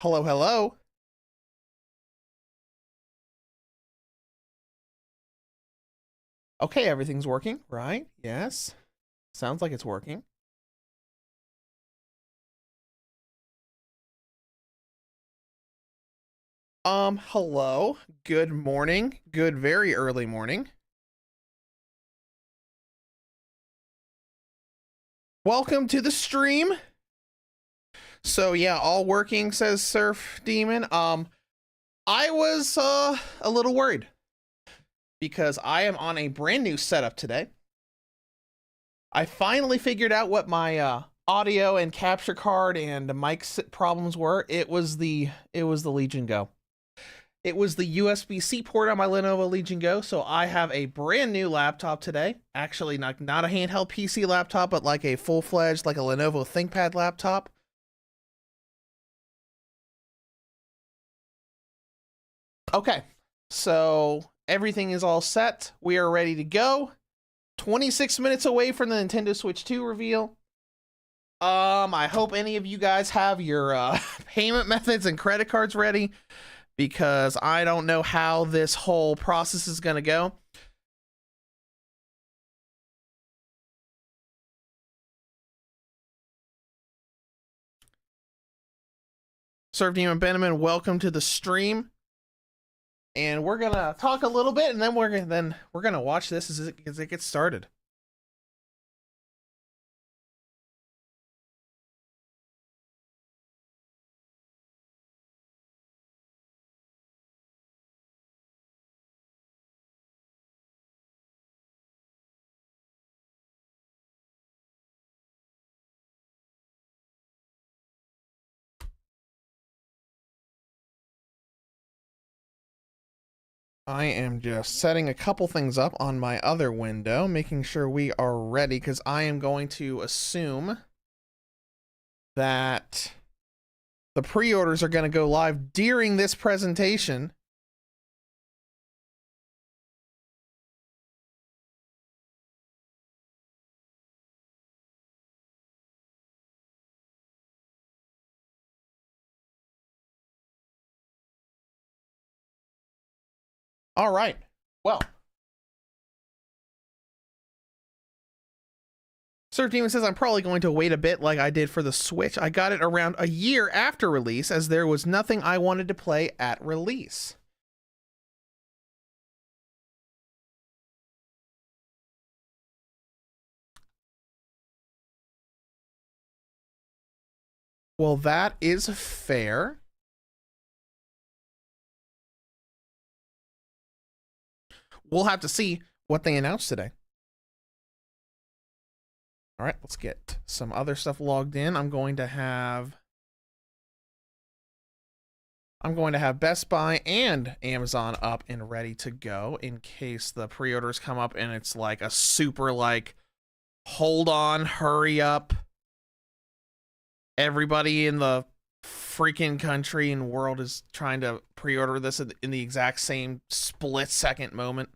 Hello, hello. Okay, everything's working, right? Yes. Sounds like it's working. Hello. Good morning. Good very early morning. Welcome to the stream. So yeah, all working, says Surf Demon. I was a little worried because I am on a brand new setup today. I finally figured out what my audio and capture card and mic problems were. It was the Legion Go. It was the USB-C port on my Lenovo Legion Go, so I have a brand new laptop today. Actually, not a handheld PC laptop, but like a full-fledged, like a Lenovo ThinkPad laptop. Okay, so everything is all set. We are ready to go. 26 minutes away from the Nintendo Switch 2 reveal. I hope any of you guys have your payment methods and credit cards ready because I don't know how this whole process is going to go. Surf Demon Benjamin, welcome to the stream. And we're gonna talk a little bit, and then we're gonna watch this as it gets started. I am just setting a couple things up on my other window, making sure we are ready, because I am going to assume that the pre-orders are going to go live during this presentation. All right. Well, Surf Demon says I'm probably going to wait a bit like I did for the Switch. I got it around a year after release, as there was nothing I wanted to play at release. Well, that is fair. We'll have to see what they announced today. All right, let's get some other stuff logged in. I'm going to have Best Buy and Amazon up and ready to go in case the pre-orders come up and it's like a super like hold on, hurry up. Everybody in the freaking country and world is trying to pre-order this in the exact same split second moment.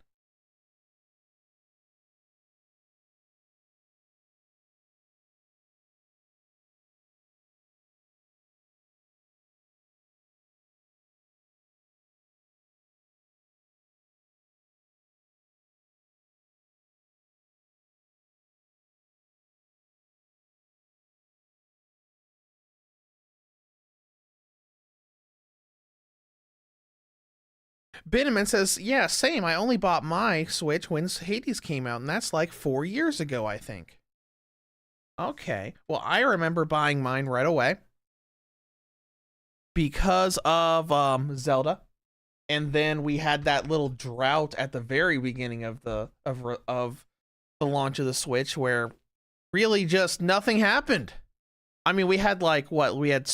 Binneman says, yeah, same. I only bought my Switch when Hades came out, and that's like 4 years ago, I think. Okay. Well, I remember buying mine right away because of Zelda. And then we had that little drought at the very beginning of the launch of the Switch where really just nothing happened. I mean, we had like what? We had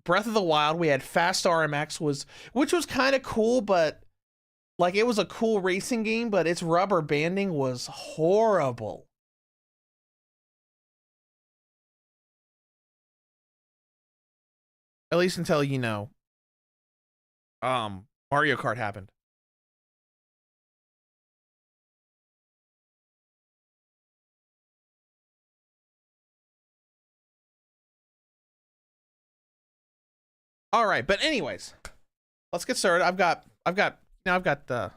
Breath of the Wild, we had Fast RMX which was kind of cool, but like it was a cool racing game, but its rubber banding was horrible. At least until, Mario Kart happened. All right, but anyways, let's get started. I've got the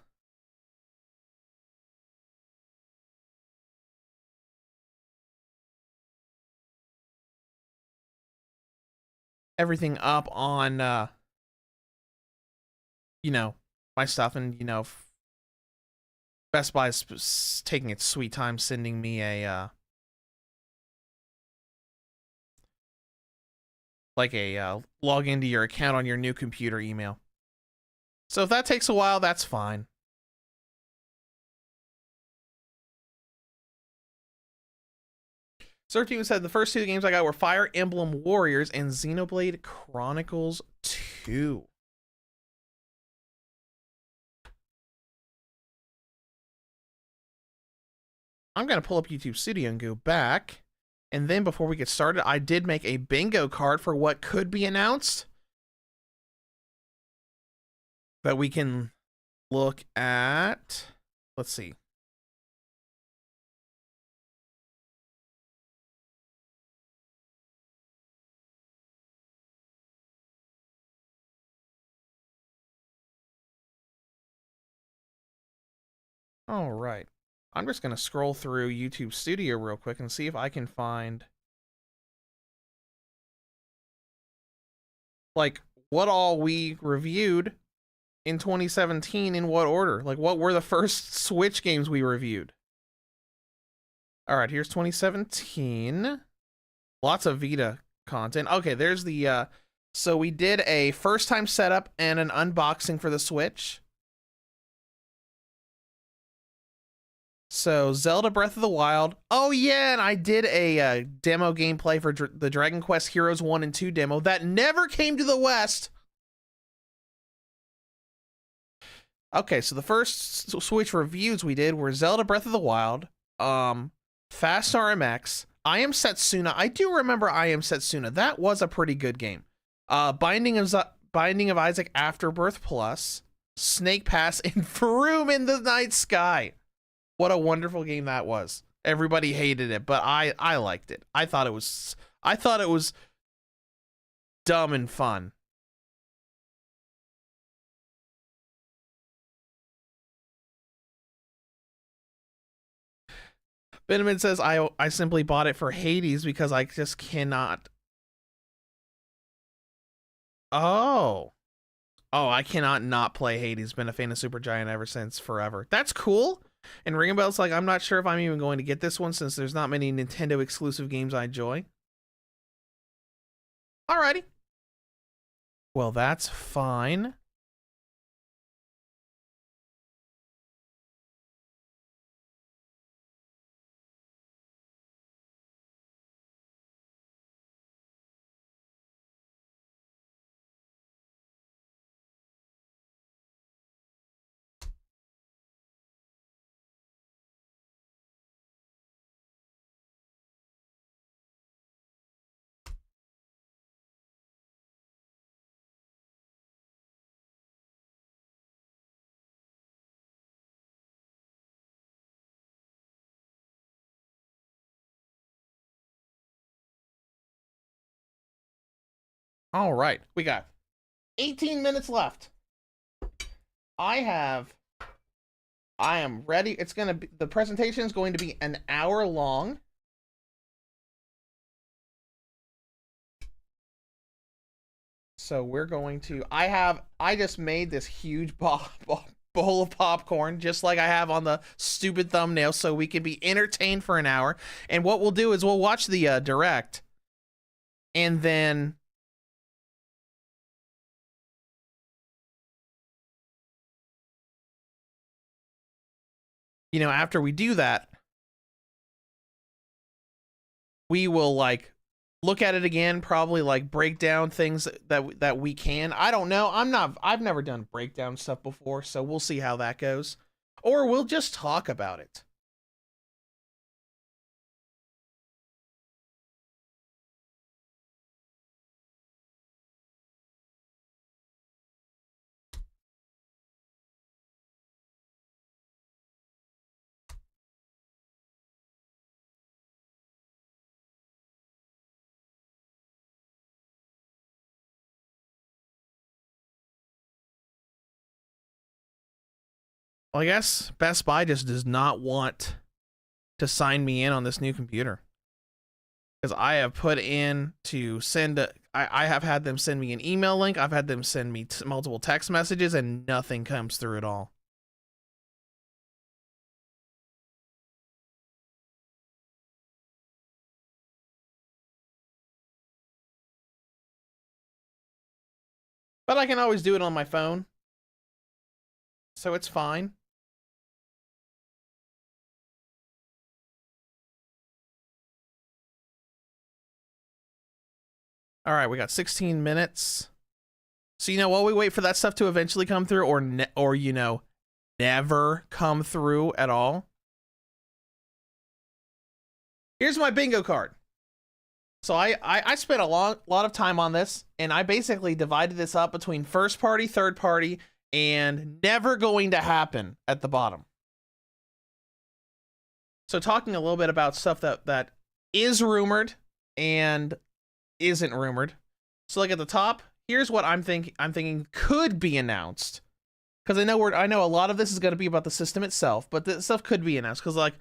everything up on my stuff, and Best Buy is taking its sweet time sending me a log into your account on your new computer email. So if that takes a while, that's fine. Surf said the first two games I got were Fire Emblem Warriors and Xenoblade Chronicles 2. I'm going to pull up YouTube Studio and go back. And then before we get started, I did make a bingo card for what could be announced that we can look at. Let's see. All right. I'm just going to scroll through YouTube Studio real quick and see if I can find like what all we reviewed in 2017 in what order. Like what were the first Switch games we reviewed? All right, here's 2017. Lots of Vita content. Okay, there's the so we did a first time setup and an unboxing for the Switch. So Zelda Breath of the Wild. Oh yeah, and I did a demo gameplay for the Dragon Quest Heroes 1 and 2 demo that never came to the West. Okay, so the first Switch reviews we did were Zelda Breath of the Wild, Fast RMX, I Am Setsuna. I do remember I Am Setsuna. That was a pretty good game. Binding of Isaac Afterbirth Plus, Snake Pass, and Vroom in the Night Sky. What a wonderful game that was. Everybody hated it, but I liked it. I thought it was dumb and fun. Benjamin says I simply bought it for Hades because I just cannot. Oh, I cannot not play Hades. Been a fan of Supergiant ever since forever. That's cool. And Ring Bell's like, I'm not sure if I'm even going to get this one since there's not many Nintendo exclusive games I enjoy. Alrighty. Well, that's fine. All right, we got 18 minutes left. I am ready. It's going to be, the presentation is going to be an hour long. So we're going to, I just made this huge bowl of popcorn, just like I have on the stupid thumbnail, so we can be entertained for an hour. And what we'll do is we'll watch the direct, and then after we do that, we will like look at it again, probably like break down things that we can. I don't know. I've never done breakdown stuff before, so we'll see how that goes. Or we'll just talk about it. Well, I guess Best Buy just does not want to sign me in on this new computer. Because I have put in to send I have had them send me an email link. I've had them send me multiple text messages, and nothing comes through at all. But I can always do it on my phone, so it's fine. All right, we got 16 minutes. So, while we wait for that stuff to eventually come through, or never come through at all, here's my bingo card. So I spent a lot of time on this, and I basically divided this up between first party, third party, and never going to happen at the bottom. So talking a little bit about stuff that is rumored and isn't rumored. So like at the top, here's what I'm thinking could be announced. Because I know a lot of this is going to be about the system itself, but this stuff could be announced. Because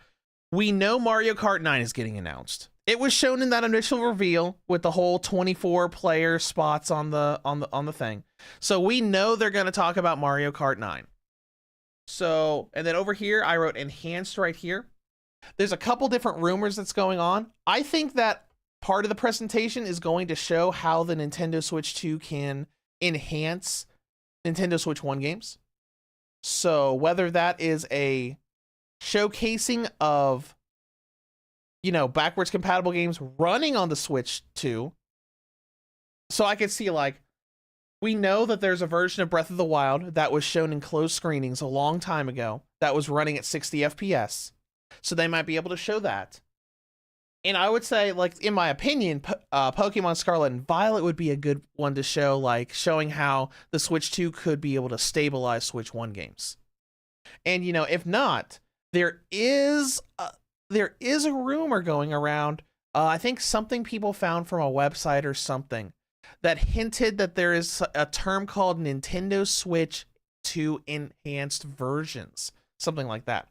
we know Mario Kart 9 is getting announced. It was shown in that initial reveal with the whole 24 player spots on the thing. So we know they're going to talk about Mario Kart 9. So, and then over here, I wrote enhanced right here. There's a couple different rumors that's going on. I think that part of the presentation is going to show how the Nintendo Switch 2 can enhance Nintendo Switch 1 games. So whether that is a showcasing of backwards compatible games running on the Switch 2. So I could see we know that there's a version of Breath of the Wild that was shown in closed screenings a long time ago that was running at 60 FPS. So they might be able to show that. And I would say, in my opinion, Pokemon Scarlet and Violet would be a good one to show, showing how the Switch 2 could be able to stabilize Switch 1 games. And, if not, there is a rumor going around. I think something people found from a website or something that hinted that there is a term called Nintendo Switch 2 enhanced versions, something like that.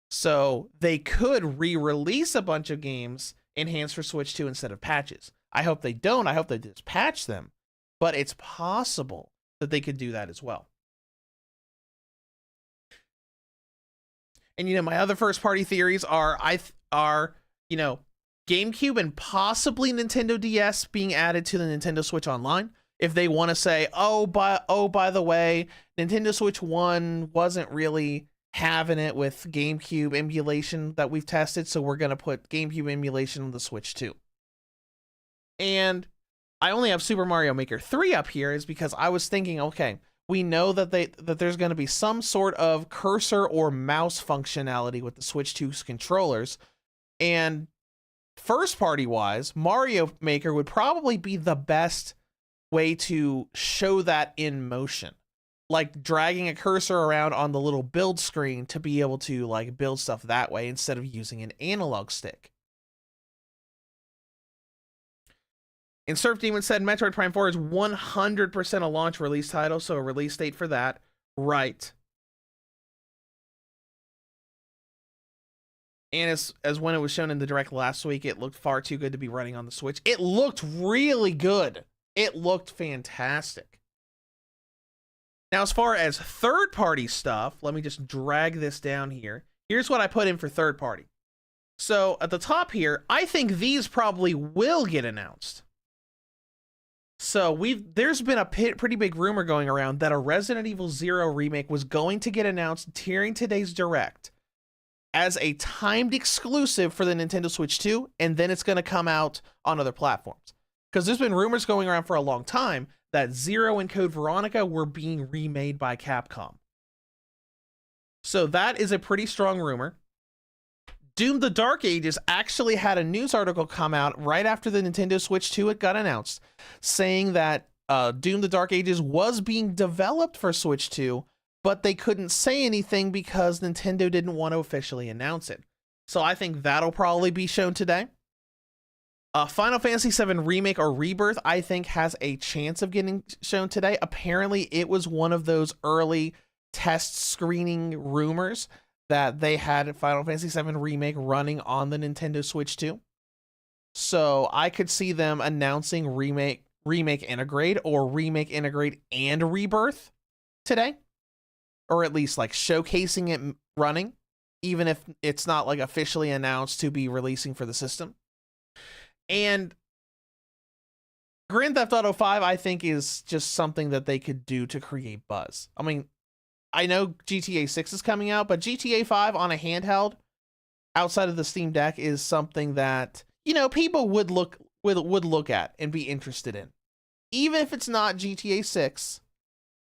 So they could re-release a bunch of games enhanced for Switch 2 instead of patches. I hope they don't. I hope they just patch them. But it's possible that they could do that as well. And my other first party theories are GameCube and possibly Nintendo DS being added to the Nintendo Switch Online. If they want to say, by the way, Nintendo Switch 1 wasn't really having it with GameCube emulation that we've tested, so we're going to put GameCube emulation on the Switch 2. And I only have Super Mario Maker 3 up here is because I was thinking, okay, we know that there's going to be some sort of cursor or mouse functionality with the Switch 2's controllers. And first party wise, Mario Maker would probably be the best way to show that in motion. Like dragging a cursor around on the little build screen to be able to build stuff that way instead of using an analog stick. And Surf Demon said Metroid Prime 4 is 100% a launch release title, so a release date for that. Right. And as when it was shown in the Direct last week, it looked far too good to be running on the Switch. It looked really good. It looked fantastic. Now, as far as third-party stuff, let me just drag this down here. Here's what I put in for third-party. So, at the top here, I think these probably will get announced. So, there's been a pretty big rumor going around that a Resident Evil 0 remake was going to get announced during today's Direct as a timed exclusive for the Nintendo Switch 2, and then it's going to come out on other platforms. Because there's been rumors going around for a long time that Zero and Code Veronica were being remade by Capcom. So that is a pretty strong rumor. Doom the Dark Ages actually had a news article come out right after the Nintendo Switch 2 it got announced, saying that Doom the Dark Ages was being developed for Switch 2, but they couldn't say anything because Nintendo didn't want to officially announce it. So I think that'll probably be shown today. Final Fantasy VII Remake or Rebirth, I think, has a chance of getting shown today. Apparently, it was one of those early test screening rumors that they had Final Fantasy VII Remake running on the Nintendo Switch 2. So I could see them announcing Remake Integrate or Remake Integrate and Rebirth today. Or at least like showcasing it running, even if it's not like officially announced to be releasing for the system. And Grand Theft Auto 5, I think, is just something that they could do to create buzz. I mean, I know GTA 6 is coming out, but GTA 5 on a handheld outside of the Steam Deck is something that, you know, people would look at and be interested in. Even if it's not GTA 6,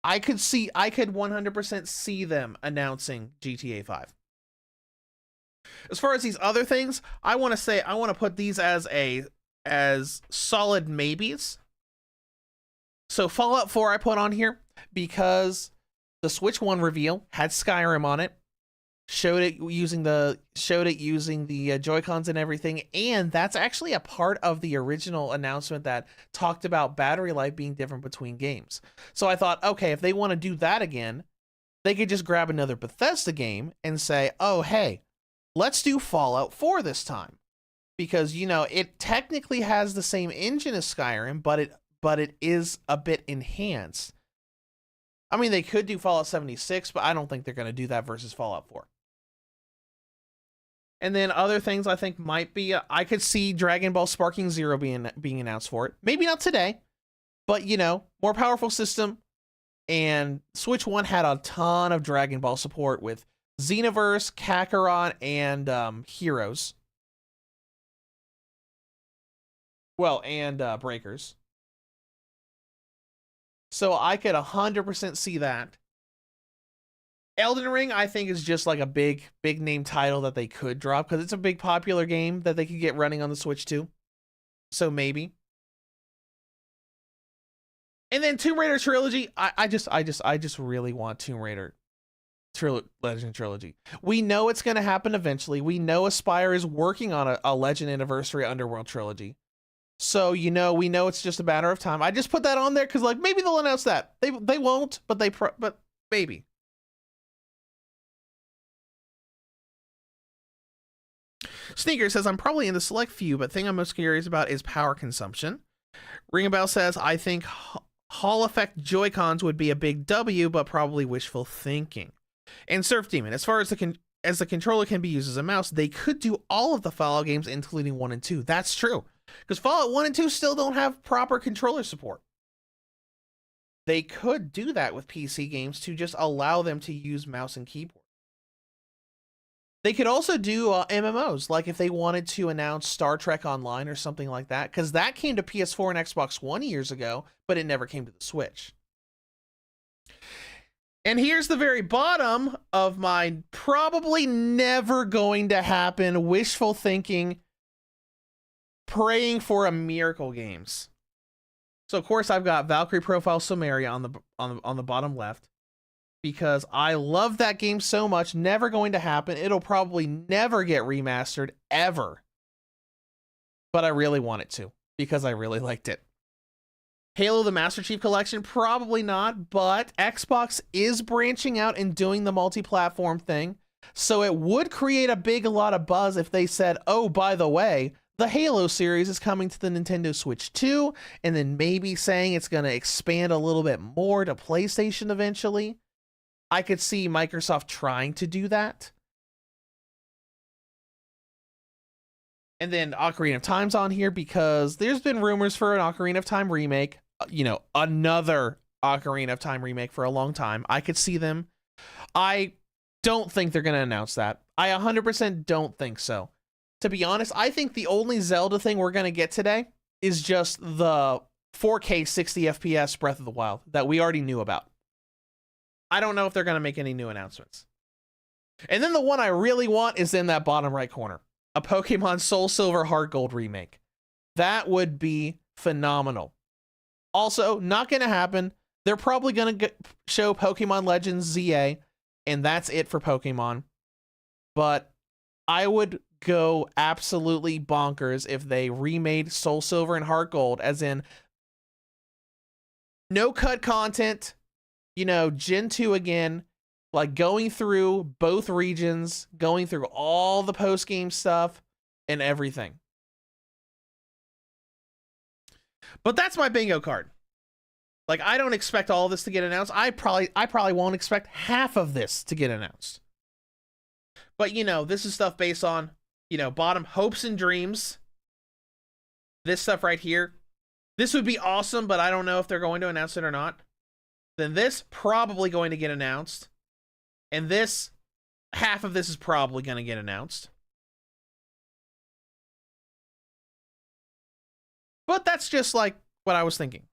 I could 100% see them announcing GTA 5. As far as these other things, I want to put these as solid maybes. So Fallout 4 I put on here because the Switch 1 reveal had Skyrim on it. Showed it using the Joy-Cons and everything, and that's actually a part of the original announcement that talked about battery life being different between games. So I thought, okay, if they want to do that again, they could just grab another Bethesda game and say, oh, hey, let's do Fallout 4 this time. Because, you know, it technically has the same engine as Skyrim, but it is a bit enhanced. I mean, they could do Fallout 76, but I don't think they're going to do that versus Fallout 4. And then other things I think might be, I could see Dragon Ball Sparking Zero being announced for it. Maybe not today, but, you know, more powerful system. And Switch 1 had a ton of Dragon Ball support with Xenoverse, Kakarot, and Heroes. Well, and Breakers. So I could 100% see that. Elden Ring, I think, is just like a big name title that they could drop because it's a big popular game that they could get running on the Switch too. So maybe. And then Tomb Raider Trilogy, I just really want Tomb Raider Legend Trilogy. We know it's going to happen eventually. We know Aspyr is working on a Legend Anniversary Underworld Trilogy. So, you know, we know it's just a matter of time. I just put that on there because, like, maybe they'll announce that. They won't, but but maybe. Sneaker says, I'm probably in the select few, but thing I'm most curious about is power consumption. Ring a Bell says, I think Hall Effect Joy-Cons would be a big W, but probably wishful thinking. And Surf Demon, as far as the controller can be used as a mouse, they could do all of the Fallout games, including 1 and 2. That's true. Because Fallout 1 and 2 still don't have proper controller support. They could do that with PC games to just allow them to use mouse and keyboard. They could also do MMOs, like if they wanted to announce Star Trek Online or something like that, because that came to PS4 and Xbox One years ago, but it never came to the Switch. And here's the very bottom of my probably never going to happen wishful thinking, praying for a miracle games. So of course I've got Valkyrie Profile Sumeria on the bottom left because I love that game so much. Never going to happen. It'll probably never get remastered ever. But I really want it to because I really liked it. Halo the Master Chief Collection, probably not, but Xbox is branching out and doing the multi-platform thing. So it would create a lot of buzz if they said, oh, by the way, the Halo series is coming to the Nintendo Switch 2, and then maybe saying it's going to expand a little bit more to PlayStation eventually. I could see Microsoft trying to do that. And then Ocarina of Time's on here because there's been rumors for an Ocarina of Time remake. You know, another Ocarina of Time remake for a long time. I could see them. I don't think they're going to announce that. I 100% don't think so. To be honest, I think the only Zelda thing we're going to get today is just the 4K 60 FPS Breath of the Wild that we already knew about. I don't know if they're going to make any new announcements. And then the one I really want is in that bottom right corner. A Pokemon Soul Silver Heart Gold remake. That would be phenomenal. Also, not going to happen. They're probably going to show Pokemon Legends ZA, and that's it for Pokemon. But I would go absolutely bonkers if they remade Soul Silver and Heart Gold, as in no cut content, you know, Gen 2 again, Like going through both regions, going through all the post-game stuff and everything. But that's my bingo card. Like, I don't expect all of this to get announced. I probably won't expect half of this to get announced. But, you know, this is stuff based on, you know, bottom hopes and dreams. This stuff right here. This would be awesome, but I don't know if they're going to announce it or not. Then this probably going to get announced. And this, half of this is probably going to get announced. But that's just like what I was thinking.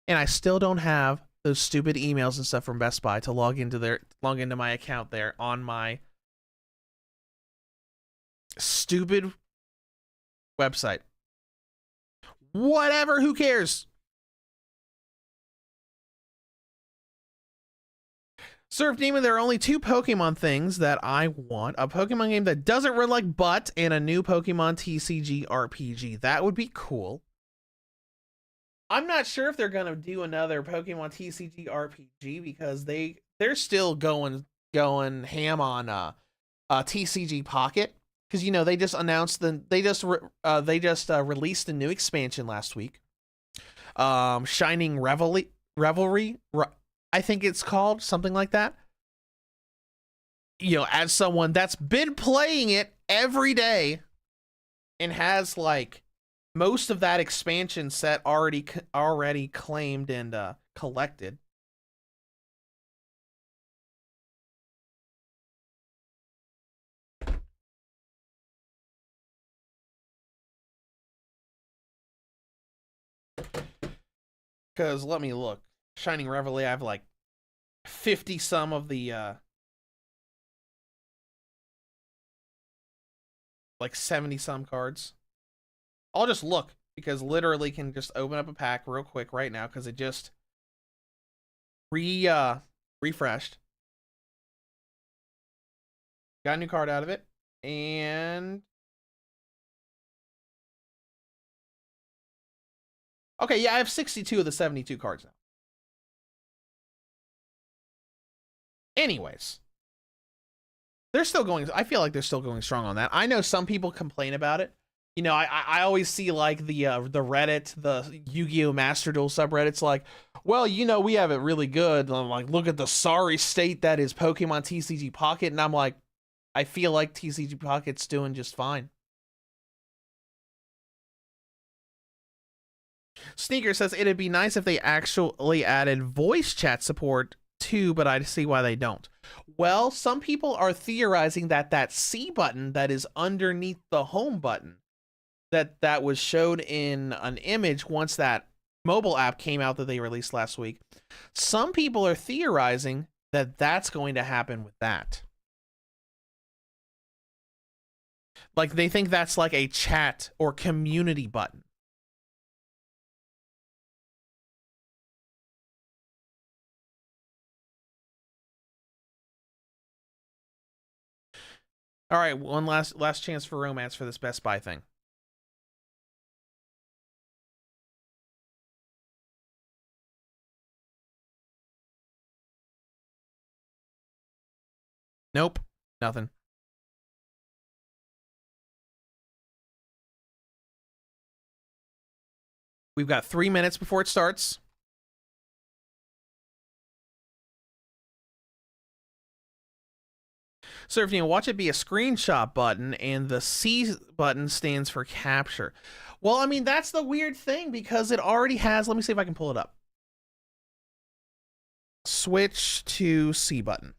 And I still don't have those stupid emails and stuff from Best Buy to log into my account there on my stupid website. Whatever, who cares? Surf Demon, there are only 2 Pokemon things that I want. A Pokemon game that doesn't run like butt and a new Pokemon TCG RPG. That would be cool. I'm not sure if they're going to do another Pokemon TCG RPG because they're still going ham on TCG Pocket, because you know they just announced released a new expansion last week. Shining Revelry, I think it's called, something like that. You know, as someone that's been playing it every day and has like most of that expansion set already claimed and collected. Because let me look. Shining Revelry, I have like 50 some of the like 70 some cards. I'll just look because literally can just open up a pack real quick right now because it just refreshed. Got a new card out of it. And okay, yeah, I have 62 of the 72 cards now. Anyways, they're still going. I feel like they're still going strong on that. I know some people complain about it. You know, I always see like the Reddit, the Yu-Gi-Oh! Master Duel subreddits, like, well, you know, we have it really good. I'm like, look at the sorry state that is Pokemon TCG Pocket, and I'm like, I feel like TCG Pocket's doing just fine. Sneaker says it'd be nice if they actually added voice chat support too, but I see why they don't. Well, some people are theorizing that C button that is underneath the home button that was showed in an image once that mobile app came out that they released last week. Some people are theorizing that that's going to happen with that. Like they think that's like a chat or community button. All right, one last chance for romance for this Best Buy thing. Nope, nothing. We've got 3 minutes before it starts. So if you watch it be a screenshot button and the C button stands for capture. Well, I mean, that's the weird thing because it already has, let me see if I can pull it up. Switch to C button.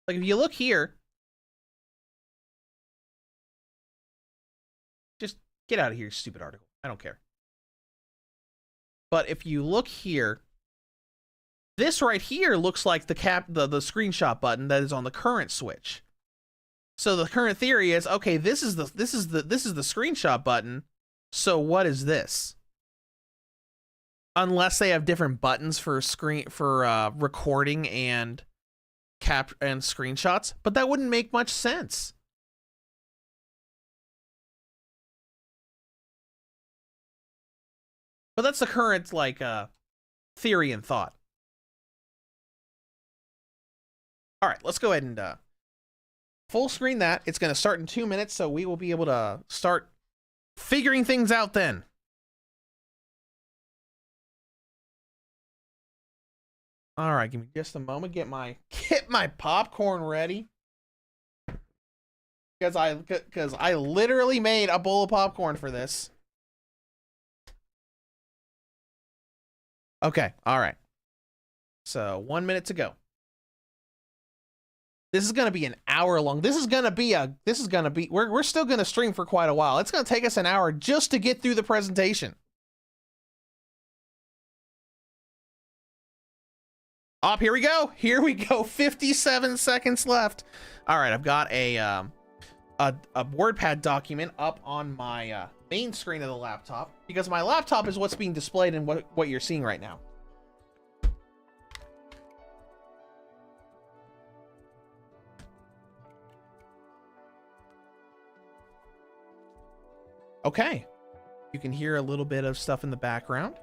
Like if you look here, just get out of here, stupid article. I don't care. But if you look here, this right here looks like the screenshot button that is on the current Switch. So the current theory is, okay, this is the screenshot button. So what is this? Unless they have different buttons for recording and screenshots, but that wouldn't make much sense. But that's the current theory and thought. All right, let's go ahead and full screen that. It's going to start in 2 minutes, so we will be able to start figuring things out then. All right, give me just a moment. Get my popcorn ready. Because I literally made a bowl of popcorn for this. Okay, all right. So 1 minute to go. This is gonna be an hour long. We're still gonna stream for quite a while. It's gonna take us an hour just to get through the presentation. Here we go. Here we go. 57 seconds left. All right, I've got a WordPad document up on my main screen of the laptop because my laptop is what's being displayed and what you're seeing right now. Okay, you can hear a little bit of stuff in the background.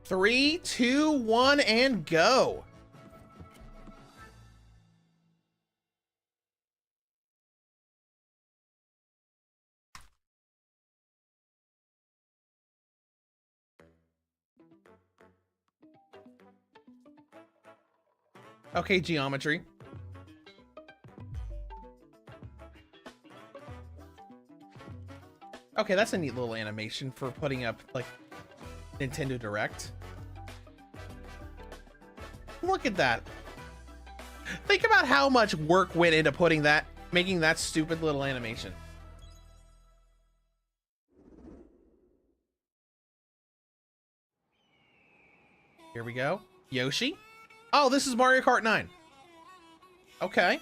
Three, two, one, and go. Okay, geometry. Okay, that's a neat little animation for putting up, like, Nintendo Direct. Look at that. Think about how much work went into making that stupid little animation. Here we go. Yoshi. Oh, this is Mario Kart 9. Okay.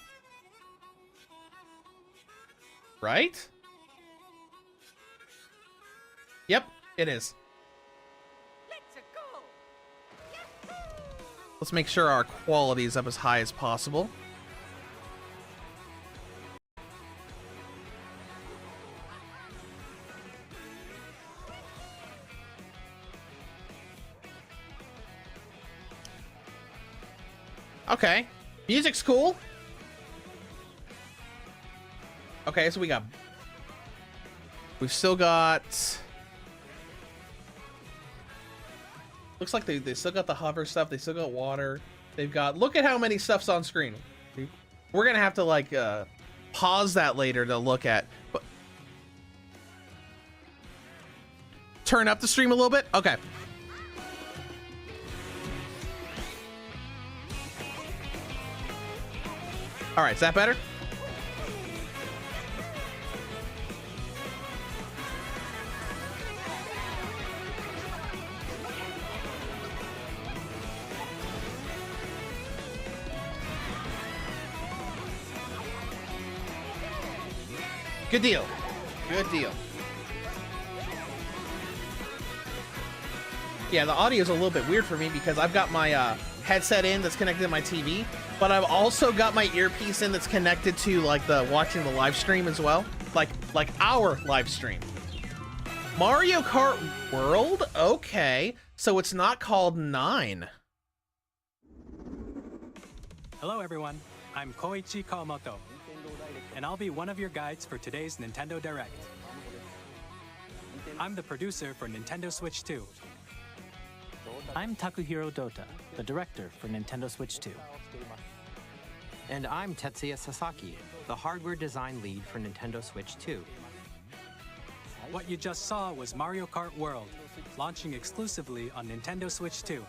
Right? Yep, it is. Let's make sure our quality is up as high as possible. Okay, music's cool. Okay, so we've still got, looks like they still got the hover stuff. They still got water. They've got, look at how many stuff's on screen. We're gonna have to like pause that later to look at, but turn up the stream a little bit. Okay. All right, is that better? Good deal. Good deal. Yeah, the audio is a little bit weird for me because I've got my headset in that's connected to my TV, but I've also got my earpiece in that's connected to like watching the live stream as well, like our live stream. Mario Kart World? Okay, so it's not called 9. Hello everyone, I'm Koichi Kawamoto, and I'll be one of your guides for today's Nintendo Direct. I'm the producer for Nintendo Switch 2. I'm Takuhiro Dota, the director for Nintendo Switch 2. And I'm Tetsuya Sasaki, the hardware design lead for Nintendo Switch 2. What you just saw was Mario Kart World, launching exclusively on Nintendo Switch 2.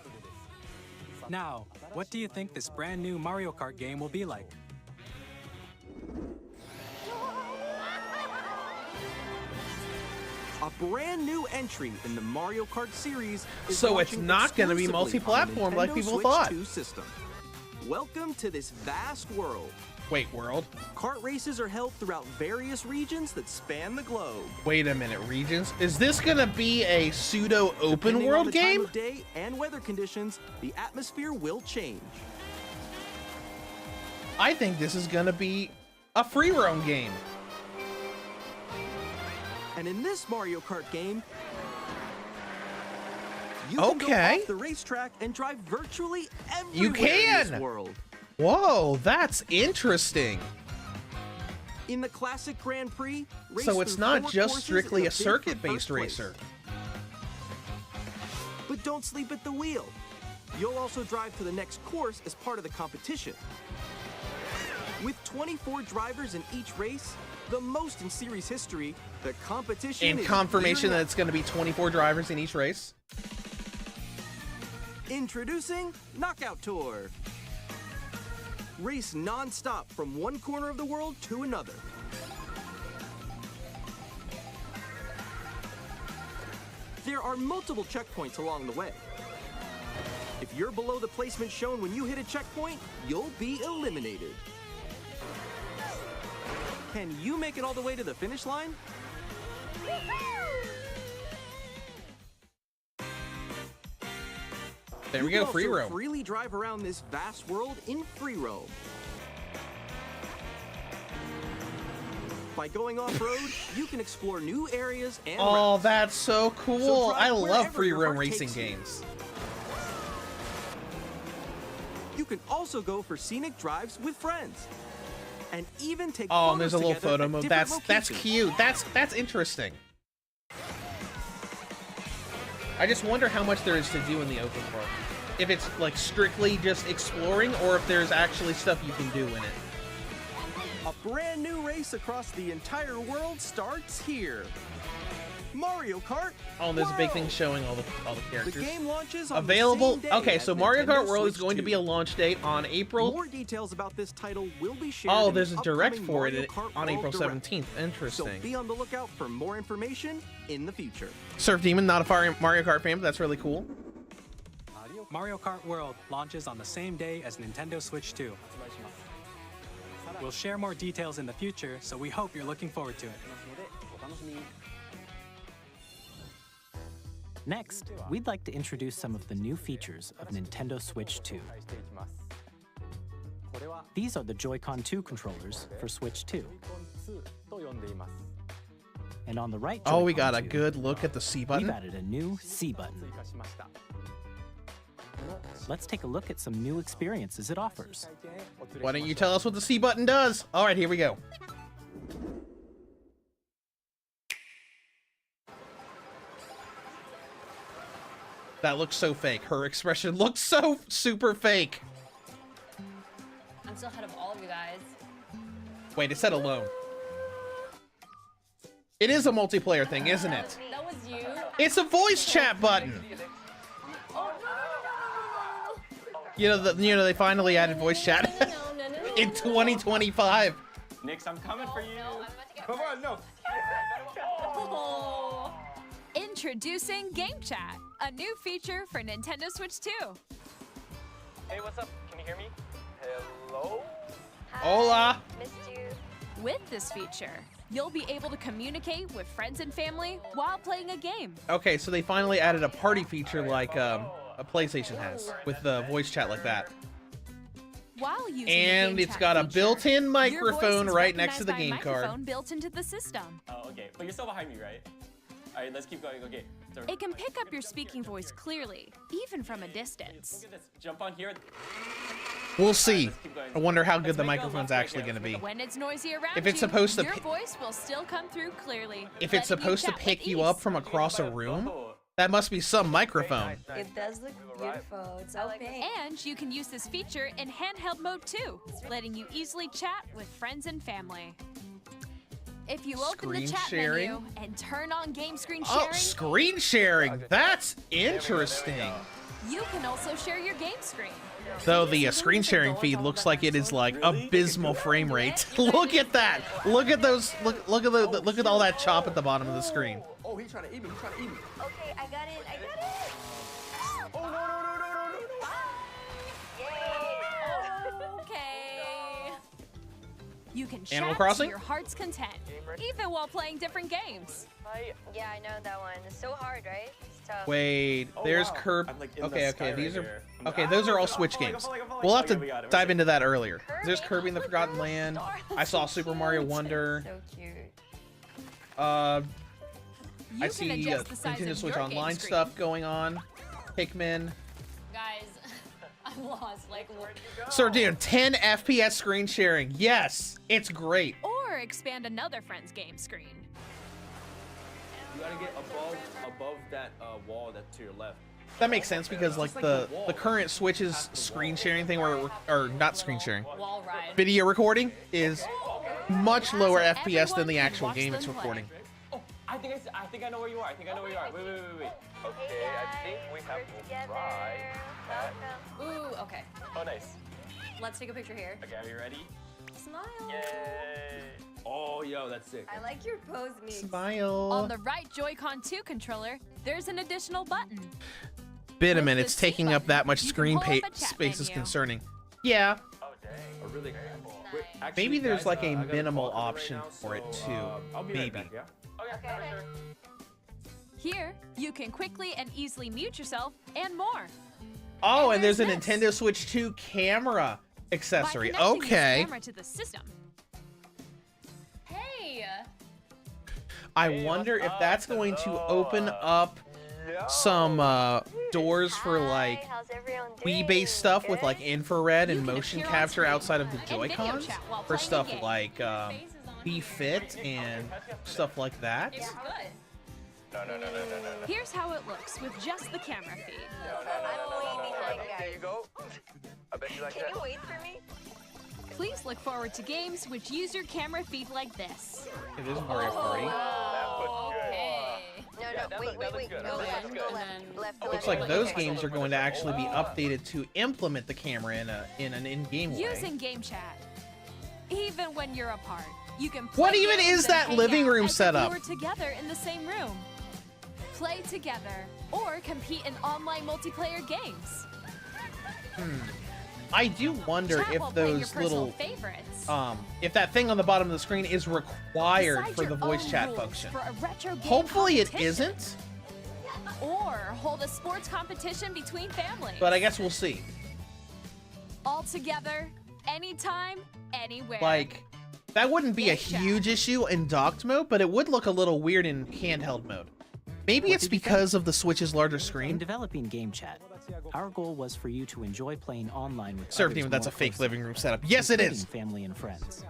Now, what do you think this brand new Mario Kart game will be like? A brand new entry in the Mario Kart series is So it's launching not going to be exclusively on multi-platform the like Nintendo people Switch thought. 2 system. Welcome to this vast world. Wait, world? Kart races are held throughout various regions that span the globe. Wait a minute, regions? Is this gonna be a pseudo open Depending on world the time game? of day and weather conditions, the atmosphere will change. I think this is gonna be a free roam game. And in this Mario Kart game, you can go Okay. off the racetrack and drive virtually You everywhere in this can. world. Whoa, that's interesting. In the classic Grand Prix, race So it's through not 4 just courses strictly in a bid for circuit-based first place. racer. But don't sleep at the wheel. You'll also drive to the next course as part of the competition. With 24 drivers in each race, the most in series history, the competition And is confirmation that gearing it's gonna be 24 drivers in each race. up. Introducing Knockout Tour. Race non-stop from one corner of the world to another. There are multiple checkpoints along the way. If you're below the placement shown when you hit a checkpoint, you'll be eliminated. Can you make it all the way to the finish line? There we You go, can free also roam. freely drive around this vast world in free roam. By going off-road, you can explore new areas and Oh, routes. that's so cool. drive I love wherever free your roam heart racing takes you. games. You can also go for scenic drives with friends. And even take Oh, and photos there's a little together photo at mode. different That's locations. cute. That's interesting. I just wonder how much there is to do in the open world. If it's like strictly just exploring, or if there's actually stuff you can do in it. A brand new race across the entire world starts here. Mario Kart. Oh, and there's a big thing World. showing all the The characters. game launches on Available. the same day Okay, as so Mario Kart Nintendo World is Switch going to 2. be a launch date on April. More details about this title will be shared. Oh, in there's the a direct upcoming for Mario it Kart on World April Direct. 17th. So Interesting. be on the lookout for more information in the future. Surf Demon, not a Mario Kart fan, but that's really cool. Mario Kart World launches on the same day as Nintendo Switch 2. We'll share more details in the future, so we hope you're looking forward to it. Next, we'd like to introduce some of the new features of Nintendo Switch 2. These are the Joy-Con 2 controllers for Switch 2. And on the right Oh, we Joy-Con got a 2, good look at the C we've button. added a new C button. Let's take a look at some new experiences it offers. Why don't you tell us what the C button does? All right, here we go. That looks so fake. Her expression looks so super fake. I'm still ahead of all of you guys. Wait, it said alone. It is a multiplayer thing, isn't it? That was you. It's a voice chat button. Oh You know, they finally added voice chat no. in 2025. Nix, I'm coming for you. No, I'm about to get Come on, no. Oh. Introducing Game Chat, a new feature for Nintendo Switch 2. Hey, what's up? Can you hear me? Hello? Hola. Missed you. With this feature, you'll be able to communicate with friends and family while playing a game. Okay, so they finally added a party feature like a PlayStation has with the voice chat like that. While using And the Game it's Chat got a feature, built-in your voice microphone is right next to the recognized by game a card. microphone built into the system. Oh, okay. But you're still behind me, right? All right, let's keep going. Okay. So, It can pick up your speaking voice clearly, even from a distance. look at this. Jump on here. We'll see. Let's keep going. I wonder how good Let's the make a microphone's left right actually here. going to be. When it's noisy around If it's you, supposed to your pi- voice will still come through clearly. If it's letting you supposed to chat pick with you up ease. from across a room, Oh. that must be some microphone. It does look beautiful. It's so pink. And you can use this feature in handheld mode too, letting you easily chat with friends and family. If you open Screen the chat sharing? menu and turn on game screen sharing, Oh, screen sharing. That's interesting. you can also share your game screen. Though the screen sharing feed looks like it is like abysmal frame rate. Look at that. Look at those. Look at all that chop at the bottom of the screen. Oh, he's trying to eat me. He's trying to eat me. Okay, I got it. I got it. Oh, no, no, no, no, no, no, no. Yay. You can Animal chat Crossing? to your heart's content, even while playing different games. Yeah, I know that one. It's so hard, right? It's tough. Wait, there's wow. Kirby. I'm, like, in the Okay, sky right these are here. okay. Those are all Switch falling, games. I'm falling. We'll have Okay, to we got it. dive into that earlier. Kirby? There's Kirby and the Forgotten Land. I saw Super Mario Wonder. So cute. You I can see adjust the size Nintendo of Switch your game Online screen. stuff going on. Pikmin. Guys, I'm lost. Like, So we're doing 10 FPS screen sharing. Yes, it's great. Or expand another friend's game screen. You gotta get above that wall that's to your left. That makes sense because like the current Switch's screen sharing thing, or not screen sharing, wall ride. video recording is much lower So FPS than everyone the can actual watch game them it's play. recording. Oh, I think I know where you are. I think I know where you are. Wait. Okay, I think we have to try. Ooh, okay. Oh, nice. Let's take a picture here. Okay, are you ready? Smile. Yay! Oh, yo, that's sick. I like your pose, Meeks. Smile. On the right Joy-Con 2 controller, there's an additional button. Bit a with minute, the it's C taking up button, that much you can screen pull up a chat space is menu. concerning. Yeah, Oh, dang. Oh, really? Wait, actually, maybe there's guys, like a I got minimal call coming option right now, for it so, too. I'll be Maybe. right back, yeah? Okay, for sure. Here, you can quickly and easily mute yourself and more. Oh, And and there's an there's this. Nintendo Switch 2 camera By accessory. connecting this Okay. camera to the system. Hey. I wonder if that's going to open up some doors for like How's everyone doing? Wii-based stuff with like Good? infrared and You can motion appear on capture screen outside of the and video Joy-Cons chat while for playing a stuff game. like Wii Fit and stuff like that. It's good. No. Here's how it looks with just the camera feed. I'm way behind, There you guys. go. I bet you like Can that. you wait for me? Please look forward to games which use your camera feed like this. It is Mario Party. Okay. No, wait. good. Go That left, looks go good. left. Left, Looks left. like those okay. games are going to actually be updated to implement the camera in an in-game way. Using game chat. Even when you're apart, you can play What even games is and that hang living out room as if setup? you were together in the same room. Play together or compete in online multiplayer games. I do wonder Chat if while playing your those personal little favorites. if that thing on the bottom of the screen is required Decide for your the voice own chat rules function. for a retro game Hopefully it competition. isn't, Or hold a sports competition between families. but I guess we'll see. All together, anytime, anywhere. Like, that wouldn't be a Game chat. huge issue in docked mode, but it would look a little weird in handheld mode. Maybe What it's did you think? because of the Switch's larger In screen. developing Game Chat, our goal was for you to enjoy playing online with Serve others Demon, that's a more fake closely, living room setup. Yes, it including is. family and friends.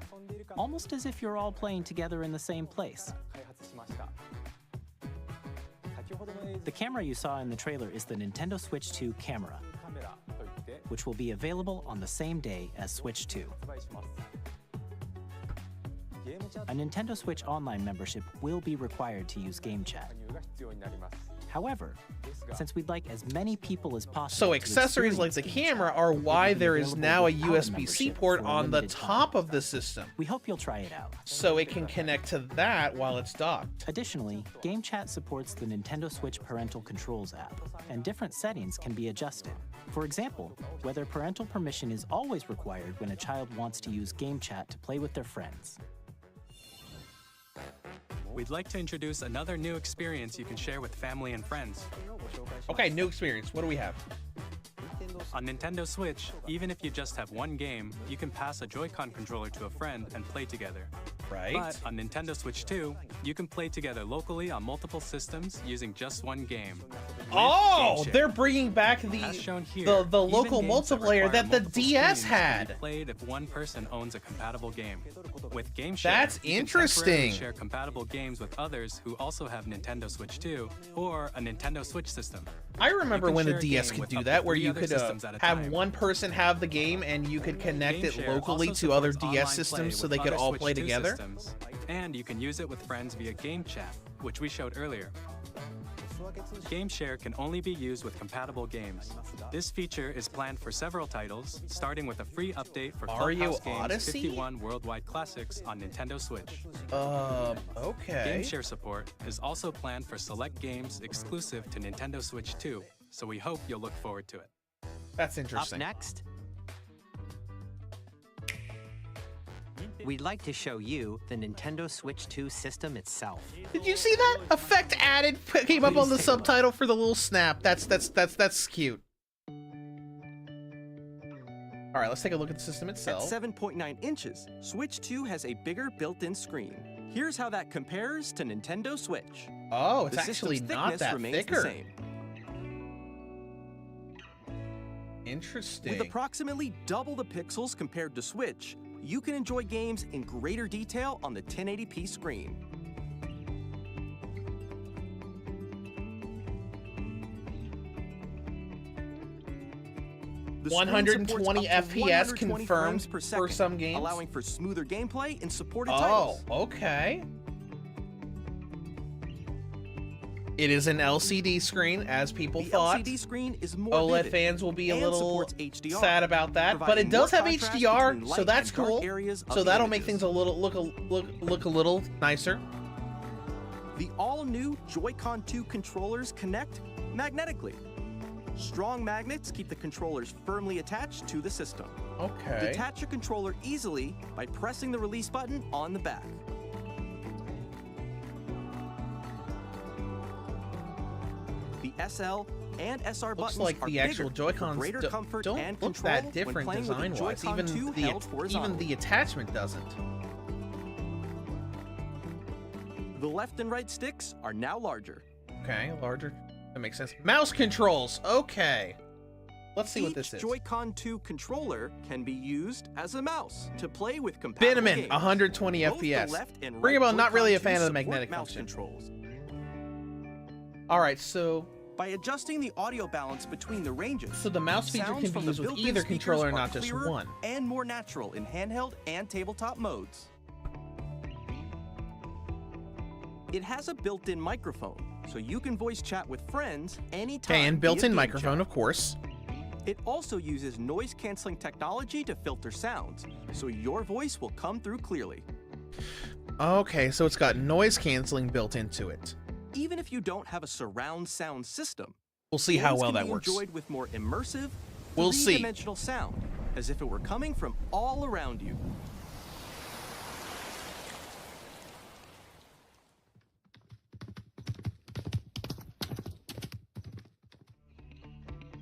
Almost as if you're all playing together in the same place. The camera you saw in the trailer is the Nintendo Switch 2 camera, which will be available on the same day as Switch 2. A Nintendo Switch Online membership will be required to use Game Chat. However, since we'd like as many people as possible So to accessories like experience the Game camera Chat, are it will why be there is available now a without USB-C membership port for a on the limited time. top of the system, We hope you'll try it out. so it can connect to that while it's docked. Additionally, Game Chat supports the Nintendo Switch Parental Controls app, and different settings can be adjusted. For example, whether parental permission is always required when a child wants to use Game Chat to play with their friends. We'd like to introduce another new experience you can share with family and friends. Okay, new experience. What do we have? On Nintendo Switch, even if you just have one game, you can pass a Joy-Con controller to a friend and play together. Right. But on Nintendo Switch 2, you can play together locally on multiple systems using just one game. with Oh, Game Share. they're bringing back As shown here, the even local games that multiplayer require that the multiple DS screens can be had. played if one person owns a compatible game. With Game Share, That's you can temporarily interesting. share compatible games with others who also have Nintendo Switch 2 or a Nintendo Switch system. I remember You can when the share a DS game could with do up to that, where 3 you other could systems at a have time. one person have the game and you could connect Game it Share locally also to other supports DS online systems play so with they could other all Switch play 2 together. systems. And you can use it with friends via Game Chat, which we showed earlier. Game Share can only be used with compatible games. This feature is planned for several titles, starting with a free update for Mario Clubhouse Games Odyssey? 51 Worldwide Classics on Nintendo Switch. Okay. Game Share support is also planned for select games exclusive to Nintendo Switch 2, so we hope you'll look forward to it. That's Up interesting. next, we'd like to show you the Nintendo Switch 2 system itself. Did you see that? Effect added came up on the subtitle for the little snap. That's cute. All right, let's take a look at the system At itself. 7.9 inches, Switch 2 has a bigger built-in screen. Here's how that compares to Nintendo Switch. Oh, it's The actually system's not thickness that remains thicker. the same. Interesting. With approximately double the pixels compared to Switch, you can enjoy games in greater detail on the 1080p screen. The screen 120 supports up to FPS 120 confirmed frames per for second, some games. allowing for smoother gameplay in supported Oh, titles. okay. It is an LCD screen, as people The thought. LCD screen is more OLED vivid fans will be a and little supports HDR, sad about that, but providing it does more have contrast HDR, between so light that's and dark cool. areas of So the that'll make images. things a little look a little nicer. The all-new Joy-Con 2 controllers connect magnetically. Strong magnets keep the controllers firmly attached to the system. Okay. Detach your controller easily by pressing the release button on the back. The SL and SR Looks buttons like are the actual bigger, Joy-Cons for greater comfort don't and look control that when different playing with the design-wise. Joy-Con 2 held Even horizontally. the attachment doesn't. The left and right sticks are now larger. Okay, larger. That makes sense. Mouse controls. Okay. Let's see what this Each is. Joy-Con 2 controller can be used as a mouse to play with compatible Binamin, games. 120 Both the FPS. left and Bring right about not really a Joy-Con fan of the 2 magnetic support mouse function. controls. All right, so By adjusting the audio balance between the ranges, the mouse feature sounds can from be the used with built-in either speakers controller, are not just clearer one. and more natural in handheld and tabletop modes. It has a built-in microphone, so you can voice chat with friends anytime. Okay, and via built-in game microphone, chat. of course. It also uses noise-canceling technology to filter sounds, so your voice will come through clearly. Okay, so it's got noise canceling built into it. Even if you don't have a surround sound system, We'll see how games well can that be works. enjoyed with more immersive, We'll see. three-dimensional sound, as if it were coming from all around you.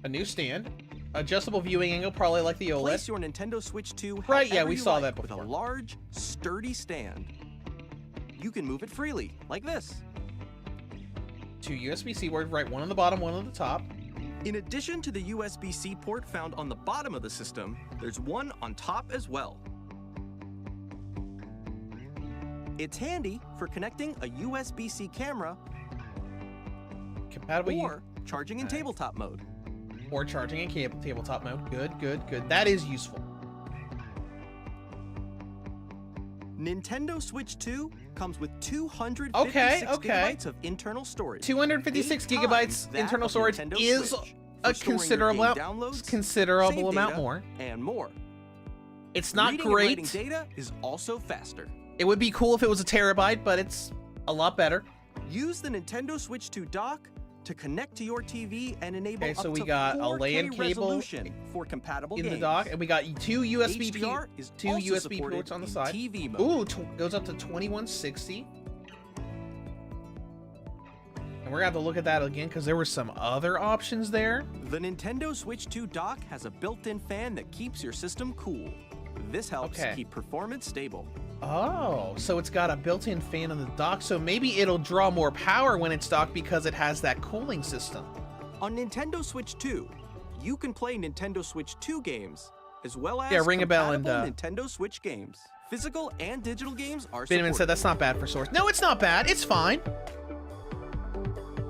A new stand. Adjustable viewing angle, probably like the OLED. Place your Nintendo Switch 2 Right, yeah, however we you saw like that with a before. large, sturdy stand. You can move it freely, like this. Two USB-C ports, right, one on the bottom, one on the top. In addition to the USB-C port found on the bottom of the system, there's one on top as well. It's handy for connecting a USB-C camera Compatible or charging in tabletop mode. or charging in tabletop mode. Good, good, good. That is useful. Nintendo Switch 2 comes with 256 Okay. gigabytes of internal storage. 256 8 gigabytes times that internal of storage Nintendo is Switch a for storing your considerable game downloads, considerable save amount data, more. and more. It's not Reading and writing great. data is also faster. It would be cool if it was a terabyte, but it's a lot better. Use the Nintendo Switch 2 dock to connect to your TV and enable Okay, so up we to got a 4K LAN cable resolution for compatible in games. the dock, and we got two USB HDR is two also USB supported ports on the in side. TV mode. Ooh, goes up to 2160. And we're gonna have to look at that again because there were some other options there. The Nintendo Switch 2 dock has a built-in fan that keeps your system cool. This helps Okay. keep performance stable. Oh, so it's got a built-in fan on the dock, so maybe it'll draw more power when it's docked because it has that cooling system. On Nintendo Switch 2, you can play Nintendo Switch 2 games, as well as ring a bell and, compatible Nintendo Switch games. Physical and digital games are Binaman supported. said that's not bad for Source. No, it's not bad. It's fine.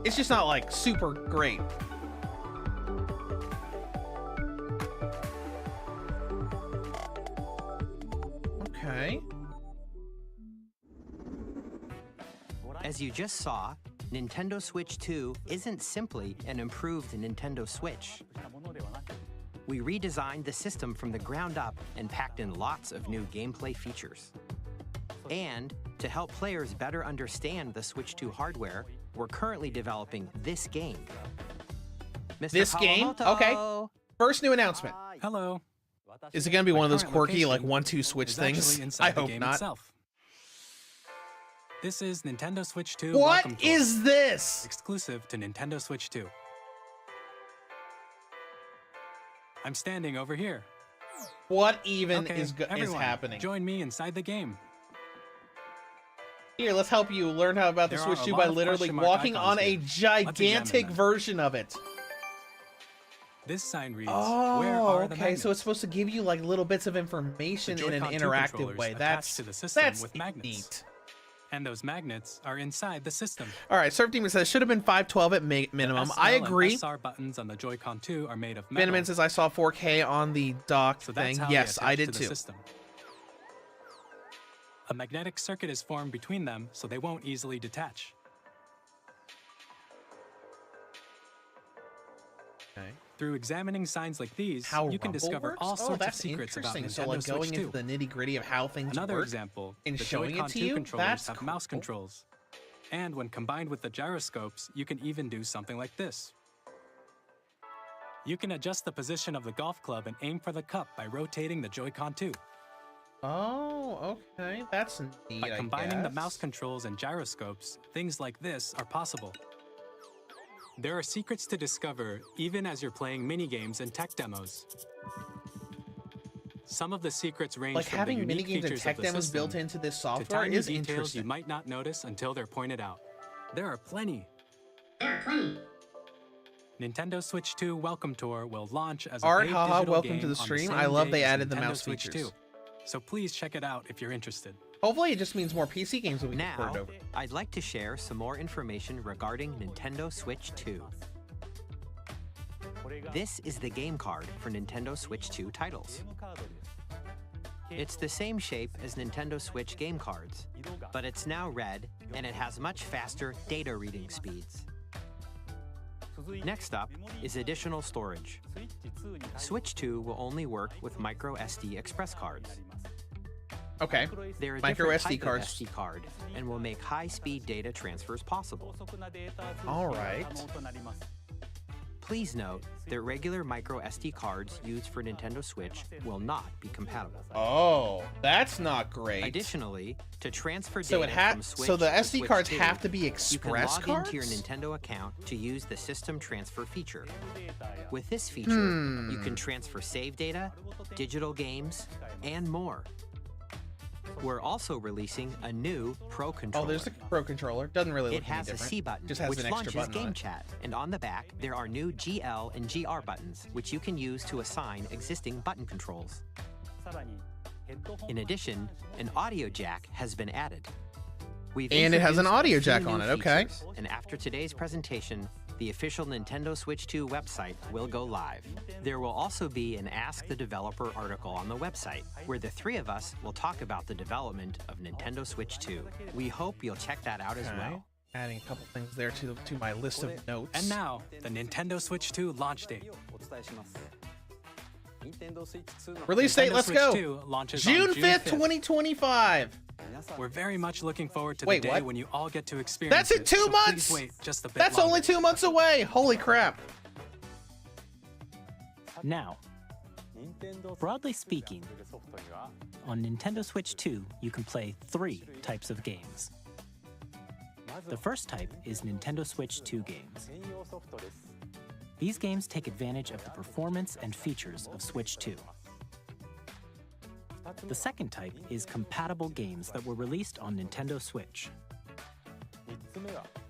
It's just not like super great. Okay. As you just saw, Nintendo Switch 2 isn't simply an improved Nintendo Switch. We redesigned the system from the ground up and packed in lots of new gameplay features. And to help players better understand the Switch 2 hardware, we're currently developing this game. Mr. This game? Kawamoto. Okay. First new announcement. Hello. Is it gonna be My one of those current quirky like location 1-2 switch is things? actually inside I the hope game not. itself. This is Nintendo Switch 2 What Welcome Tour, is this? exclusive to Nintendo Switch 2. I'm standing over here. What even Okay, is everyone, happening? join me inside the game. Here, let's help you learn how about the There Switch are a 2 lot by of literally question mark walking icons on a here. Let's examine gigantic them. version of it. This sign reads, Oh, "Where are the okay. magnets?" So it's supposed to give you like little bits of information The in an Joy-Con 2 interactive controllers way. attached That's to the system that's with magnets. neat. And those magnets are inside the system. All right, Surf Demon says should have been 512 at minimum. The I SL and agree. SR buttons on the Joy-Con 2 are made of metal. Venomman says I saw 4K on the dock So that's thing. how Yes, they I attach did to the too. system. A magnetic circuit is formed between them, so they won't easily detach. Okay. Through examining signs like these, How you can Rumble discover works? all Oh, sorts of that's secrets about interesting. Nintendo So like Switch going 2. into the nitty-gritty of how things Another work example, and the showing Joy-Con it to 2 you, controllers that's have cool. mouse controls. And when combined with the gyroscopes, you can even do something like this. You can adjust the position of the golf club and aim for the cup by rotating the Joy-Con 2. Oh, okay. That's neat, By combining I the guess. mouse controls and gyroscopes, things like this are possible. There are secrets to discover even as you're playing mini-games and tech demos. Some of the secrets range Like from having the unique minigames and features tech of the demos system built into this to software tiny is details interesting. you might not notice until they're pointed out. There are plenty. Nintendo Switch 2 Welcome Tour will launch as a Art, paid haha, digital welcome game to the on stream. same I love day they as added the Nintendo mouse Switch features. 2. So please check it out if you're interested. Hopefully it just means more PC games will be Now, ported over. I'd like to share some more information regarding Nintendo Switch 2. This is the game card for Nintendo Switch 2 titles. It's the same shape as Nintendo Switch game cards, but it's now red and it has much faster data reading speeds. Next up is additional storage. Switch 2 will only work with micro SD express cards. Okay. They're a Micro different SD type cards. of SD card and will make high-speed data transfers possible. All right. Please note that regular micro SD cards used for Nintendo Switch will not be compatible. Oh, that's not great. Additionally, to transfer So data it ha- from Switch so the to SD Switch cards 2, have to be you can express log cards? into your Nintendo account to use the system transfer feature. With this feature, you can transfer save data, digital games, and more. We're also releasing a new Pro controller. Oh, there's the Pro controller. Doesn't really look It has any a different. C button, Just has which an extra launches button on Game it. Chat, and on the back there are new GL and GR buttons, which you can use to assign existing button controls. In addition, an audio jack has been added. And it has an introduced a audio few jack new on it, okay. features, and after today's presentation, the official Nintendo Switch 2 website will go live. There will also be an Ask the Developer article on the website, where the three of us will talk about the development of Nintendo Switch 2. We hope you'll check that out as Okay. well. Adding a couple things there to my list of notes. And now, the Nintendo Switch 2 launch date. Release date, Nintendo let's Switch go. 2 launches June on 5th, 2025. We're very much looking forward to Wait, the day what? when you all get to experience That's in it, 2 so months. Please wait just a bit That's longer. only 2 months away. Holy crap. Now, broadly speaking, on Nintendo Switch 2, you can play 3 types of games. The first type is Nintendo Switch 2 games. These games take advantage of the performance and features of Switch 2. The second type is compatible games that were released on Nintendo Switch.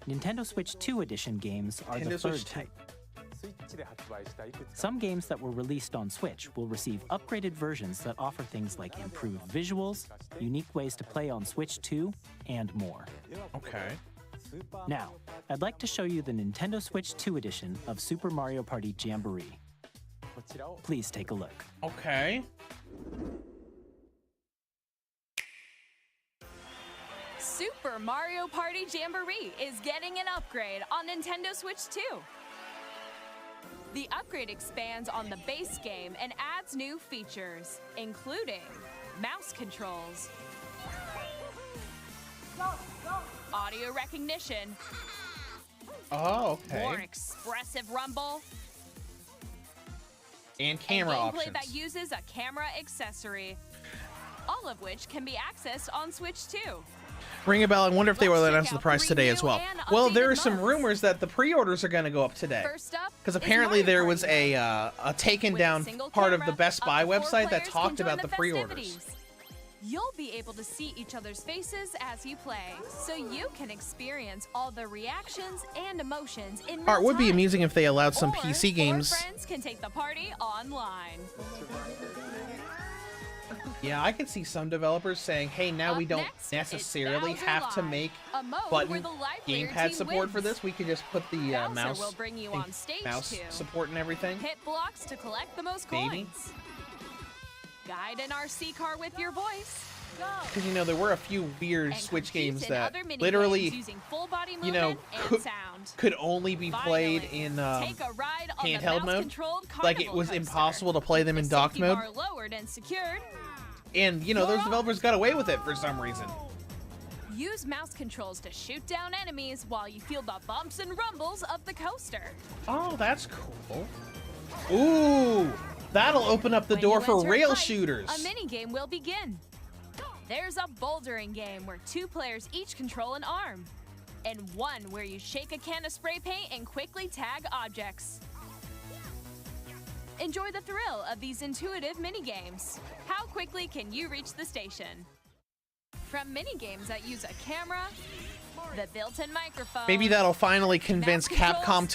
Nintendo Switch 2 Edition games are the Nintendo third Switch 2. type. Some games that were released on Switch will receive upgraded versions that offer things like improved visuals, unique ways to play on Switch 2, and more. Okay. Now, I'd like to show you the Nintendo Switch 2 edition of Super Mario Party Jamboree. Please take a look. Okay. Super Mario Party Jamboree is getting an upgrade on Nintendo Switch 2. The upgrade expands on the base game and adds new features, including mouse controls, audio recognition, Oh, more okay. expressive rumble, And camera gameplay options. that uses a camera accessory, all of which can be accessed on Switch 2. Ring a bell. I wonder if they will Let's announce check the out price 3 today as new well. and Well, there updated are some modes. rumors that the pre-orders are going to go up today. First up Because is apparently Mario there Party. was a taken With a down single part of the camera, Best up Buy to 4 website that players can talked join about the pre-orders. festivities. You'll be able to see each other's faces as you play, so you can experience all the reactions and emotions in real Art would be time. amusing if they allowed some Or PC 4 games. friends can take the party online. Yeah, I could see some developers saying, hey, now we Up don't next, it's necessarily Bowser have to Live, make a mode button where the live player gamepad team support for wins. this. We could just put the Bowser mouse, will bring you and on stage mouse too. support and everything. Hit blocks to collect the most Baby. coins. Guide an RC car with your voice. Go. Because, you know, there were a few weird And Switch compete games in that other mini literally, games using full body you know, movement and sound. could only be played Finally, in take a ride on the handheld mode. mouse-controlled Like, it carnival was coaster. impossible to play them in The docked safety mode. bar lowered and secured. And, you know, those developers got away with it for some reason. Use mouse controls to shoot down enemies while you feel the bumps and rumbles of the coaster. Oh, that's cool. Ooh, that'll open up the When door you for enter rail height, shooters. A minigame will begin. There's a bouldering game where 2 players each control an arm, and one where you shake a can of spray paint and quickly tag objects. Enjoy the thrill of these intuitive minigames. How quickly can you reach the station? From minigames that use a camera, the built-in microphone. Maybe that'll finally convince Capcom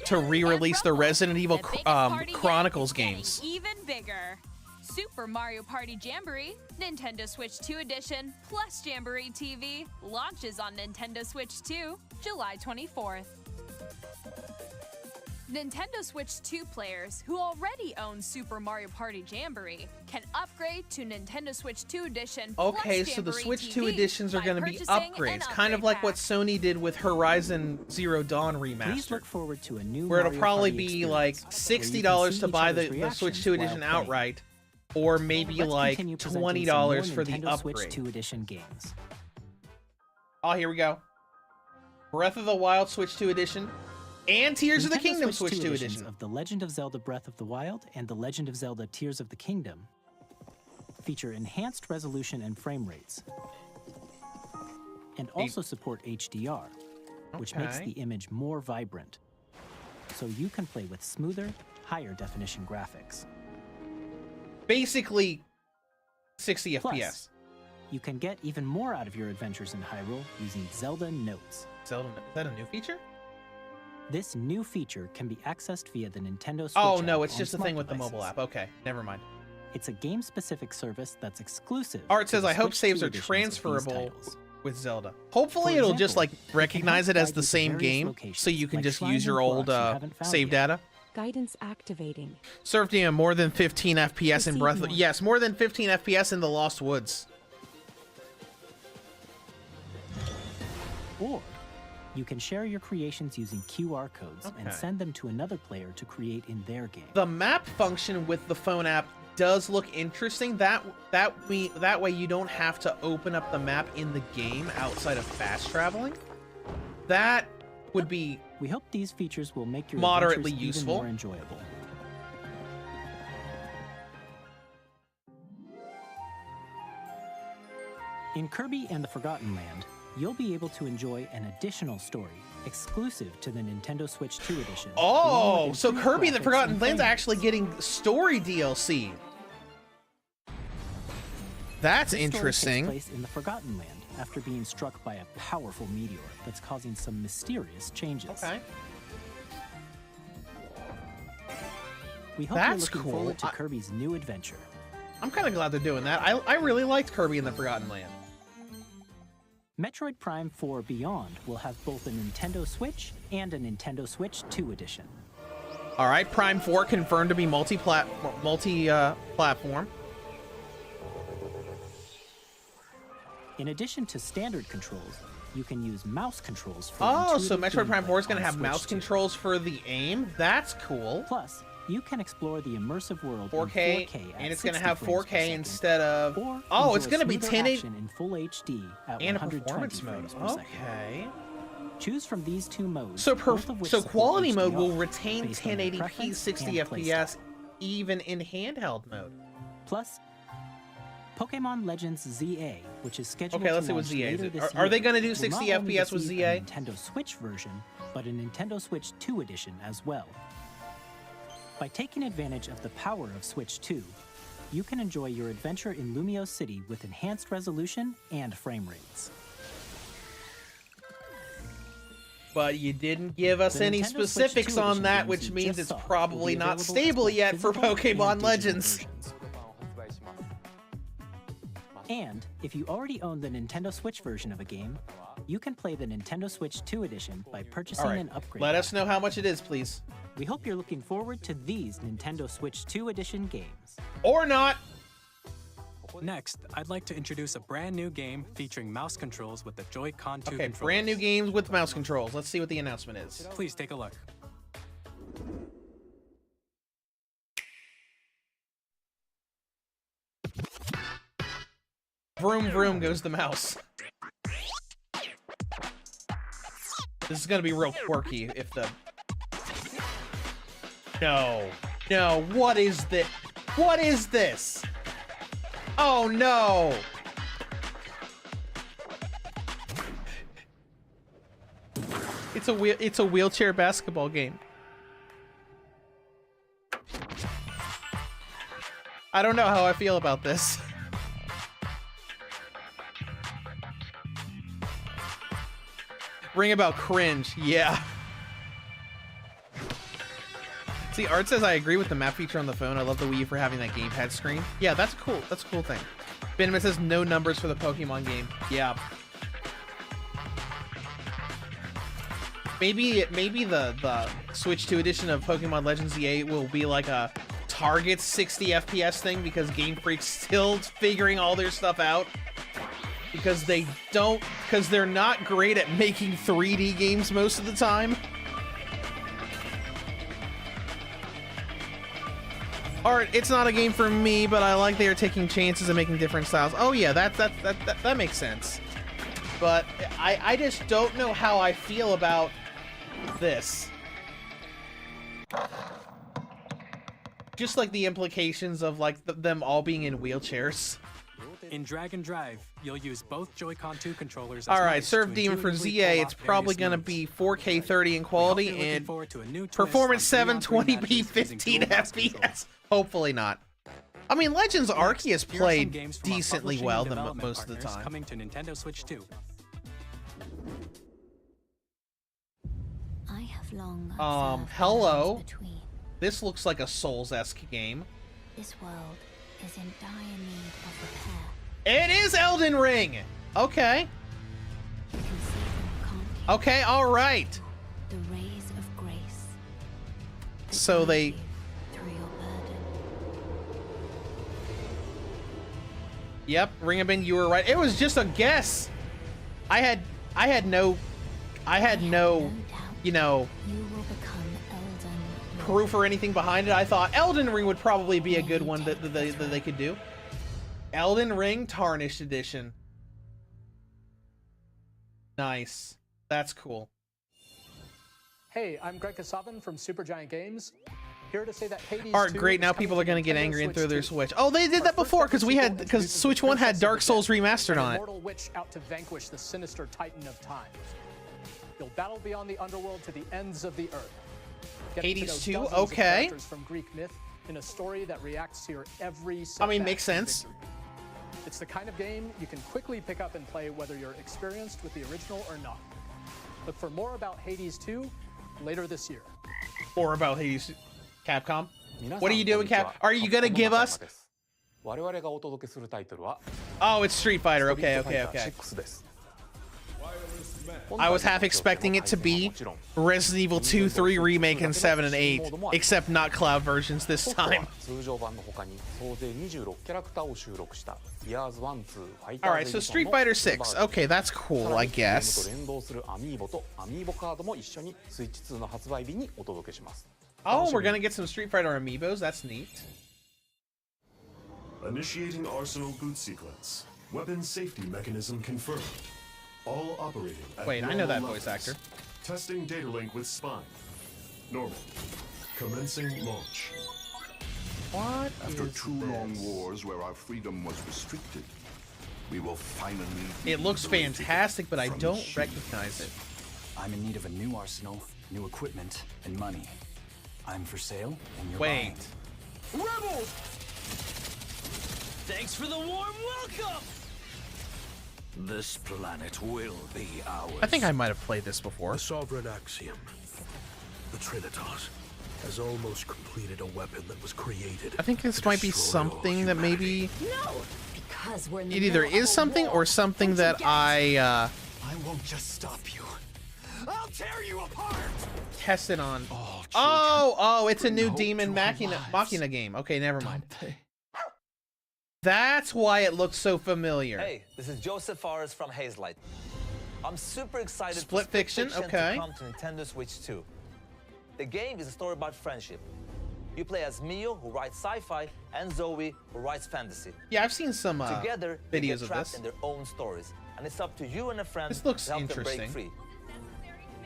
to re-release the Resident Evil the biggest party yet Chronicles is getting games. Even bigger. Super Mario Party Jamboree, Nintendo Switch 2 Edition, plus Jamboree TV, launches on Nintendo Switch 2, July 24th. Nintendo Switch 2 players who already own Super Mario Party Jamboree can upgrade to Nintendo Switch 2 Edition. Okay, plus so the Jamboree Switch 2 TV editions are by going to be purchasing upgrades, an kind of upgrade like what pack. Sony did with Horizon Zero Dawn Please Remastered, look forward to a new where it'll Mario probably Party be like experience, where you can $60 see to each buy other's the Switch reactions 2 while edition playing. outright, or maybe Let's like continue presenting $20 some more for the Nintendo Switch upgrade. 2 Edition games. Oh, here we go. Breath of the Wild Switch 2 edition, and Tears of the Nintendo Kingdom Switch 2 editions edition. of The Legend of Zelda Breath of the Wild and The Legend of Zelda Tears of the Kingdom feature enhanced resolution and frame rates, and also support HDR, which makes Okay. the image more vibrant, so you can play with smoother, higher definition graphics. Basically, 60 Plus, FPS. you can get even more out of your adventures in Hyrule using Zelda Notes. Zelda, is that a new feature? This new feature can be accessed via the Nintendo Switch Oh no, app it's on just a smart thing with the devices. mobile app. Okay, never mind. It's a game-specific service that's exclusive. Art to says, the I hope Switch saves 2 are editions of these transferable titles. with Zelda. Hopefully For it'll just like example, it can recognize help it as guide the you to same various game, so locations, you can like just shrines use your and old blocks you haven't found save yet. data. Guidance activating. Surf DM more than 15 FPS in Proceed Breath of... more. Yes, more than 15 FPS in the Lost Woods. Or you can share your creations using QR codes and Okay. send them to another player to create in their game. The map function with the phone app does look interesting. That way you don't have to open up the map in the game outside of fast traveling. That would be We hope these features will make your moderately adventures useful. even more enjoyable. In Kirby and the Forgotten Land, you'll be able to enjoy an additional story exclusive to the Nintendo Switch 2 edition. along Oh, with so improved Kirby the graphics Forgotten and Land's frame actually rates. getting story DLC. That's This story interesting. takes place in the Forgotten Land after being struck by a powerful meteor that's causing some mysterious changes. Okay. We hope That's you're looking cool. forward to Kirby's new adventure. I'm kind of glad they're doing that. I really liked Kirby in the Forgotten Land. Metroid Prime 4 Beyond will have both a Nintendo Switch and a Nintendo Switch 2 edition. All right, Prime 4 confirmed to be multi-platform. In addition to standard controls, you can use mouse controls for Oh, so intuitive Metroid Prime 4 is going to gameplay have on mouse Switch 2. controls for the aim. That's cool. Plus, you can explore the immersive world 4K, in 4K at and it's going to 60 have frames per 4K second, instead of... or Oh, it's enjoy going to be smoother 1080 action in full HD at and a 120 performance mode. frames per second. Okay. Choose from these two modes. So both of which so support quality mode HDR, will retain based on your 1080p preference 60 and FPS even in handheld mode. Plus, Pokemon Legends ZA, which is scheduled Okay, let's to see what launch ZA is. later this Are they year, going to do will 60 not only FPS with receive ZA? a Nintendo Switch version, but a Nintendo Switch 2 edition as well. By taking advantage of the power of Switch 2, you can enjoy your adventure in Lumio City with enhanced resolution and frame rates. But you didn't give us The any Nintendo Switch specifics 2 on edition that, games which you means just it's saw will probably be not available stable as both yet for physical and Pokemon digital Legends. versions. And if you already own the Nintendo Switch version of a game, you can play the Nintendo Switch 2 edition by purchasing All right, an upgrade. let us know how much it is, please. We hope you're looking forward to these Nintendo Switch 2 edition games. Or not. Next, I'd like to introduce a brand new game featuring mouse controls with the Joy-Con 2 Okay, controllers. brand new games with mouse controls. Let's see what the announcement is. Please take a look. Vroom vroom goes the mouse. This is gonna be real quirky if the... No. No, what is this? What is this? Oh no! It's a wheelchair basketball game. I don't know how I feel about this. Ring about cringe, yeah. See, Art says I agree with the map feature on the phone. I love the Wii for having that gamepad screen. Yeah, that's cool. That's a cool thing. Benjamin says no numbers for the Pokemon game. Yeah. Maybe the Switch 2 edition of Pokemon Legends ZA will be like a target 60 FPS thing because Game Freak's still figuring all their stuff out. Because they're not great at making 3D games most of the time. Art, it's not a game for me, but I like they are taking chances and making different styles. Oh yeah, that makes sense. But I just don't know how I feel about this. Just like the implications of like them all being in wheelchairs. In Drag and Drive, you'll use both Joy-Con 2 controllers. All right, mice Surf to Demon for intuitively ZA, pull it's off probably various going to moves. be 4K 30 in quality you're looking and forward to a new twist performance on 3-on-3 720p matches using 15 dual mouse controls. FPS. Hopefully not. I mean, Legends Arceus has Here are some played games from our decently publishing well and development most of the partners time. Coming to Nintendo Switch 2. I have long Hello. between. This looks like a Souls-esque game. This world is in dire need of repair. It is Elden Ring! Okay. You can see them can't Okay, alright. the rays of grace. that So guide they... you through your burden. Yep, Ringabin, you were right. It was just a guess. I had no, you know, You will become Elden Ring. proof or anything behind it. I thought Elden Ring would probably be a good one that they could do. Elden Ring Tarnished Edition. Nice. That's cool. Hey, I'm Greg Kasavin from Supergiant Games. Here to say that Hades Art, 2 great. is Now coming people are to going to get Nintendo angry and throw Switch their 2. Switch. Oh, they did that before because Switch 1 had Dark Souls remastered on it. Immortal witch out to vanquish the sinister titan of time. You'll battle beyond the underworld to the ends of the earth. Get Hades to 2, know dozens of okay. characters from Greek myth in a story that reacts to your every I mean, setback makes and sense. victory. It's the kind of game you can quickly pick up and play whether you're experienced with the original or not. Look for more about Hades 2 later this year. Or about Hades, Capcom. What are you doing, Cap? Are you going to give us? Oh, it's Street Fighter. Okay, okay, okay. I was half expecting it to be Resident Evil 2, 3 Remake, and 7 and 8, except not cloud versions this time. Alright, so Street Fighter 6. Okay, that's cool, I guess. Oh, we're gonna get some Street Fighter amiibos. That's neat. Initiating Arsenal boot sequence. Weapon safety mechanism confirmed. All operating at Wait, I know that normal voice levels. actor. Testing data link with spine. Normal. Commencing launch. What After is two this? long wars where our freedom was restricted, we will finally be It looks liberated fantastic, but I from don't machines. recognize it. I'm in need of a new arsenal, new equipment, and money. I'm for sale, and you're Wait. buying. Rebels! Thanks for the warm welcome! This planet will be ours. I think I might have played this before. The Sovereign Axiom, the Trinitas, has almost completed a weapon that was created. I think this might be something that maybe No, because we're in the it either middle of is a something war. or something Don't you that get it? I I won't just stop you. I'll tear you apart! tested on. Oh, Oh, it's a bring new hope Demon to our Machina lives. game. Okay, never mind. That's why it looks so familiar. Hey, this is Joseph Forrest from Hazelight. I'm super excited Split for Fiction, okay. to come to Nintendo Switch 2. The game is a story about friendship. You play as Mio, who writes sci-fi, and Zoe, who writes fantasy. Yeah, I've seen some Together, they videos get of trapped this. in their own stories, and it's up to you and a friend This looks to help them break interesting. free.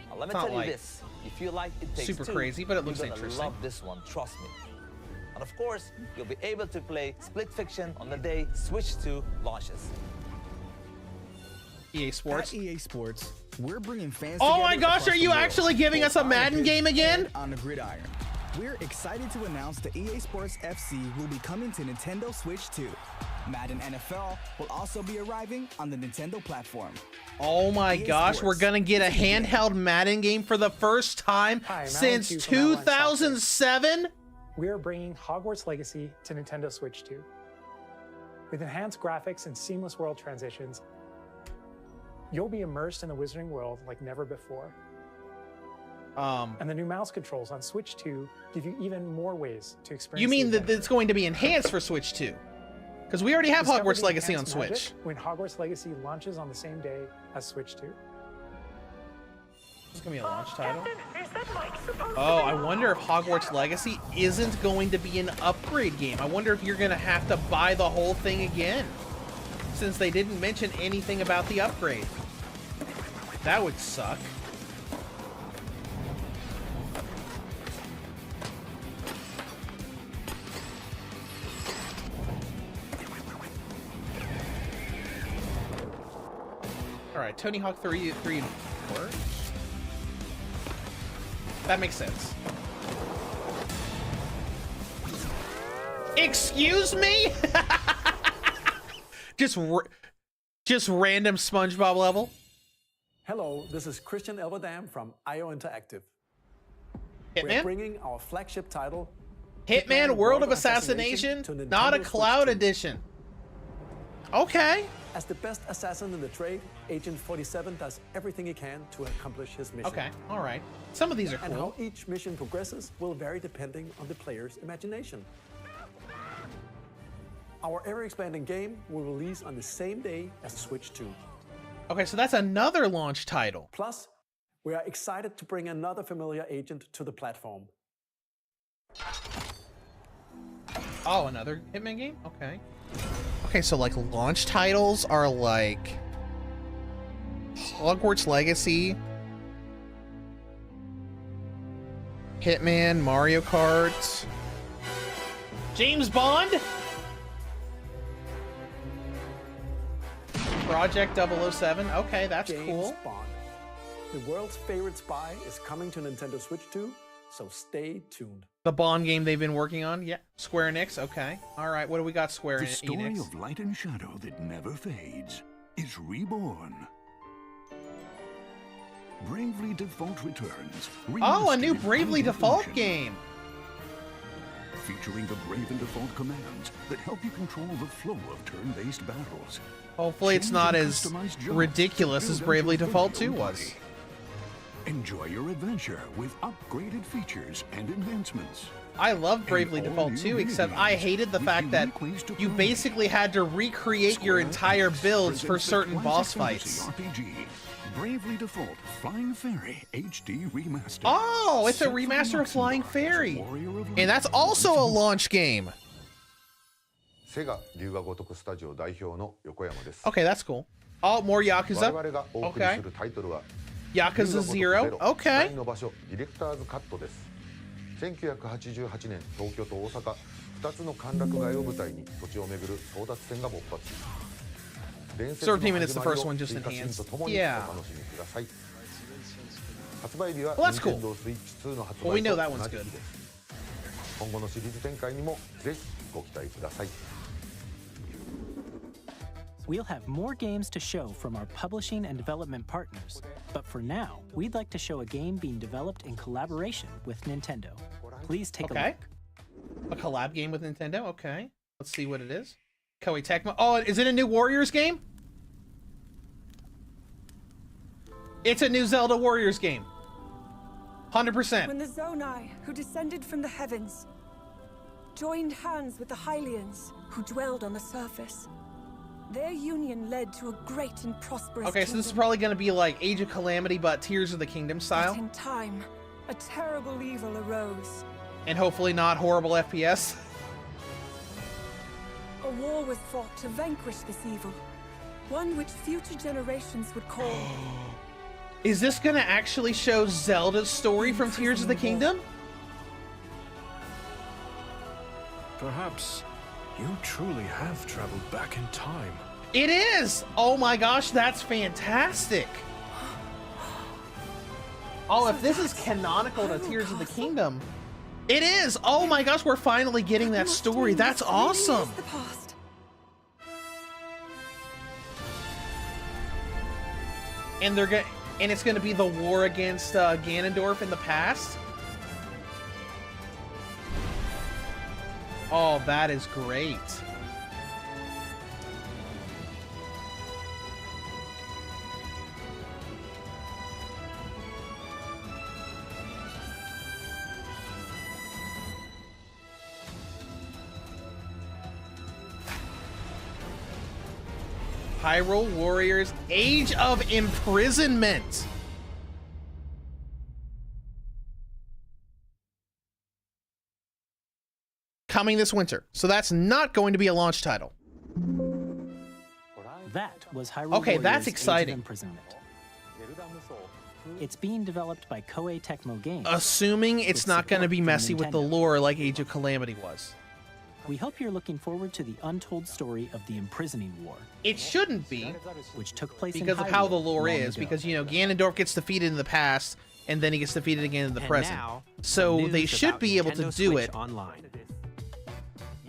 Now, let me It's not tell you like this: if you like It Takes super Two, crazy, but it looks you're gonna interesting. love this one. Trust me. And of course, you'll be able to play Split Fiction on the day Switch 2 launches. EA Sports. At EA Sports, we're bringing fans Oh together my gosh, across are the you world, actually giving both us a on the Madden pitch game again? and on the gridiron. We're excited to announce that EA Sports FC will be coming to Nintendo Switch 2. Madden NFL will also be arriving on the Nintendo platform. Oh my EA gosh, we're Sports. gonna get a handheld Madden game for the first time Hi, since Malin Q from Outline Software. 2007? We are bringing Hogwarts Legacy to Nintendo Switch 2. With enhanced graphics and seamless world transitions, you'll be immersed in the Wizarding world like never before. And the new mouse controls on Switch 2 give you even more ways to experience. You mean the that it's going to be enhanced for Switch 2? Because we already have Discover Hogwarts the Legacy on enhanced Switch. magic when Hogwarts Legacy launches on the same day as Switch 2. This is gonna be a launch title. Oh, I wonder if Hogwarts Legacy isn't going to be an upgrade game. I wonder if you're gonna have to buy the whole thing again, since they didn't mention anything about the upgrade. That would suck. All right, Tony Hawk 3 and 4. That makes sense. Excuse me? just random SpongeBob level. Hello, this is Christian Elverdam from IO Interactive. Hitman? We're bringing our flagship title, Hitman World of Assassination, to Nintendo not a Switch cloud 2. edition. Okay. As the best assassin in the trade, Agent 47 does everything he can to accomplish his mission. Okay, all right. Some of these are And cool. how each mission progresses will vary depending on the player's imagination. Our ever-expanding game will release on the same day as Switch 2. Okay, so that's another launch title. Plus, we are excited to bring another familiar agent to the platform. Oh, another Hitman game? Okay. Okay, so like launch titles are like Hogwarts Legacy, Hitman, Mario Kart, James Bond, Project 007. Okay, that's James cool. Bond. The world's favorite spy is coming to Nintendo Switch 2, so stay tuned. The Bond game they've been working on. Yeah, Square Enix. Okay. All right, what do we got, Square The Enix? story of light and shadow that never fades is reborn. Bravely Default returns. Oh, a new remastered in Bravely high Default definition, game. featuring the Brave and Default commands that help you control the flow of turn-based battles. Hopefully it's not Change and as customize jobs ridiculous to as build Bravely your Default virtual 2 was. party. Enjoy your adventure with upgraded features and enhancements. I love Bravely And Default all 2, new except minigames I hated the with fact that unique ways to you play. basically had to recreate your entire builds for presents the certain classic boss fantasy fights. RPG, Bravely Default Flying Fairy HD Remaster. Oh, it's a Set for remaster of Flying Luxembourg as a Fairy. warrior of And that's also a launch game. セガ龍が如くスタジオ代表の横山です。 Okay, that's cool. Oh, more 我 Yakuza. 々がお送り Okay. するタイトルは Yakuza 龍が如 Zero. くゼロ Okay. 第の場所ディレクターズカットです。1988年東京と大阪2つの歓楽街を舞台に土地を巡る争奪戦が勃発。伝説の Serve Demon is the 始まり first を one, just 追加シーン enhanced. とともにお Yeah. 楽しみください。発売日は Well, that's cool. Nintendo Switch 2の発 Well, we 売 know と that 同 one's じ good. 日です。今後のシリーズ展開にもぜひご期待ください。We'll have more games to show from our publishing and development partners, but for now, we'd like to show a game being developed in collaboration with Nintendo. Please take a Okay. look. A collab game with Nintendo? Okay. Let's see what it is. Koei Tecmo. Oh, is it a new Warriors game? It's a new Zelda Warriors game. 100%. When the Zonai, who descended from the heavens, joined hands with the Hylians, who dwelled on the surface, their union led to a great and prosperous Okay, so this is probably going to be like Age of Calamity, but Tears of the Kingdom style. But in time, a terrible evil arose. And hopefully not horrible FPS. A war was fought to vanquish this evil, one which future generations would call... Is this going to actually show Zelda's story from Tears of the Kingdom? Perhaps you truly have traveled back in time. It is! Oh my gosh, that's fantastic! Oh, if this is canonical to Tears of the Kingdom, it is! Oh my gosh, we're finally getting that story. That's awesome! And it's gonna be the war against Ganondorf in the past. Oh, that is great. Hyrule Warriors Age of Imprisonment. Coming this winter. So that's not going to be a launch title. That was Hyrule Okay, Warriors that's Age of exciting. Imprisonment. It's being developed by Koei Tecmo Games. Assuming it's with not going to support be from messy with the Nintendo. lore like Age of Calamity was. We hope you're looking forward to the untold story of the Imprisoning War. It shouldn't be, which took place because in of how the Hyrule lore long is. ago. Because, you know, Ganondorf gets defeated in the past, and then he gets defeated again in the And present. now, So some they news should about be able to Nintendo do Switch it. Online.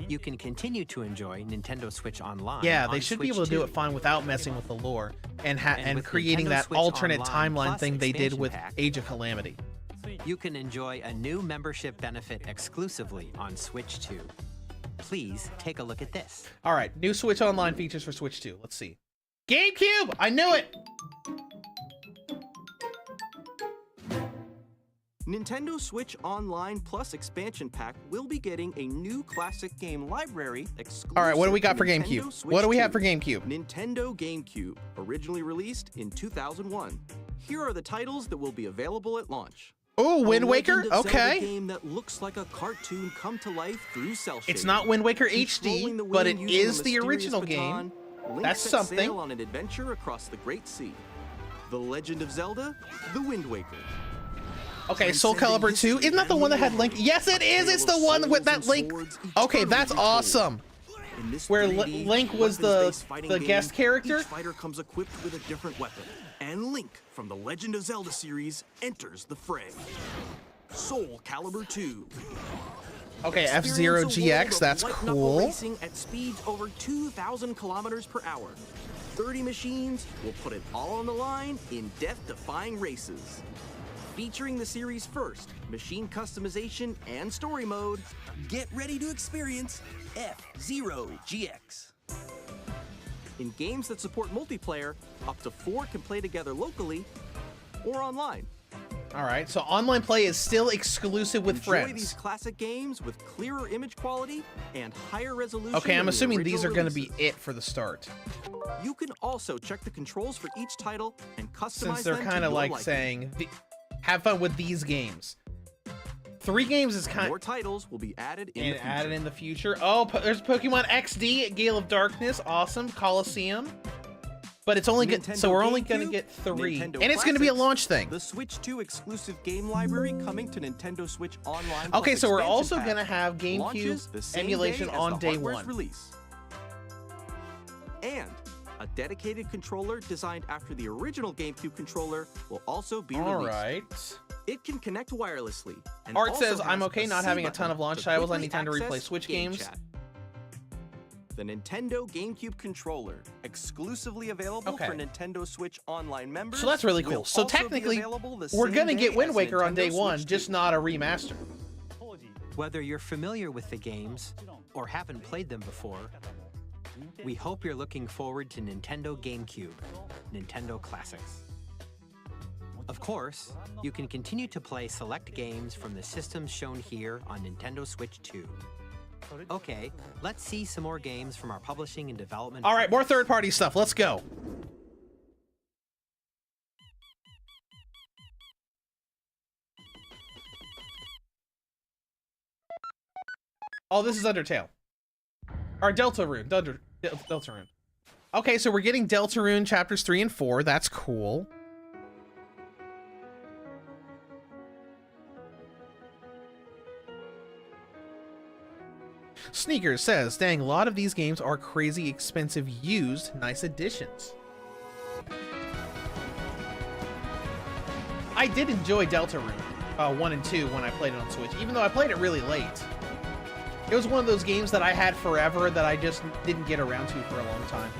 You can continue to enjoy Nintendo Switch Online. Yeah, they on should be Switch able to do 2. it fine without messing with the lore and with creating Nintendo that Switch alternate Online timeline Plus thing they did expansion with pack. Age of Calamity. You can enjoy a new membership benefit exclusively on Switch 2. Please take a look at this. All right, new Switch Online features for Switch 2. Let's see. GameCube! I knew it! Nintendo Switch Online Plus expansion pack will be getting a new classic game library exclusive. All right, what do we got to for Nintendo GameCube? Switch What do we 2. have for GameCube? Nintendo GameCube, originally released in 2001. Here are the titles that will be available at launch. Oh, Wind A Waker? Legend of Zelda Okay. game that looks like a cartoon come to life through cell shading. It's not Wind Waker Controlling the HD, but it wind using a is the mysterious original baton, game. Link That's sets something. sail on an adventure across the Great Sea. The Legend of Zelda: The Wind Waker. Okay, Soul Calibur 2. Isn't that the one that had Link? Yes, it is! It's the one with that Link. Okay, that's awesome. In this Where 3D Link was the weapons-based fighting game, guest character? Each fighter comes equipped with a different weapon, and Link from the Legend of Zelda series enters the fray. Soul Calibur 2. Okay, F-Zero GX, that's White knuckle cool. Racing at speeds over 2,000 kilometers per hour. 30 machines will put it all on the line in death-defying races. Featuring the series' first machine customization and story mode, get ready to experience F-Zero GX. In games that support multiplayer, up to 4 can play together locally or online. All right, so online play is still exclusive with Enjoy friends. these classic games with clearer image quality and higher resolution. Okay, I'm than the assuming these are original going to be releases. it for the start. You can also check the controls for each title and customize Since they're them to kind of your like liking. saying, have fun with these games. 3 games is kind More titles will be added in the future. added in the future. Oh, there's Pokemon XD, Gale of Darkness, awesome. Coliseum. But it's only good, so we're only gonna get 3, Nintendo and it's gonna be a Classics, launch thing. The Switch 2 exclusive game library coming to Nintendo Switch Online. Okay, plus so we're expansion also pack. gonna have Launches GameCube the same emulation day as on the day hardware's 1. Release. And a dedicated controller designed after the original GameCube controller will also be released. Alright. It can connect wirelessly. And Art also says, I'm has okay a not C having a button ton of launch to titles on quickly Nintendo to replay access Switch game games. chat. The Nintendo GameCube controller, exclusively available for Nintendo Switch Online members. So that's really will cool. So also be technically, available the we're same gonna day get Wind as Waker on Nintendo day Switch 1, 2. just not a remaster. Whether you're familiar with the games or haven't played them before, we hope you're looking forward to Nintendo GameCube, Nintendo Classics. Of course, you can continue to play select games from the systems shown here on Nintendo Switch 2. Okay, let's see some more games from our publishing and development. All right, more third-party stuff. Let's go. Oh, this is Undertale. Or Deltarune. Deltarune. Okay, so we're getting Deltarune chapters 3 and 4. That's cool. Sneakers says, dang, a lot of these games are crazy expensive used. Nice additions. I did enjoy Deltarune 1 and 2 when I played it on Switch, even though I played it really late. It was one of those games that I had forever that I just didn't get around to for a long time.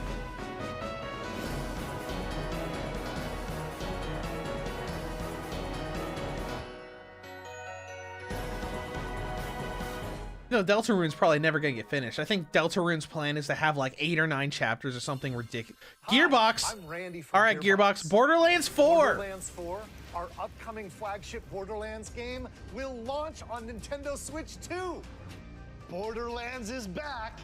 You know, Deltarune's probably never gonna get finished. I think Deltarune's plan is to have like 8 or 9 chapters or something ridiculous. Gearbox! I'm Randy from Alright, Gearbox. Borderlands 4! Borderlands 4, our upcoming flagship Borderlands game, will launch on Nintendo Switch 2. Borderlands is back.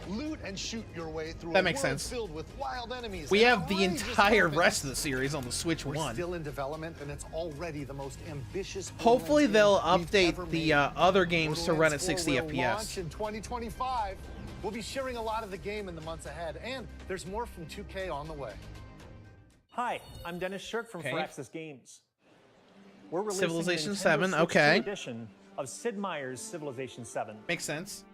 Loot and shoot your way through That a makes world sense. filled with wild enemies. We and have the outrageous entire weapons. rest of the series on the Switch We're 1. still in development, and it's already the most ambitious. Hopefully Borderlands they'll game we've ever update the made. other games to run at Borderlands 60 4 will FPS. launch in 2025. We'll be sharing a lot of the game in the months ahead, and there's more from 2K on the way. Hi, I'm Dennis Shirk from Okay. Firaxis Games. We're releasing Civilization the Nintendo 7, Switch okay. 2 edition of Sid Meier's Civilization 7. Makes sense.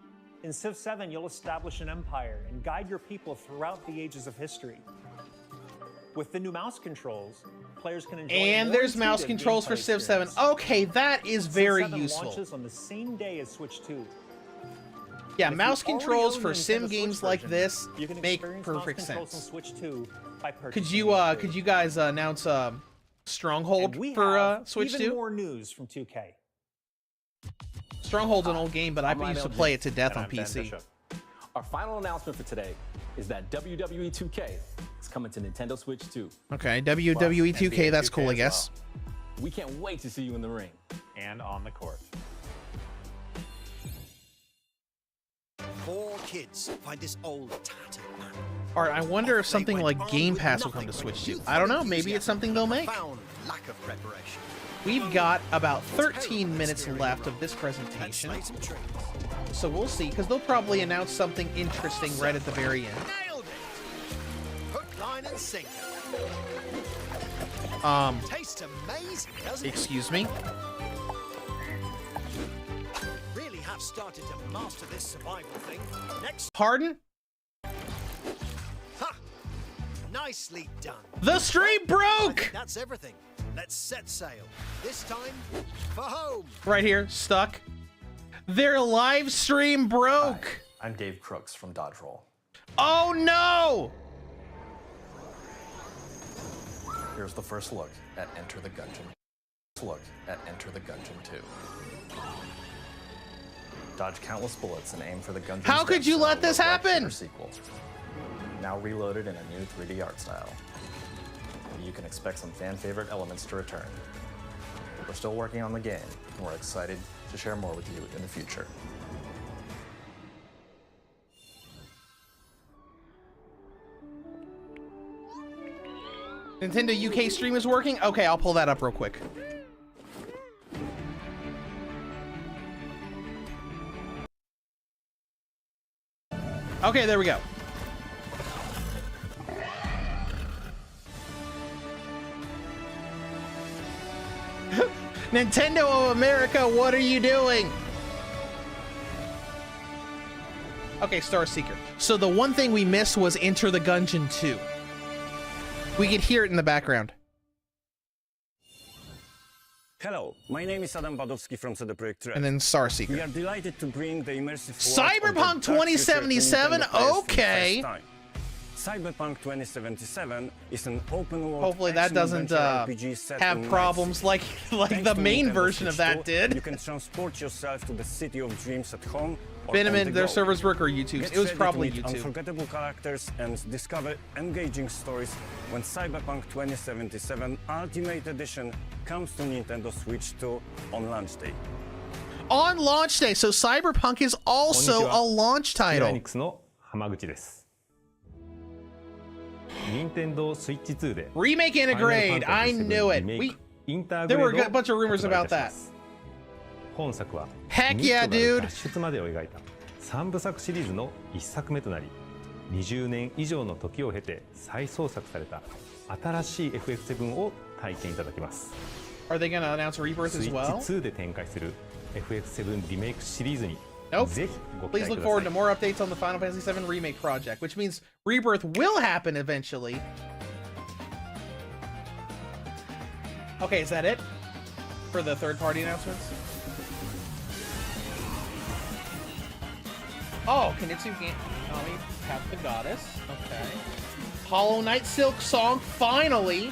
In Civ 7, you'll establish an empire and guide your people throughout the ages of history. With the new mouse controls, players can enjoy And a more there's mouse intuitive controls for gameplay Civ 7. experience. Okay, that is Civ very 7 useful. launches on the same day as Switch 2. Yeah, If you mouse already controls own for the sim Nintendo games Switch like version, this you can make experience perfect mouse controls sense. on Switch 2 by Could purchasing you it free. could you guys announce Stronghold And we for have Switch even 2? more news from 2K. Stronghold's an old game, but I I'm used to Lionel play G, it to death and on I'm Ben PC. Bishop. Our final announcement for today is that WWE 2K is coming to Nintendo Switch 2. Okay, WWE 2K, that's cool, I guess. We can't wait to see you in the ring and on the court. 4 kids find this old tattered map. Alright, I wonder if something like Game Pass will come to Switch 2. I don't know, maybe it's something they'll make. Found lack of preparation. We've got about 13 minutes left of this presentation, so we'll see, because they'll probably announce something interesting right at the very end. Nailed it. Hook, line, and sinker. Tastes amazing, doesn't it? Excuse me? Really have started to master this survival thing. Next. Pardon? Ha! Nicely done. The stream I broke! think that's everything. Let's set sail. This time for home. Right here, stuck. Their live stream broke! I'm Dave Crooks from Dodge Roll. Oh no! Here's the first look at Enter the Gungeon. Look at Enter the Gungeon 2. Dodge countless bullets and aim for the Gungeon's How could depths you in let a this low-res happen? shooter Sequel. Now reloaded in a new 3D art style. You can expect some fan-favorite elements to return. We're still working on the game, and we're excited to share more with you in the future. Nintendo UK stream is working? Okay, I'll pull that up real quick. Okay, there we go. Nintendo of America, what are you doing? Okay, Star Seeker. So the one thing we missed was Enter the Gungeon 2. We could hear it in the background. Hello, my name is Adam Badowski from CD Projekt Red. And then Star Seeker. We are delighted to bring the immersive Cyberpunk 2077. Okay. Cyberpunk 2077 is an open world. Hopefully that doesn't RPG set have in problems like the main version of that did. You can transport yourself to the city of dreams at home. Benjamin, their servers work or YouTube. It was probably YouTube. Unforgettable characters and discover engaging stories when Cyberpunk 2077 Ultimate Edition comes to Nintendo Switch 2 on launch day. On launch day, so Cyberpunk is also a launch title. Remake and a grade. I knew it. There were a bunch of rumors about that. Heck yeah, dude. 3部作シリーズの1作目となり、20年以上の時を経て再創作された新しい FF7 を体験いただきます。Are they gonna announce Rebirth as well? Switch 2で展開する FF7 リメイクシリーズに Nope. Please look forward to more updates on the Final Fantasy VII Remake project, which means Rebirth will happen eventually. Okay, is that it for the third-party announcements? Oh, Kinnitsu Kami, Path the Goddess. Okay. Hollow Knight Silk Song, finally!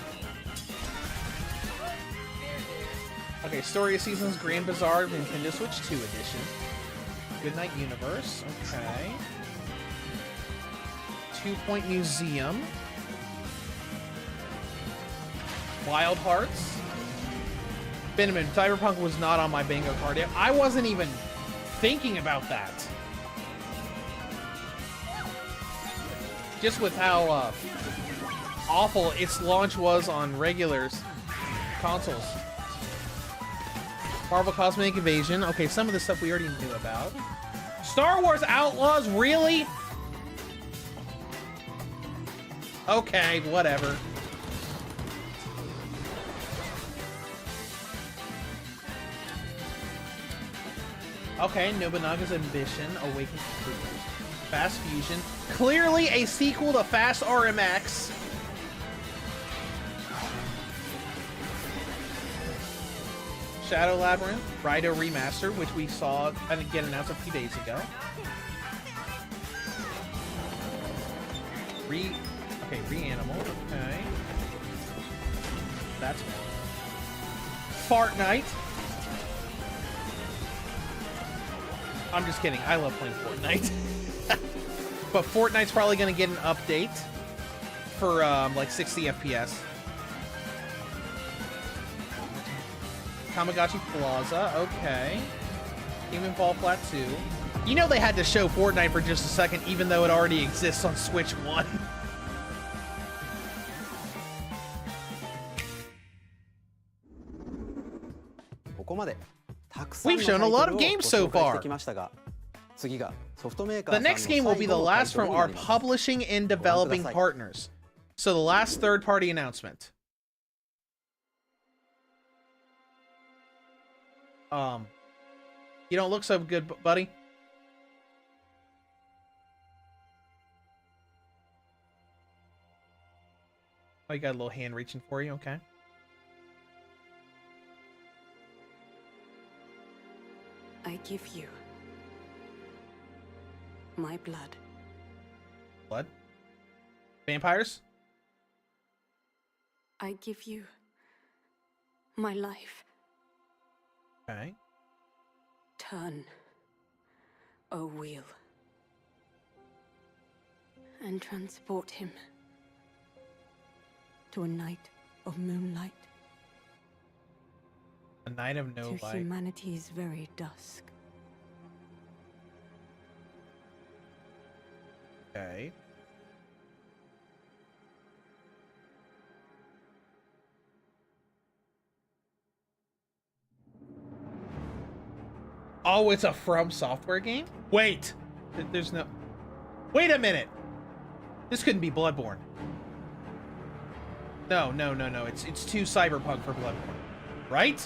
Okay, Story of Seasons Grand Bazaar Nintendo Switch 2 edition. Goodnight Universe. Okay. 2 Point Museum. Wild Hearts. Benjamin, Cyberpunk was not on my bingo card yet. I wasn't even thinking about that. Just with how awful its launch was on regular consoles. Marvel Cosmic Invasion. Okay, some of the stuff we already knew about. Star Wars Outlaws, really? Okay, whatever. Okay, Nobunaga's Ambition, Awakened Troopers. Fast Fusion. Clearly a sequel to Fast RMX. Shadow Labyrinth, Raiden Remaster, which we saw get announced a few days ago. Reanimal, okay. That's Fortnite. I'm just kidding, I love playing Fortnite. But Fortnite's probably gonna get an update for like 60 FPS. Tamagotchi Plaza, okay. Human Fall Flat 2. You know they had to show Fortnite for just a second, even though it already exists on Switch 1. We've shown a lot of games so far. The next game will be the last from our publishing and developing partners. So the last third-party announcement. You don't look so good, buddy. Oh, you got a little hand reaching for you, okay. I give you my blood. Blood? Vampires? I give you my life. Okay. Turn a wheel and transport him to a night of moonlight. A night of no to light. Humanity's very dusk. Okay. Oh, it's a From Software game? Wait! There's no... Wait a minute! This couldn't be Bloodborne. No. It's too cyberpunk for Bloodborne. Right?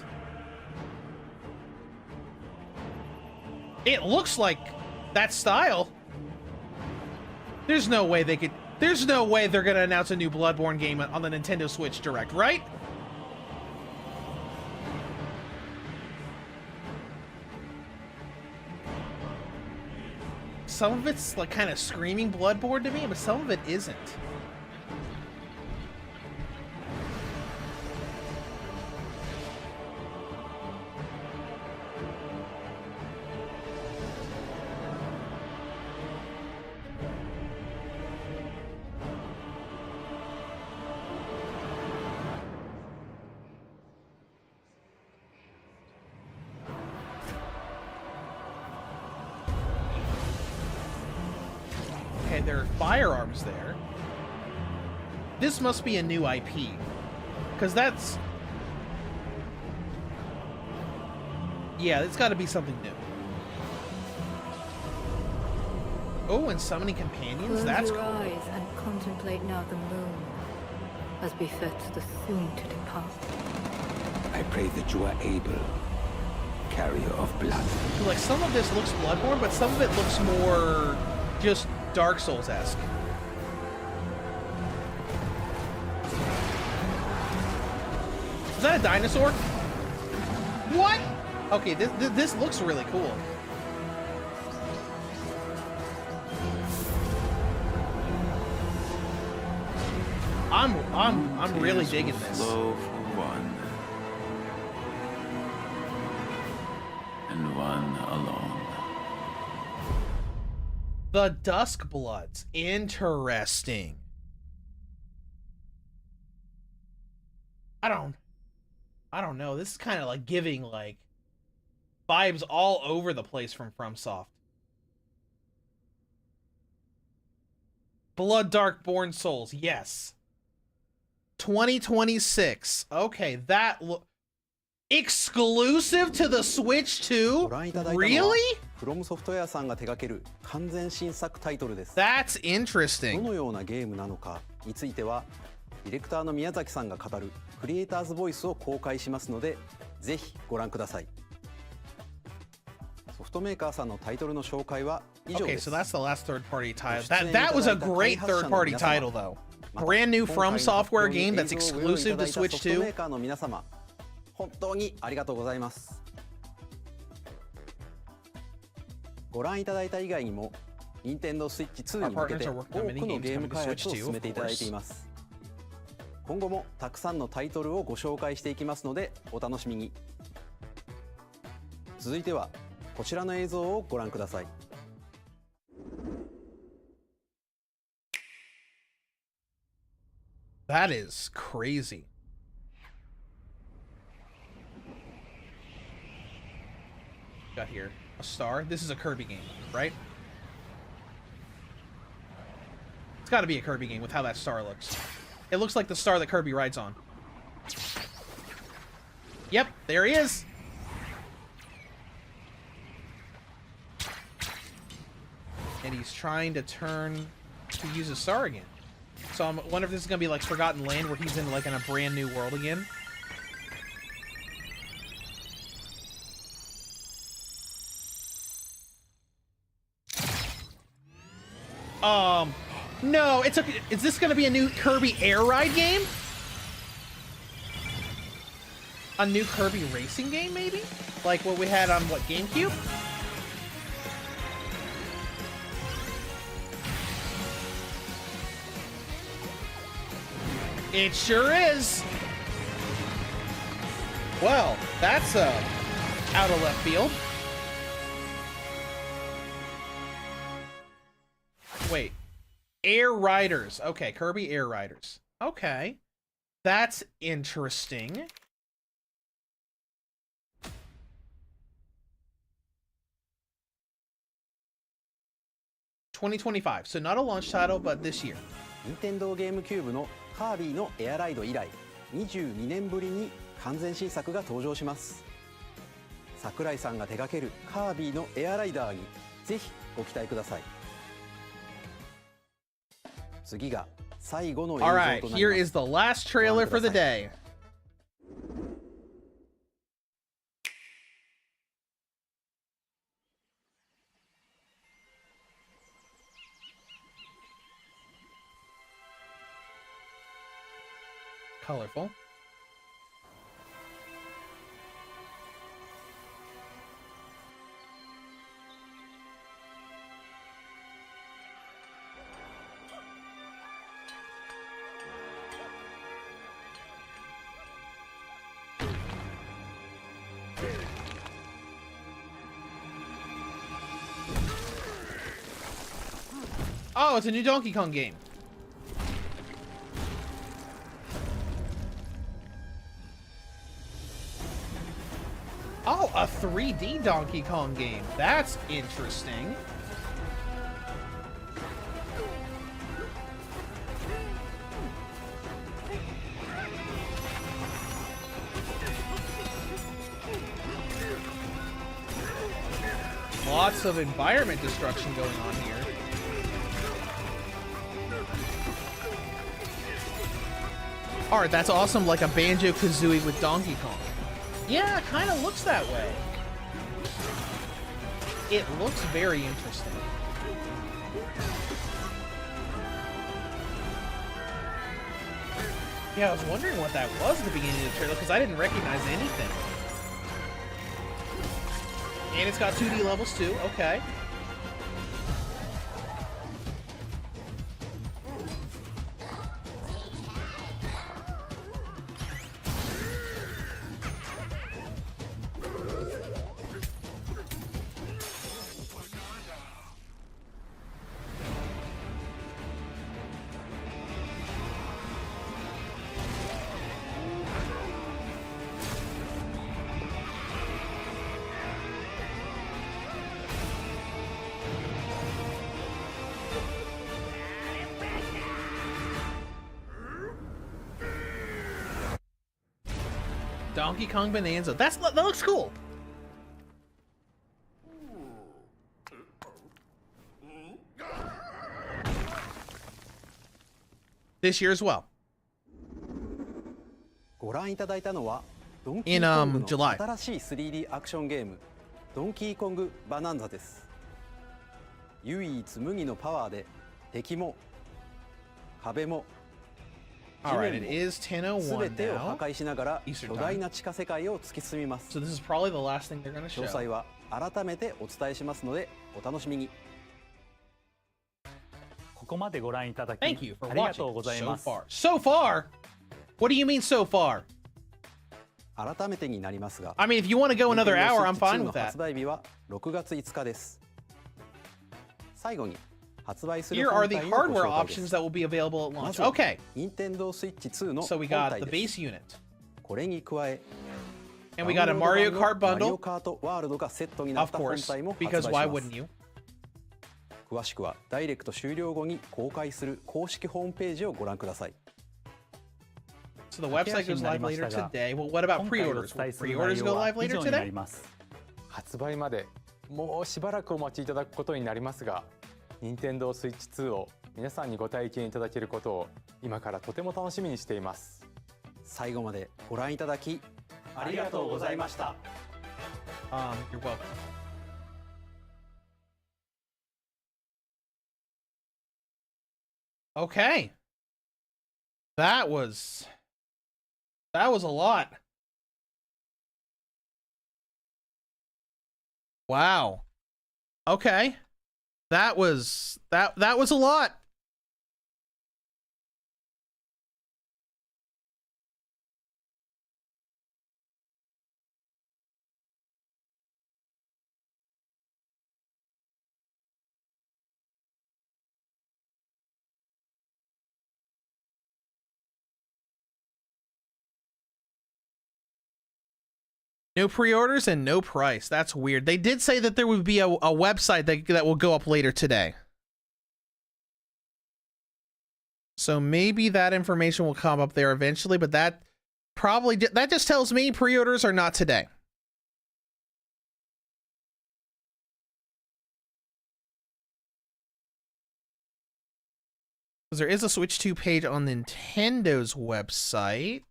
It looks like that style. There's no way they could... There's no way they're gonna announce a new Bloodborne game on the Nintendo Switch Direct, right? Some of it's like kind of screaming Bloodborne to me, but some of it isn't. Okay, there are firearms there. This must be a new IP. Because that's... Yeah, it's got to be something new. Oh, and summoning companions? Close That's your cool. eyes and contemplate now the moon, as befits the soon to depart. I pray that you are able, carrier of blood. Like, some of this looks Bloodborne, but some of it looks more just Dark Souls-esque. Is that a dinosaur? What? Okay, this looks really cool. I'm really digging this. Flow for one, and one alone. The Dusk Bloods. Interesting. I don't know. This is kind of like giving like vibes all over the place from FromSoft. Blood Darkborn Souls. Yes. 2026. Okay, that look exclusive to the Switch 2? Really? From Software さんが手掛ける完全新作タイトルです。 That's interesting. どのようなゲームなのかについては、ディレクターの宮崎さんが語るクリエイターズボイスを公開しますので、ぜひご覧ください。ソフトメーカーさんのタイトルの紹介は以上です。 Okay, so that's the last third-party title. That was a great third-party title, though. Brand new From Software game that's exclusive to Switch 2. ソフトメーカーの皆様、本当にありがとうございます。ご覧いただいた以外にも、Nintendo Switch 2に向けて多くのゲーム開発を進めていただいています。今後もたくさんのタイトルをご紹介していきますので、お楽しみに。続いてはこちらの映像をご覧ください。That is crazy. Got here a star. This is a Kirby game, right? It's got to be a Kirby game with how that star looks. It looks like the star that Kirby rides on. Yep, there he is. And he's trying to use his star again. So I wonder if this is going to be like Forgotten Land, where he's in like in a brand new world again. No, is this going to be a new Kirby Air Ride game? A new Kirby racing game, maybe? Like what we had on, what, GameCube? It sure is. Well, that's out of left field. Wait. Air Riders. Okay, Kirby Air Riders. Okay. That's interesting. $2025. So not a launch title, but this year. Nintendo GameCube のカービィのエアライド以来、22年ぶりに完全新作が登場します。桜井さんが手掛けるカービィのエアライダーにぜひご期待ください。次が最後の映像となります。 Alright, here is the last trailer for the day. colorful. Oh, it's a new Donkey Kong game. Oh, a 3D Donkey Kong game. That's interesting. Lots of environment destruction going on here. Alright, that's awesome, like a Banjo-Kazooie with Donkey Kong. Yeah, it kind of looks that way. It looks very interesting. Yeah, I was wondering what that was at the beginning of the trailer, because I didn't recognize anything. And it's got 2D levels too, okay. Donkey Kong Bonanza. That looks cool. This year as well. ご覧いただいたのはドンキ In ーコングの July. 新しい 3D アクションゲームドンキーコングバナンザです。唯一無二のパワーで敵も壁も Alright, it is 10:01全てを破 now. 壊しながら Eastern 巨大な地下世界を突き進みます。 So this is probably the last thing they're going to 詳 show. 細は改めてお伝えしますのでお楽しみに。ここまでご覧いただき Thank you for ありがとう watching ござい so ます。 far. So far? What do you mean so far? 改めてになりますが、 I mean, if you want to go another hour, I'm fine の with that. 発売日は6月5日です。最後に発売する Here 本 are the 体のご hardware 紹介です。 options that will be available at ま launch. ずは Okay, Nintendo Switch 2の so we 本 got 体 the です。 base unit. これに加え And we got a ダウンロー Mario ド版 Kart のマリ bundle. オカートワールドがセットになっ Of た本 course, 体も発売 because し why ま wouldn't す。 you? 詳しくはダイレクト終了後に公開する公式ホームページをご覧ください。 So the website goes live later today. Well, what about pre-orders? Will pre-orders go live later today? 発売までもうしばらくお待ちいただくことになりますが、Nintendo Switch 2を皆さんにご体験いただけることを今からとても楽しみにしています。最後までご覧いただきありがとうございました。You're welcome. Okay. That was a lot. Wow. Okay. That was a lot. No pre-orders and no price. That's weird. They did say that there would be a website that will go up later today. So maybe that information will come up there eventually, but that just tells me pre-orders are not today. Because there is a Switch 2 page on Nintendo's website.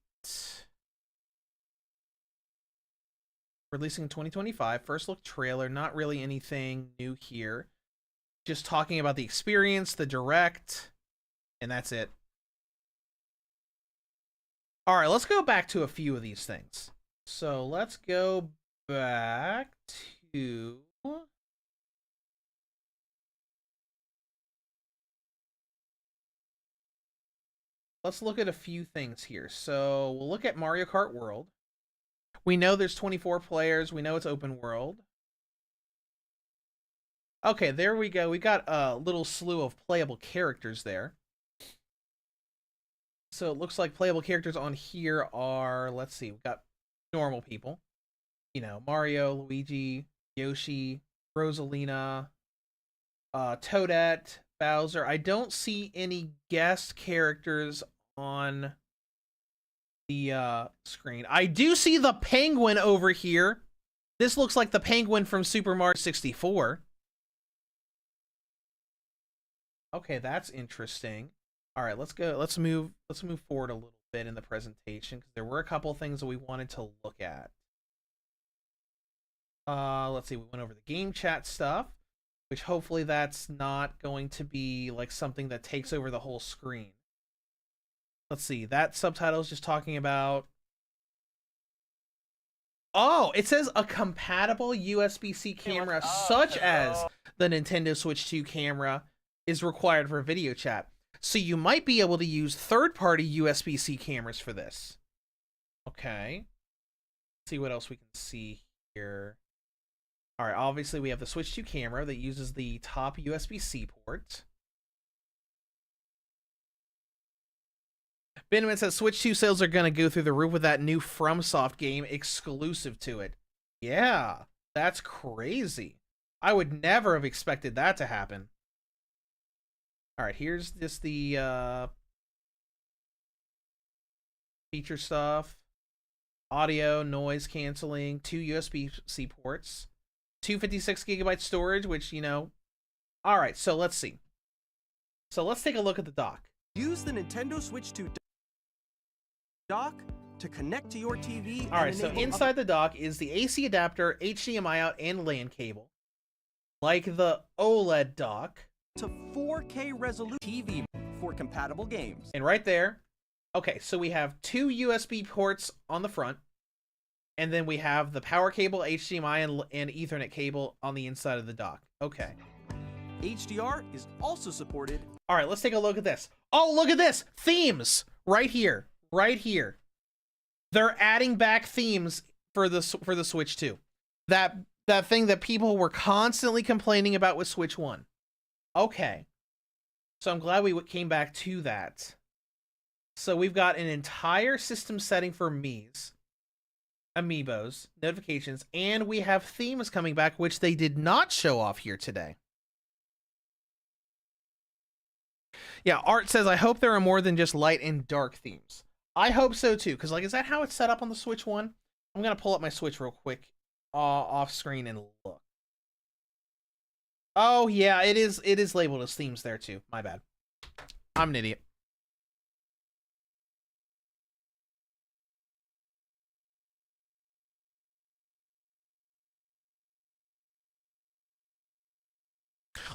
Releasing in 2025. First look trailer. Not really anything new here. Just talking about the experience, the direct, and that's it. All right, let's go back to a few of these things. So let's go back to... Let's look at a few things here. So we'll look at Mario Kart World. We know there's 24 players. We know it's open world. Okay, there we go. We got a little slew of playable characters there. So it looks like playable characters on here are, let's see, we've got normal people. You know, Mario, Luigi, Yoshi, Rosalina, Toadette, Bowser. I don't see any guest characters on the screen. I do see the penguin over here. This looks like the penguin from Super Mario 64. Okay, that's interesting. All right, let's go. Let's move forward a little bit in the presentation because there were a couple of things that we wanted to look at. Let's see. We went over the game chat stuff, which hopefully that's not going to be like something that takes over the whole screen. Let's see. That subtitle is just talking about. Oh, it says a compatible USB-C camera such as the Nintendo Switch 2 camera is required for video chat. So you might be able to use third-party USB-C cameras for this. Okay. Let's see what else we can see here. All right, obviously we have the Switch 2 camera that uses the top USB-C port. Benjamin says Switch 2 sales are going to go through the roof with that new FromSoft game exclusive to it. Yeah, that's crazy. I would never have expected that to happen. All right, here's just the feature stuff. Audio, noise canceling, 2 USB-C ports, 256 gigabyte storage, which, you know. All right, so let's see. So let's take a look at the dock. Use the Nintendo Switch 2 dock to connect to your TV. All right, so inside the dock is the AC adapter, HDMI out, and LAN cable. Like the OLED dock. To 4K resolution TV for compatible games. And right there, okay, so we have 2 USB ports on the front, and then we have the power cable, HDMI, and Ethernet cable on the inside of the dock. Okay. HDR is also supported. All right, let's take a look at this. Oh, look at this! Themes! Right here. Right here. They're adding back themes for the Switch 2. That thing that people were constantly complaining about with Switch 1. Okay, so I'm glad we came back to that. So we've got an entire system setting for Mii's, Amiibos, notifications, and we have themes coming back, which they did not show off here today. Yeah, Art says, I hope there are more than just light and dark themes. I hope so too, because like, is that how it's set up on the Switch 1? I'm going to pull up my Switch real quick off screen and look. Oh, yeah, it is labeled as themes there, too. My bad. I'm an idiot.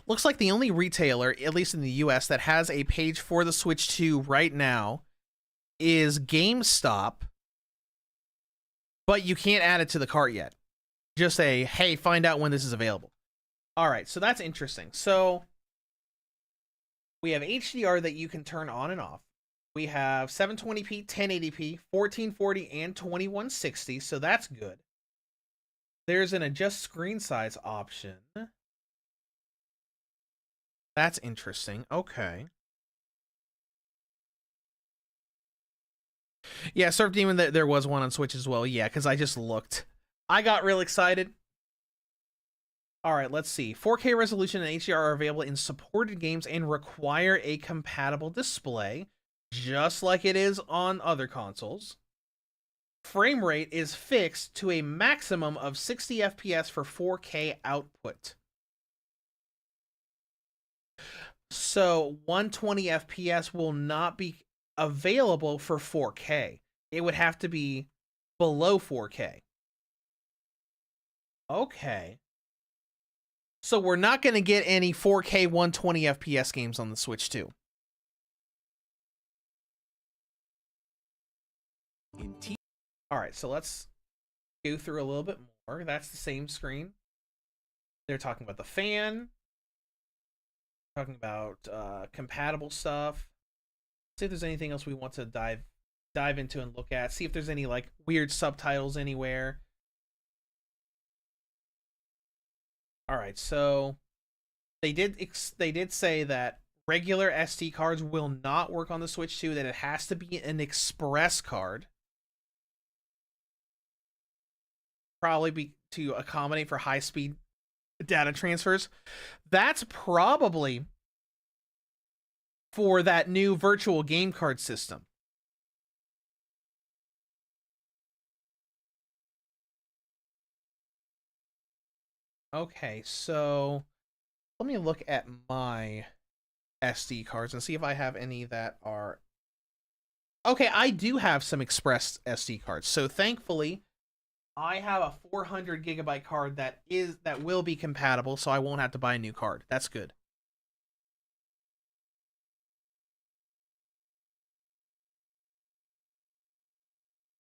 Looks like the only retailer, at least in the US, that has a page for the Switch 2 right now is GameStop, but you can't add it to the cart yet. Just say, hey, find out when this is available. All right, so that's interesting. So we have HDR that you can turn on and off. We have 720p, 1080p, 1440, and 2160, so that's good. There's an adjust screen size option. That's interesting. Okay. Yeah, Surf Demon, there was one on Switch as well. Yeah, because I just looked. I got real excited. All right, let's see. 4K resolution and HDR are available in supported games and require a compatible display, just like it is on other consoles. Frame rate is fixed to a maximum of 60 FPS for 4K output. So 120 FPS will not be available for 4K. It would have to be below 4K. Okay. So we're not going to get any 4K 120 FPS games on the Switch 2. All right, so let's go through a little bit more. That's the same screen. They're talking about the fan, talking about compatible stuff. See if there's anything else we want to dive into and look at. See if there's any like weird subtitles anywhere. All right, so they did say that regular SD cards will not work on the Switch 2, that it has to be an express card. Probably be to accommodate for high-speed data transfers. That's probably for that new virtual game card system. Okay, so let me look at my SD cards and see if I have any that are... Okay, I do have some express SD cards. So thankfully, I have a 400 gigabyte card that will be compatible, so I won't have to buy a new card. That's good.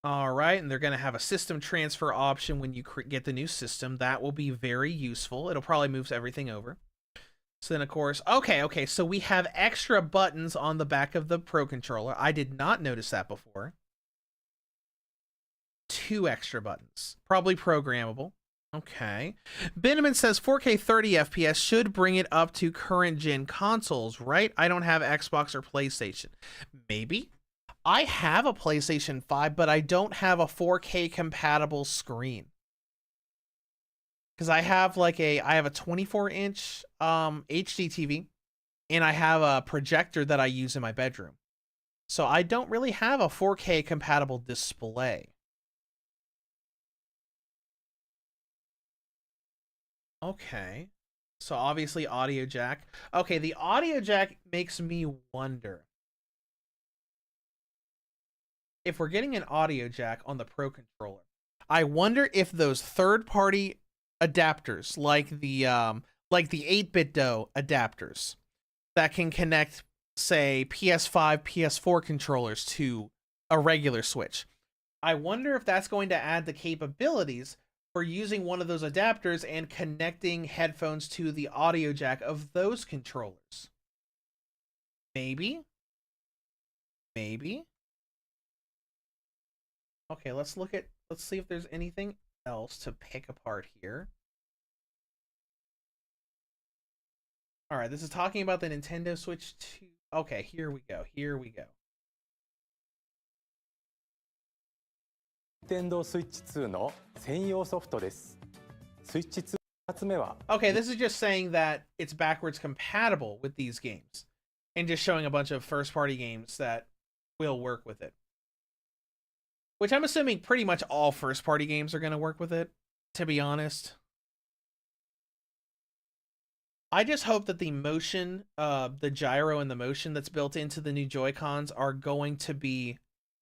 All right, and they're going to have a system transfer option when you get the new system. That will be very useful. It'll probably move everything over. So then, of course, okay, so we have extra buttons on the back of the Pro Controller. I did not notice that before. 2 extra buttons. Probably programmable. Okay. Benjamin says 4K 30 FPS should bring it up to current gen consoles, right? I don't have Xbox or PlayStation. Maybe. I have a PlayStation 5, but I don't have a 4K compatible screen. Because I have a 24-inch HD TV, and I have a projector that I use in my bedroom. So I don't really have a 4K compatible display. Okay. So obviously audio jack. Okay, the audio jack makes me wonder if we're getting an audio jack on the Pro Controller. I wonder if those third-party adapters, like the 8BitDo adapters that can connect, say, PS5, PS4 controllers to a regular Switch. I wonder if that's going to add the capabilities for using one of those adapters and connecting headphones to the audio jack of those controllers. Maybe. Okay, let's see if there's anything else to pick apart here. All right, this is talking about the Nintendo Switch 2. Okay, here we go. Nintendo Switch 2の専用ソフトです。Switch 2発目は Okay, this is just saying that it's backwards compatible with these games and just showing a bunch of first-party games that will work with it. Which I'm assuming pretty much all first-party games are going to work with it, to be honest. I just hope that the motion, the gyro and the motion that's built into the new Joy-Cons are going to be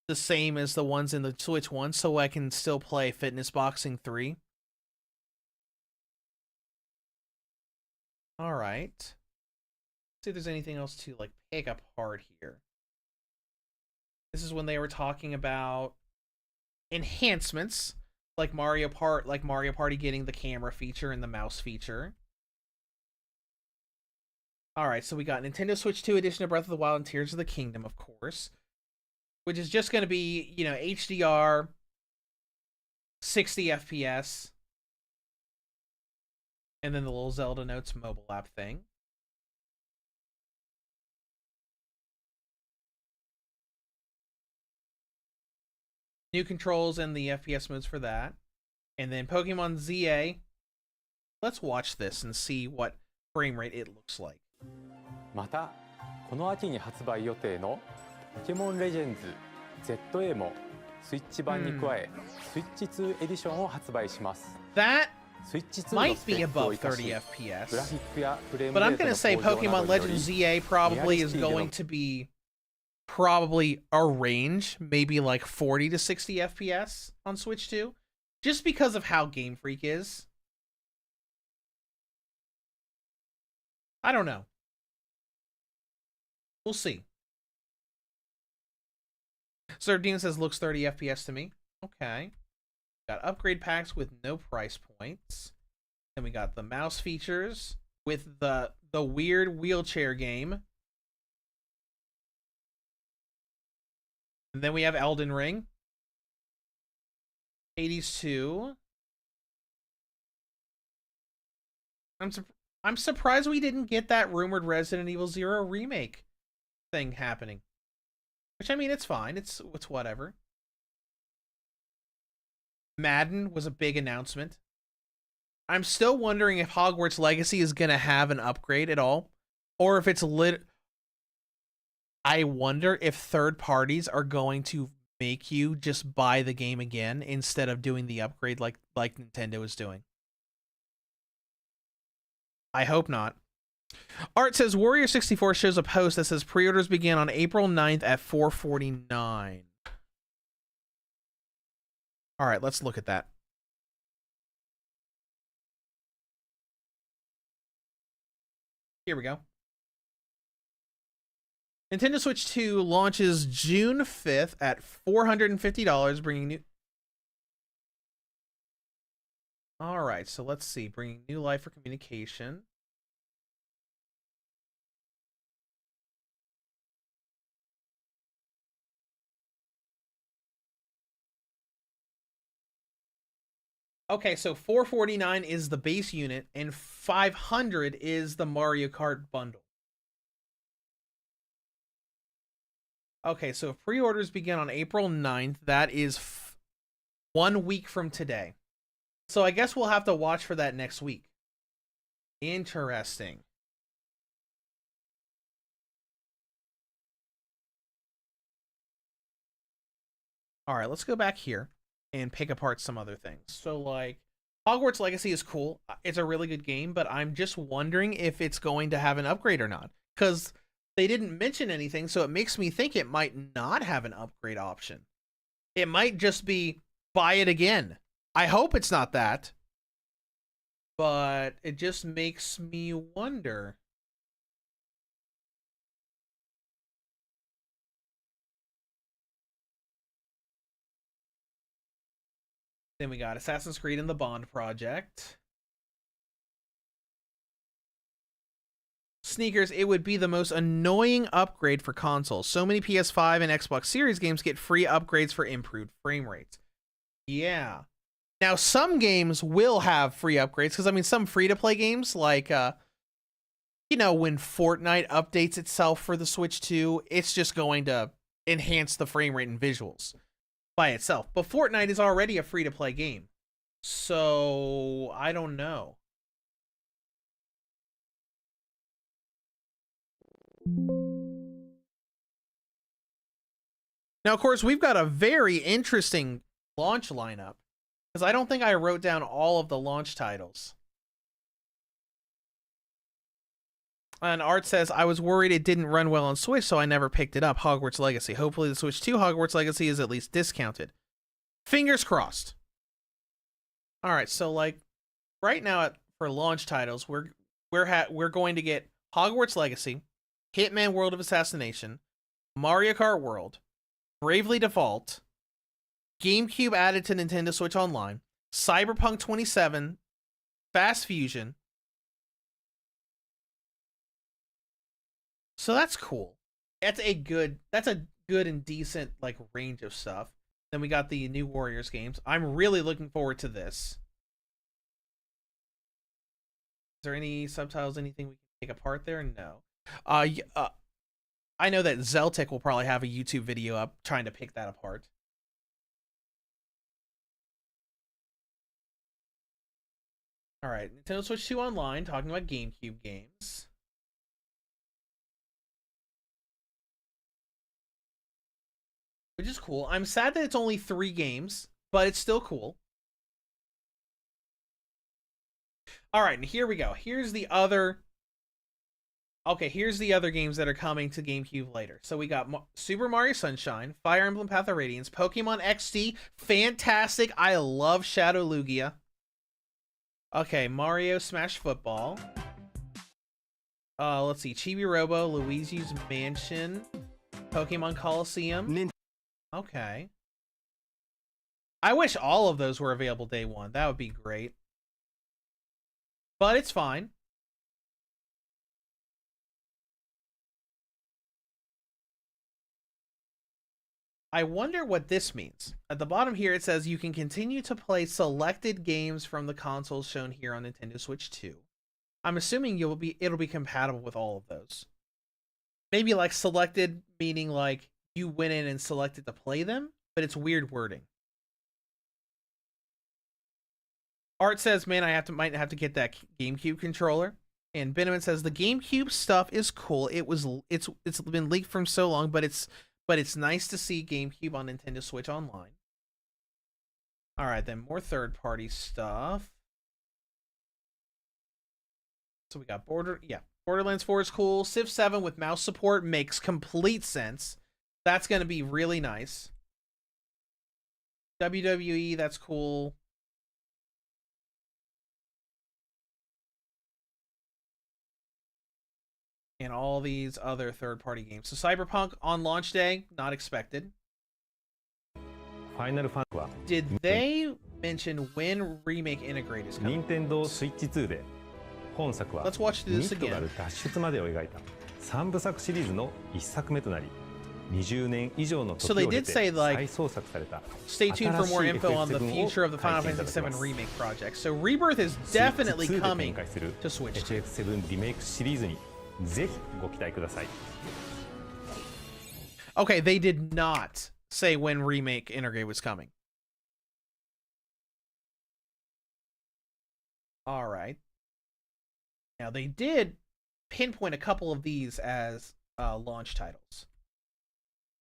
the same as the ones in the Switch 1, so I can still play Fitness Boxing 3. All right. Let's see if there's anything else to like pick apart here. This is when they were talking about enhancements like Mario Party getting the camera feature and the mouse feature. All right, so we got Nintendo Switch 2 edition of Breath of the Wild and Tears of the Kingdom, of course, which is just going to be, HDR, 60 FPS, and then the little Zelda Notes mobile app thing. New controls and the FPS modes for that. And then Pokemon ZA. Let's watch this and see what frame rate it looks like. また、この秋に発売予定のポケモンレジェンズ ZA もスイッチ版に加え、スイッチ2エディションを発売します。That スイッチ2 might のスペ be ックを above 生かし、 30 FPS. グラフィックやフレーム But レ I'm ート going の to say 向上な Pokemon どによ Legends り ZA probably is リアリティでの going to be probably a range, maybe like 40 to 60 FPS on Switch 2, just because of how Game Freak is. I don't know. We'll see. Sir Dean says looks 30 FPS to me. Okay. Got upgrade packs with no price points. Then we got the mouse features with the weird wheelchair game. And then we have Elden Ring. Hades 2. I'm surprised we didn't get that rumored Resident Evil 0 remake thing happening. Which, I mean, it's fine. It's whatever. Madden was a big announcement. I'm still wondering if Hogwarts Legacy is going to have an upgrade at all. Or if it's I wonder if third parties are going to make you just buy the game again instead of doing the upgrade like Nintendo is doing. I hope not. Art says Warrior 64 shows a post that says pre-orders begin on April 9th at 4:49. All right, let's look at that. Here we go. Nintendo Switch 2 launches June 5th at $450, bringing new... All right, so let's see. Bringing new life for communication. Okay, so $449 is the base unit, and $500 is the Mario Kart bundle. Okay, so if pre-orders begin on April 9th, that is 1 week from today. So I guess we'll have to watch for that next week. Interesting. All right, let's go back here and pick apart some other things. So, like, Hogwarts Legacy is cool. It's a really good game, but I'm just wondering if it's going to have an upgrade or not. Because they didn't mention anything, so it makes me think it might not have an upgrade option. It might just be buy it again. I hope it's not that. But it just makes me wonder. Then we got Assassin's Creed and the Bond Project. Sneakers, it would be the most annoying upgrade for consoles. So many PS5 and Xbox Series games get free upgrades for improved frame rates. Yeah. Now, some games will have free upgrades, because, I mean, some free-to-play games, like, you know, when Fortnite updates itself for the Switch 2, it's just going to enhance the frame rate and visuals by itself. But Fortnite is already a free-to-play game. So, I don't know. Now, of course, we've got a very interesting launch lineup, because I don't think I wrote down all of the launch titles. And Art says, I was worried it didn't run well on Switch, so I never picked it up. Hogwarts Legacy. Hopefully the Switch 2 Hogwarts Legacy is at least discounted. Fingers crossed. All right, so, like, right now for launch titles, we're going to get Hogwarts Legacy, Hitman World of Assassination, Mario Kart World, Bravely Default, GameCube added to Nintendo Switch Online, Cyberpunk 27, Fast Fusion. So that's cool. That's a good and decent, like, range of stuff. Then we got the new Warriors games. I'm really looking forward to this. Is there any subtitles, anything we can take apart there? No. I know that Zeltic will probably have a YouTube video up trying to pick that apart. All right, Nintendo Switch 2 Online, talking about GameCube games. Which is cool. I'm sad that it's only 3 games, but it's still cool. All right, and here we go. Here's the other games that are coming to GameCube later. So we got Super Mario Sunshine, Fire Emblem Path of Radiance, Pokemon XD, fantastic. I love Shadow Lugia. Okay, Mario Smash Football. Let's see, Chibi Robo, Luigi's Mansion, Pokemon Coliseum. Okay. I wish all of those were available day one. That would be great. But it's fine. I wonder what this means. At the bottom here, it says you can continue to play selected games from the consoles shown here on Nintendo Switch 2. I'm assuming it'll be compatible with all of those. Maybe like selected, meaning like you went in and selected to play them, but it's weird wording. Art says, man, might have to get that GameCube controller. And Beneman says the GameCube stuff is cool. It's been leaked from so long, but it's nice to see GameCube on Nintendo Switch Online. All right, then more third-party stuff. So we got Borderlands 4 is cool. Civ 7 with mouse support makes complete sense. That's going to be really nice. WWE, that's cool. And all these other third-party games. So Cyberpunk on launch day, not expected. Did they mention when Remake Integrate is coming? Nintendo Switch 2で本作は Let's watch this again. ミッドが脱出までを描いた3部作シリーズの1作目となり20年以上の時を経て再創作された Stay tuned for more info on the future of the Final Fantasy VII Remake project. So Rebirth is definitely coming to Switch 2. FF7 リメイクシリーズにぜひご期待ください Okay, they did not say when Remake Integrate was coming. All right. Now, they did pinpoint a couple of these as launch titles.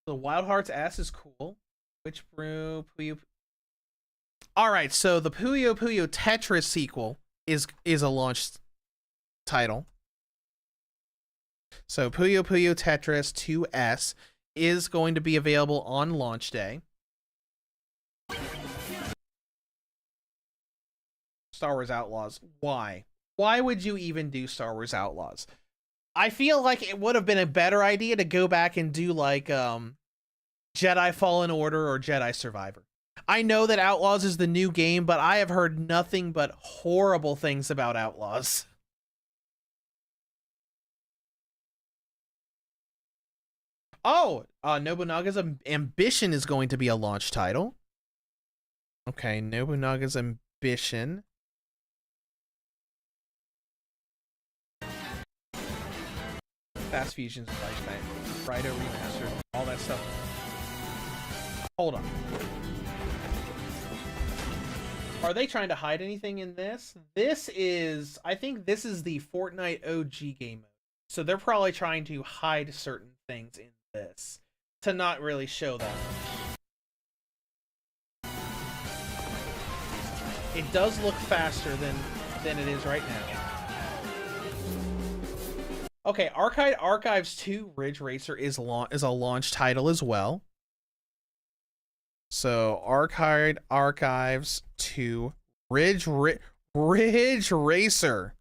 So Wild Hearts S is cool. Which Puyo... All right, so the Puyo Puyo Tetris sequel is a launch title. So Puyo Puyo Tetris 2S is going to be available on launch day. Star Wars Outlaws. Why? Why would you even do Star Wars Outlaws? I feel like it would have been a better idea to go back and do like Jedi Fallen Order or Jedi Survivor. I know that Outlaws is the new game, but I have heard nothing but horrible things about Outlaws. Oh, Nobunaga's Ambition is going to be a launch title. Okay, Nobunaga's Ambition. Fast Fusions, Raito Remastered, all that stuff. Hold on. Are they trying to hide anything in this? I think this is the Fortnite OG game mode. So they're probably trying to hide certain things in this to not really show that. It does look faster than it is right now. Okay, Archives 2 Ridge Racer is a launch title as well. So Archives 2 Ridge Racer.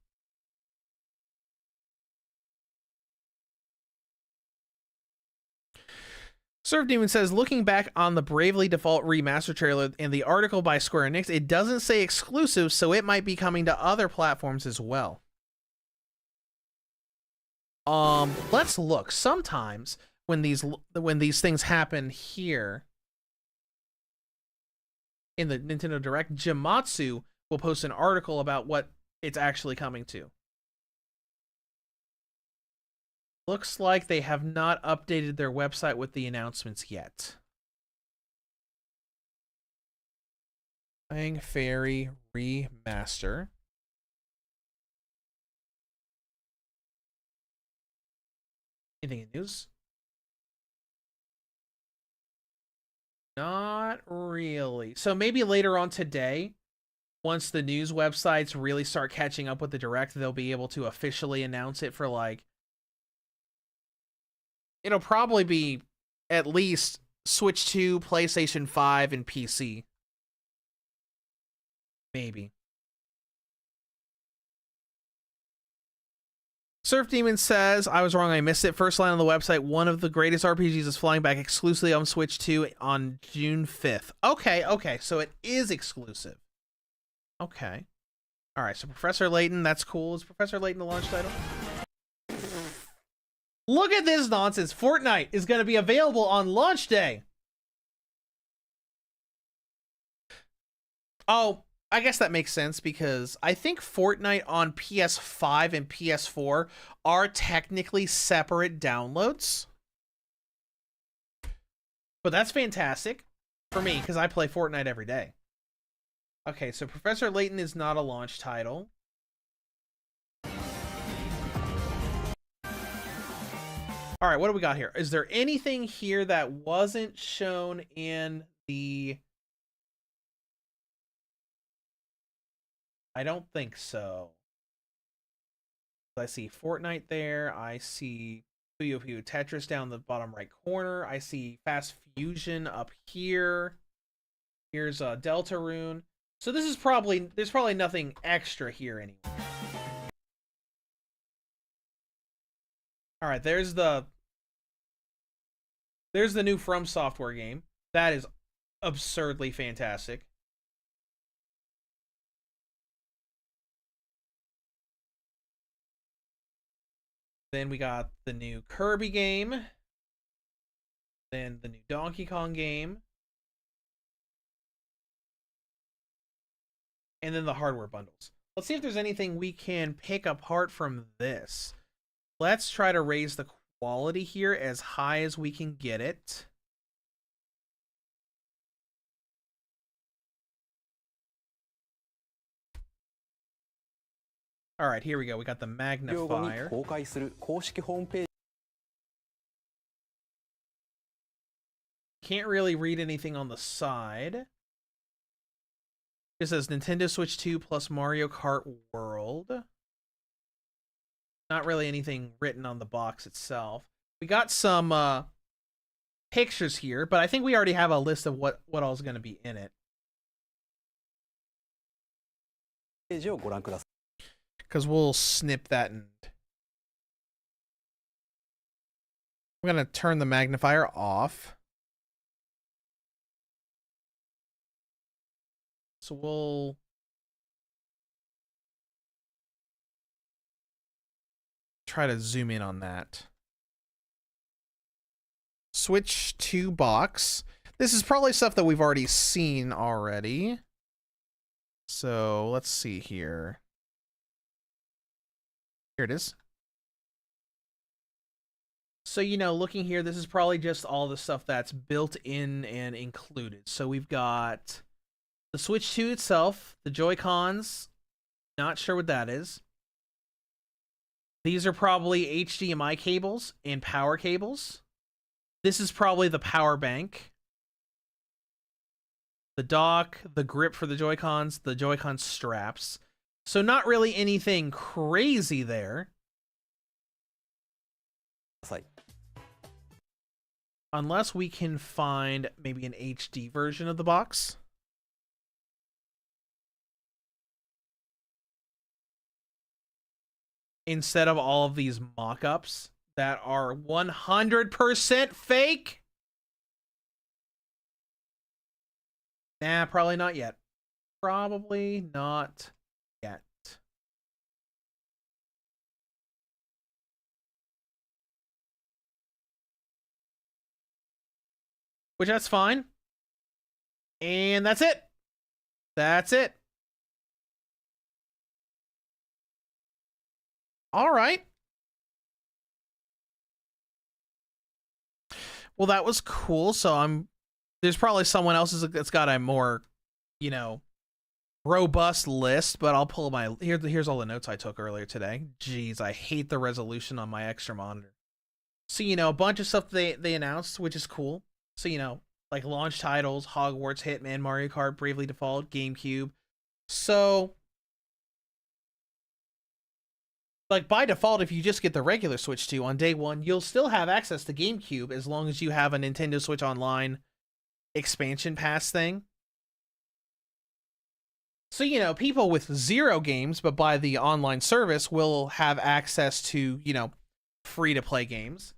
Surf Demon says, looking back on the Bravely Default remaster trailer and the article by Square Enix, it doesn't say exclusive, so it might be coming to other platforms as well. Let's look. Sometimes when these things happen here in the Nintendo Direct, Jamatsu will post an article about what it's actually coming to. Looks like they have not updated their website with the announcements yet. Flying Fairy Remaster. Anything in news? Not really. So maybe later on today, once the news websites really start catching up with the Direct, they'll be able to officially announce it for like... It'll probably be at least Switch 2, PlayStation 5, and PC. Maybe. Surf Demon says, I was wrong, I missed it. First line on the website, one of the greatest RPGs is flying back exclusively on Switch 2 on June 5th. Okay, so it is exclusive. Okay. Alright, so Professor Layton, that's cool. Is Professor Layton the launch title? Look at this nonsense. Fortnite is going to be available on launch day. Oh, I guess that makes sense because I think Fortnite on PS5 and PS4 are technically separate downloads. But that's fantastic for me because I play Fortnite every day. Okay, so Professor Layton is not a launch title. All right, what do we got here? Is there anything here that wasn't shown in the... I don't think so. I see Fortnite there. I see Puyo Puyo Tetris down the bottom right corner. I see Fast Fusion up here. Here's Deltarune. So this is probably, there's probably nothing extra here anyway. All right, there's the new From Software game. That is absurdly fantastic. Then we got the new Kirby game. Then the new Donkey Kong game. And then the hardware bundles. Let's see if there's anything we can pick apart from this. Let's try to raise the quality here as high as we can get it. All right, here we go. We got the magnifier. Can't really read anything on the side. It says Nintendo Switch 2 plus Mario Kart World. Not really anything written on the box itself. We got some pictures here, but I think we already have a list of what all is going to be in it. Because we'll snip that and... I'm going to turn the magnifier off. So we'll... try to zoom in on that. Switch 2 box. This is probably stuff that we've already seen already. So let's see here. Here it is. So, you know, looking here, this is probably just all the stuff that's built in and included. So we've got the Switch 2 itself, the Joy-Cons. Not sure what that is. These are probably HDMI cables and power cables. This is probably the power bank. The dock, the grip for the Joy-Cons, the Joy-Con straps. So not really anything crazy there. Unless we can find maybe an HD version of the box. Instead of all of these mock-ups that are 100% fake. Nah, probably not yet. Probably not yet. Which, that's fine. And that's it. That's it. All right. Well, that was cool. So there's probably someone else that's got a more, you know, robust list, but I'll pull my, here's all the notes I took earlier today. Jeez, I hate the resolution on my extra monitor. So, you know, a bunch of stuff they announced, which is cool. So, you know, like launch titles, Hogwarts, Hitman, Mario Kart, Bravely Default, GameCube. So, like, by default, if you just get the regular Switch 2 on day one, you'll still have access to GameCube as long as you have a Nintendo Switch Online expansion pass thing. So, you know, people with 0 games but buy the online service will have access to, you know, free-to-play games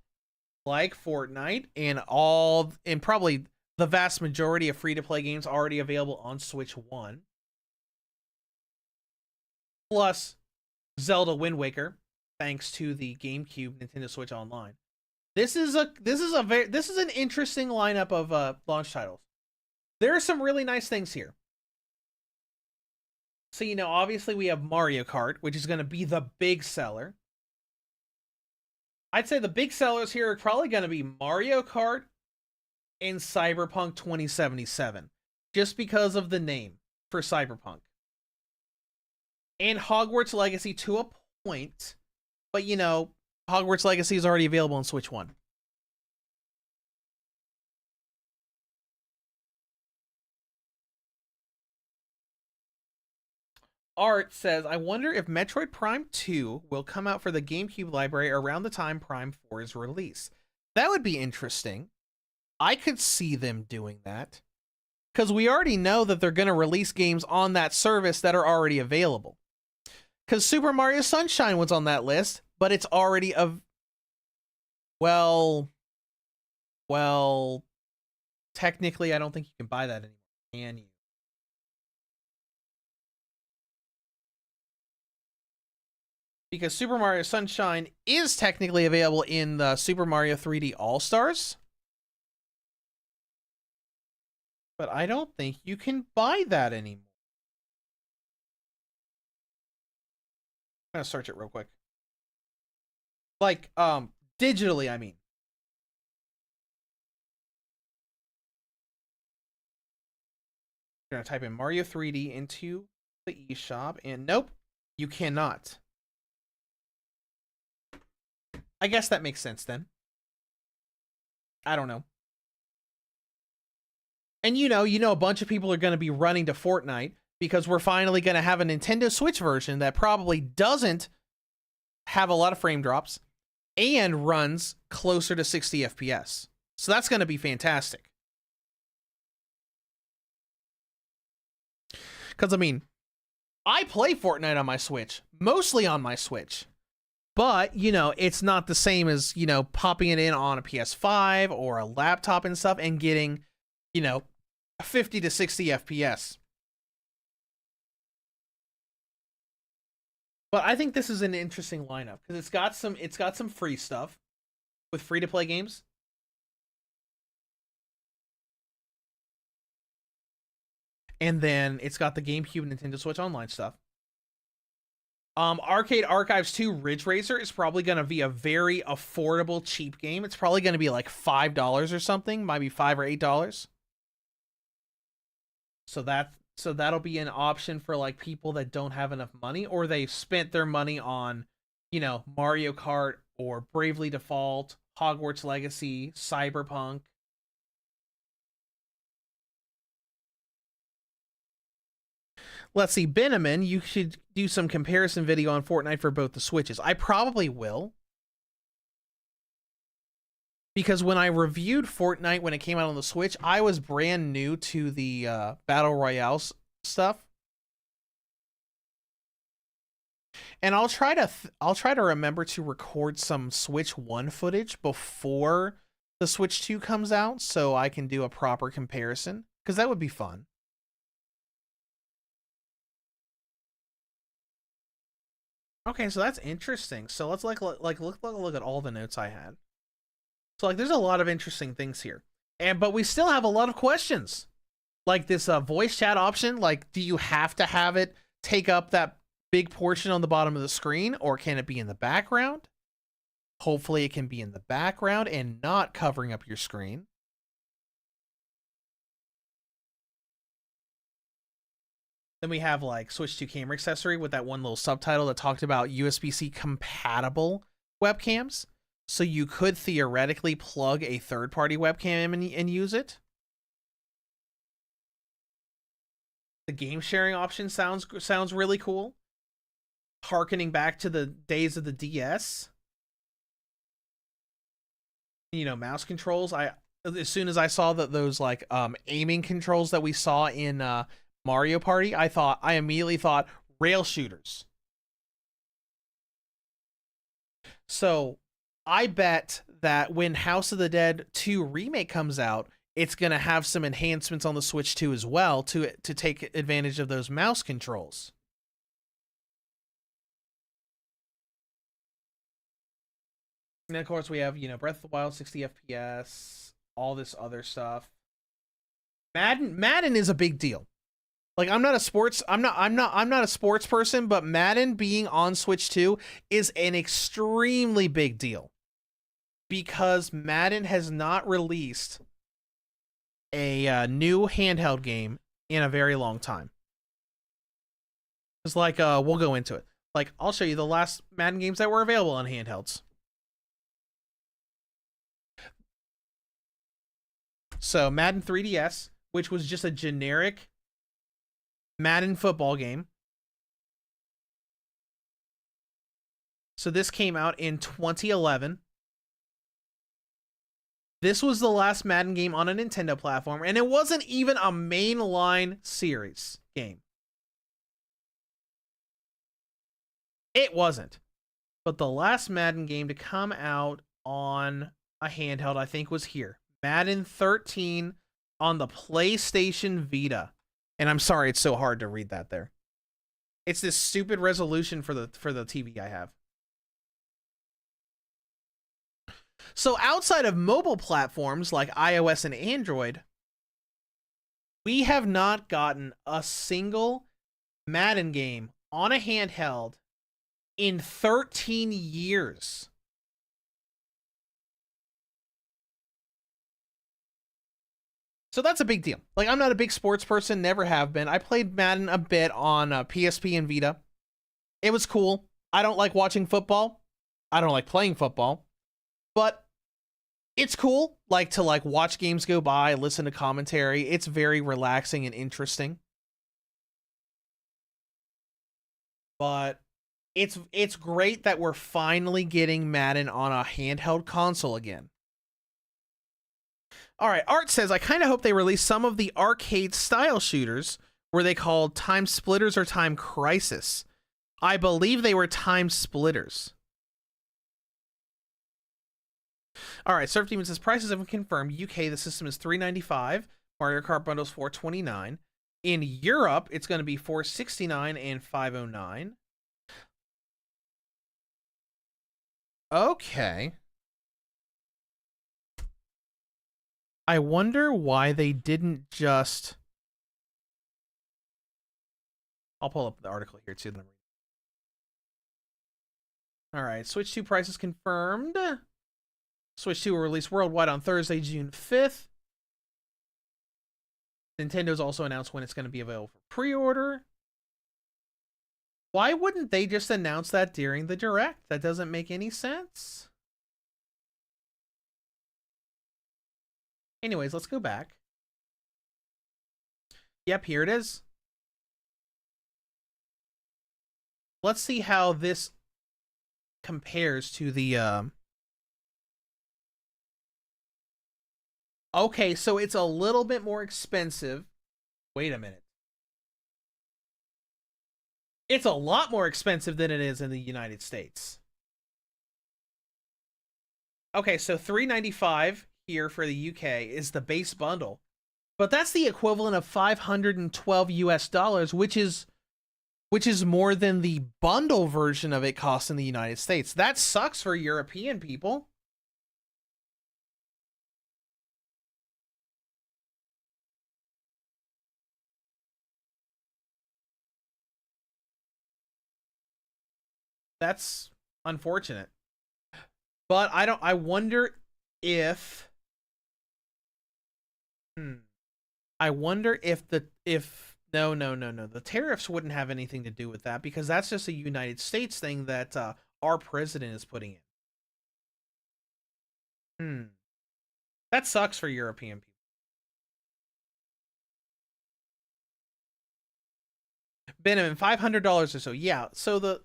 like Fortnite and probably the vast majority of free-to-play games already available on Switch 1. Plus Zelda Wind Waker, thanks to the GameCube Nintendo Switch Online. This is an interesting lineup of launch titles. There are some really nice things here. So, you know, obviously we have Mario Kart, which is going to be the big seller. I'd say the big sellers here are probably going to be Mario Kart and Cyberpunk 2077, just because of the name for Cyberpunk. And Hogwarts Legacy to a point, but, you know, Hogwarts Legacy is already available on Switch 1. Art says, I wonder if Metroid Prime 2 will come out for the GameCube library around the time Prime 4 is released. That would be interesting. I could see them doing that. Because we already know that they're going to release games on that service that are already available. Because Super Mario Sunshine was on that list, but it's already well, technically I don't think you can buy that anymore, can you? Because Super Mario Sunshine is technically available in the Super Mario 3D All-Stars. But I don't think you can buy that anymore. I'm going to search it real quick. Like, digitally, I mean. You're going to type in Mario 3D into the eShop, and nope, you cannot. I guess that makes sense then. I don't know. And you know a bunch of people are going to be running to Fortnite because we're finally going to have a Nintendo Switch version that probably doesn't have a lot of frame drops and runs closer to 60 FPS. So that's going to be fantastic. Because, I mean, I play Fortnite on my Switch, mostly on my Switch. But, you know, it's not the same as, you know, popping it in on a PS5 or a laptop and stuff and getting, you know, 50 to 60 FPS. But I think this is an interesting lineup because it's got some free stuff with free to play games. And then it's got the GameCube and Nintendo Switch Online stuff. Arcade Archives 2 Ridge Racer is probably going to be a very affordable, cheap game. It's probably going to be like $5 or something, might be $5 or $8. So that'll be an option for like people that don't have enough money, or they've spent their money on, you know, Mario Kart or Bravely Default, Hogwarts Legacy, Cyberpunk. Let's see, Beneman, you should do some comparison video on Fortnite for both the Switches. I probably will. Because when I reviewed Fortnite when it came out on the Switch, I was brand new to the Battle Royale stuff. And I'll try to remember to record some Switch 1 footage before the Switch 2 comes out so I can do a proper comparison, because that would be fun. Okay, so that's interesting. So let's look at all the notes I had. So like there's a lot of interesting things here. But we still have a lot of questions. Like this voice chat option, like do you have to have it take up that big portion on the bottom of the screen, or can it be in the background? Hopefully it can be in the background and not covering up your screen. Then we have like Switch 2 camera accessory with that one little subtitle that talked about USB-C compatible webcams. So you could theoretically plug a third-party webcam and use it. The game sharing option sounds really cool. Harkening back to the days of the DS. You know, mouse controls. As soon as I saw that those like aiming controls that we saw in Mario Party, I immediately thought rail shooters. So I bet that when House of the Dead 2 Remake comes out, it's going to have some enhancements on the Switch 2 as well to take advantage of those mouse controls. And of course, we have, Breath of the Wild, 60 FPS, all this other stuff. Madden is a big deal. Like, I'm not a sports person, but Madden being on Switch 2 is an extremely big deal because Madden has not released a new handheld game in a very long time. It's like, we'll go into it. Like, I'll show you the last Madden games that were available on handhelds. So, Madden 3DS, which was just a generic Madden football game. So this came out in 2011. This was the last Madden game on a Nintendo platform, and it wasn't even a mainline series game. It wasn't. But the last Madden game to come out on a handheld, I think, was here. Madden 13 on the PlayStation Vita. And I'm sorry, it's so hard to read that there. It's this stupid resolution for the TV I have. So outside of mobile platforms like iOS and Android, we have not gotten a single Madden game on a handheld in 13 years. So that's a big deal. Like, I'm not a big sports person, never have been. I played Madden a bit on PSP and Vita. It was cool. I don't like watching football. I don't like playing football. But it's cool, like, to watch games go by, listen to commentary. It's very relaxing and interesting. But it's great that we're finally getting Madden on a handheld console again. All right, Art says, I kind of hope they release some of the arcade-style shooters. Were they called Time Splitters or Time Crisis? I believe they were Time Splitters. All right, Surf Demon says, prices have been confirmed. UK, the system is $395. Mario Kart bundles $429. In Europe, it's going to be $469 and $509. Okay. I wonder why they didn't just... I'll pull up the article here too. All right, Switch 2 prices confirmed. Switch 2 will release worldwide on Thursday, June 5th. Nintendo's also announced when it's going to be available for pre-order. Why wouldn't they just announce that during the Direct? That doesn't make any sense. Anyways, let's go back. Yep, here it is. Let's see how this compares to the... Okay, so it's a little bit more expensive. Wait a minute. It's a lot more expensive than it is in the United States. Okay, so $395 here for the UK is the base bundle. But that's the equivalent of $512 US, which is more than the bundle version of it costs in the United States. That sucks for European people. That's unfortunate. But I wonder if I wonder if the tariffs wouldn't have anything to do with that, because that's just a United States thing that our president is putting in. That sucks for European people. Benjamin, $500 or so. Yeah, so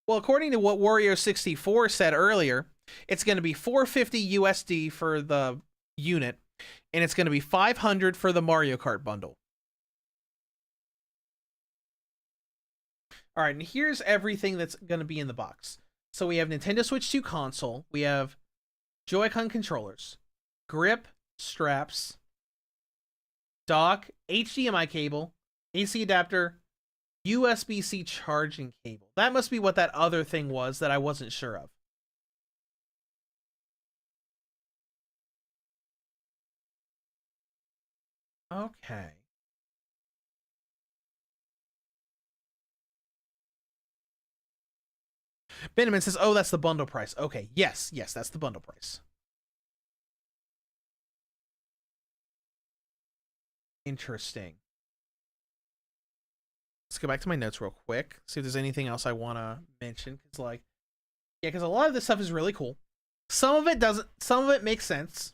according to what Wario64 said earlier, it's going to be $450 USD for the unit, and it's going to be $500 for the Mario Kart bundle. All right, and here's everything that's going to be in the box. So we have Nintendo Switch 2 console. We have Joy-Con controllers, grip, straps, dock, HDMI cable, AC adapter, USB-C charging cable. That must be what that other thing was that I wasn't sure of. Okay. Benjamin says, oh, that's the bundle price. Okay, yes, that's the bundle price. Interesting. Let's go back to my notes real quick. See if there's anything else I want to mention. Because, like, yeah, because a lot of this stuff is really cool. Some of it doesn't. Some of it makes sense.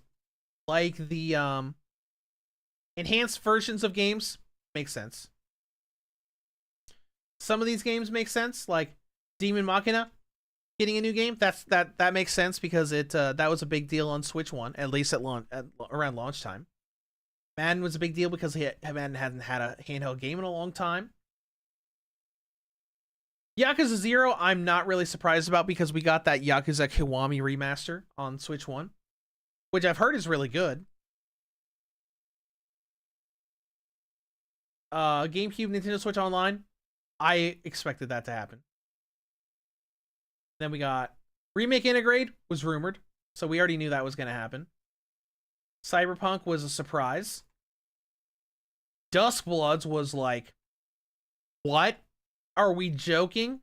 Like the enhanced versions of games make sense. Some of these games make sense, like Demon Machina getting a new game. That makes sense because it that was a big deal on Switch 1, at least at around launch time. Madden was a big deal because Madden hadn't had a handheld game in a long time. Yakuza 0, I'm not really surprised about because we got that Yakuza Kiwami remaster on Switch 1, which I've heard is really good. GameCube, Nintendo Switch Online, I expected that to happen. Then we got Remake Integrate was rumored, so we already knew that was going to happen. Cyberpunk was a surprise. Duskbloods was like, what? Are we joking?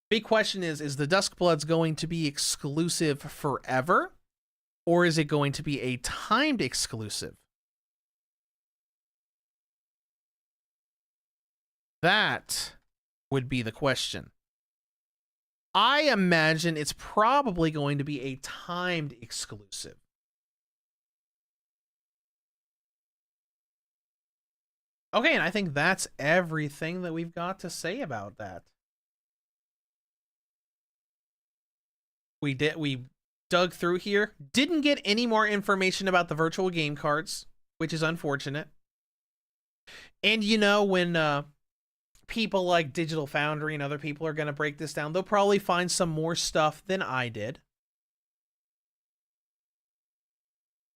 Big question is the Duskbloods going to be exclusive forever? Or is it going to be a timed exclusive? That would be the question. I imagine it's probably going to be a timed exclusive. Okay, and I think that's everything that we've got to say about that. We dug through here. Didn't get any more information about the virtual game cards, which is unfortunate. And you know, when people like Digital Foundry and other people are going to break this down, they'll probably find some more stuff than I did.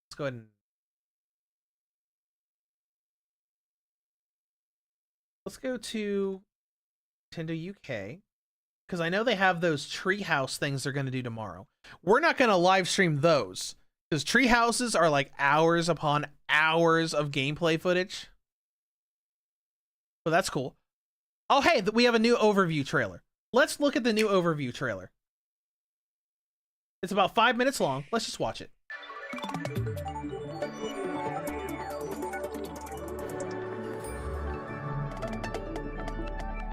Let's go ahead and let's go to Nintendo UK, because I know they have those treehouse things they're going to do tomorrow. We're not going to live stream those, because treehouses are like hours upon hours of gameplay footage. So that's cool. Oh, hey, we have a new overview trailer. Let's look at the new overview trailer. It's about 5 minutes long. Let's just watch it.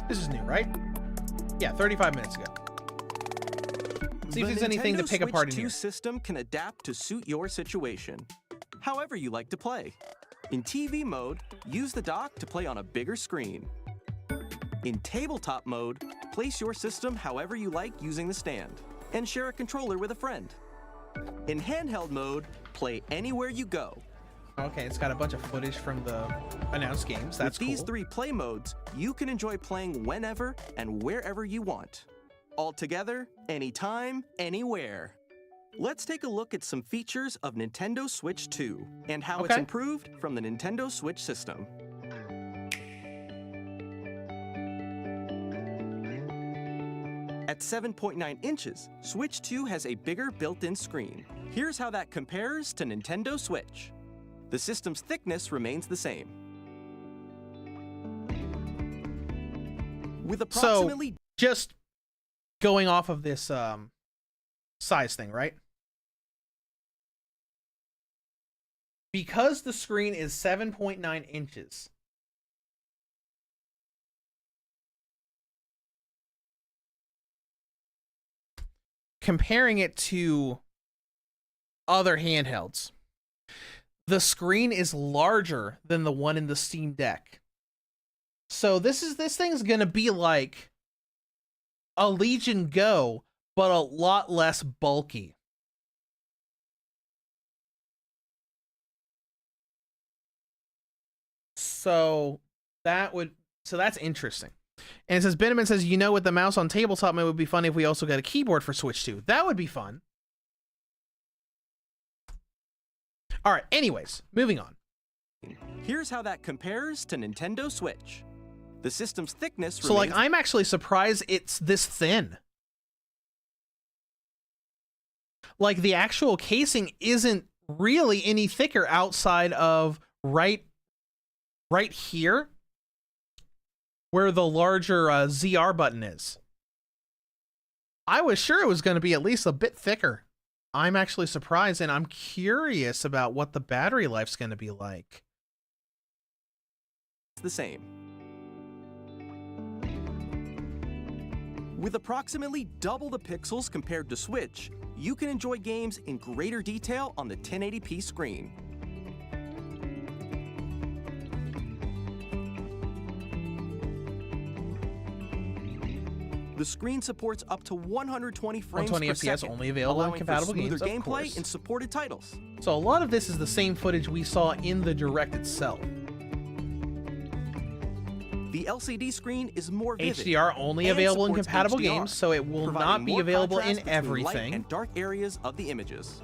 This is new, right? Yeah, 35 minutes ago. See if there's anything to pick apart in here. The Nintendo Switch 2 system can adapt to suit your situation, however you like to play. In TV mode, use the dock to play on a bigger screen. In tabletop mode, place your system however you like using the stand, and share a controller with a friend. In handheld mode, play anywhere you go. Okay, it's got a bunch of footage from the announced games. That's cool. With these 3 play modes, you can enjoy playing whenever and wherever you want. All together, anytime, anywhere. Let's take a look at some features of Nintendo Switch 2 and how it's improved from the Nintendo Switch system. At 7.9 inches, Switch 2 has a bigger built-in screen. Here's how that compares to Nintendo Switch. The system's thickness remains the same. With approximately... So, just going off of this size thing, right? Because the screen is 7.9 inches, comparing it to other handhelds, the screen is larger than the one in the Steam Deck. So this thing's gonna be like a Legion Go, but a lot less bulky. So So that's interesting. And it says, Benjamin says, you know, with the mouse on tabletop, it would be fun if we also got a keyboard for Switch 2. That would be fun. All right, anyways, moving on. Here's how that compares to Nintendo Switch. The system's thickness So, like, I'm actually surprised it's this thin. Like, the actual casing isn't really any thicker outside of right here, where the larger ZR button is. I was sure it was going to be at least a bit thicker. I'm actually surprised, and I'm curious about what the battery life's going to be like. It's the same. With approximately double the pixels compared to Switch, you can enjoy games in greater detail on the 1080p screen. The screen supports up to 120 frames 120 per FPS second, only available in allowing compatible for smoother games, of gameplay course. and supported titles. So a lot of this is the same footage we saw in the Direct itself. The LCD screen is more vivid HDR only and available in supports compatible HDR, games, so it will providing not be more available contrast in between light everything. and dark areas of the images.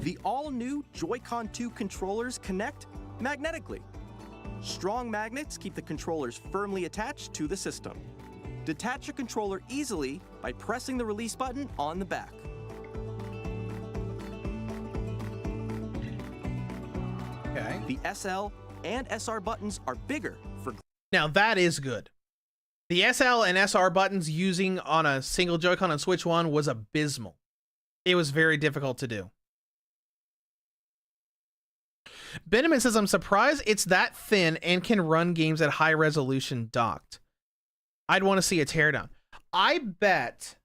The all-new Joy-Con 2 controllers connect magnetically. Strong magnets keep the controllers firmly attached to the system. Detach a controller easily by pressing the release button on the back. Okay. The SL and SR buttons are bigger for... Now that is good. The SL and SR buttons using on a single Joy-Con on Switch 1 was abysmal. It was very difficult to do. Benjamin says, I'm surprised it's that thin and can run games at high resolution docked. I'd want to see a teardown. I bet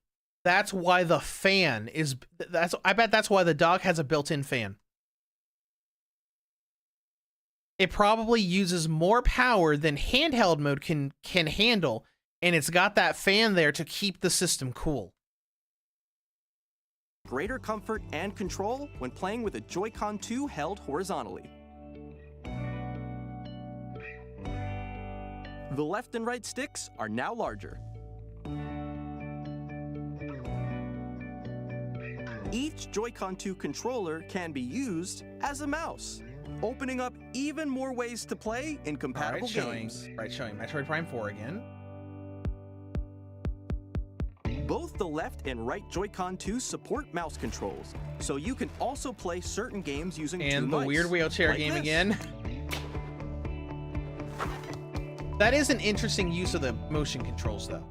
that's why the fan is... I bet that's why the dock has a built-in fan. It probably uses more power than handheld mode can handle, and it's got that fan there to keep the system cool. Greater comfort and control when playing with a Joy-Con 2 held horizontally. The left and right sticks are now larger. Each Joy-Con 2 controller can be used as a mouse, opening up even more ways to play in compatible games. Showing Metroid Prime 4 again. Both the left and right Joy-Con 2 support mouse controls, so you can also play certain games using two And the mice, weird wheelchair like game this. again. That is an interesting use of the motion controls, though.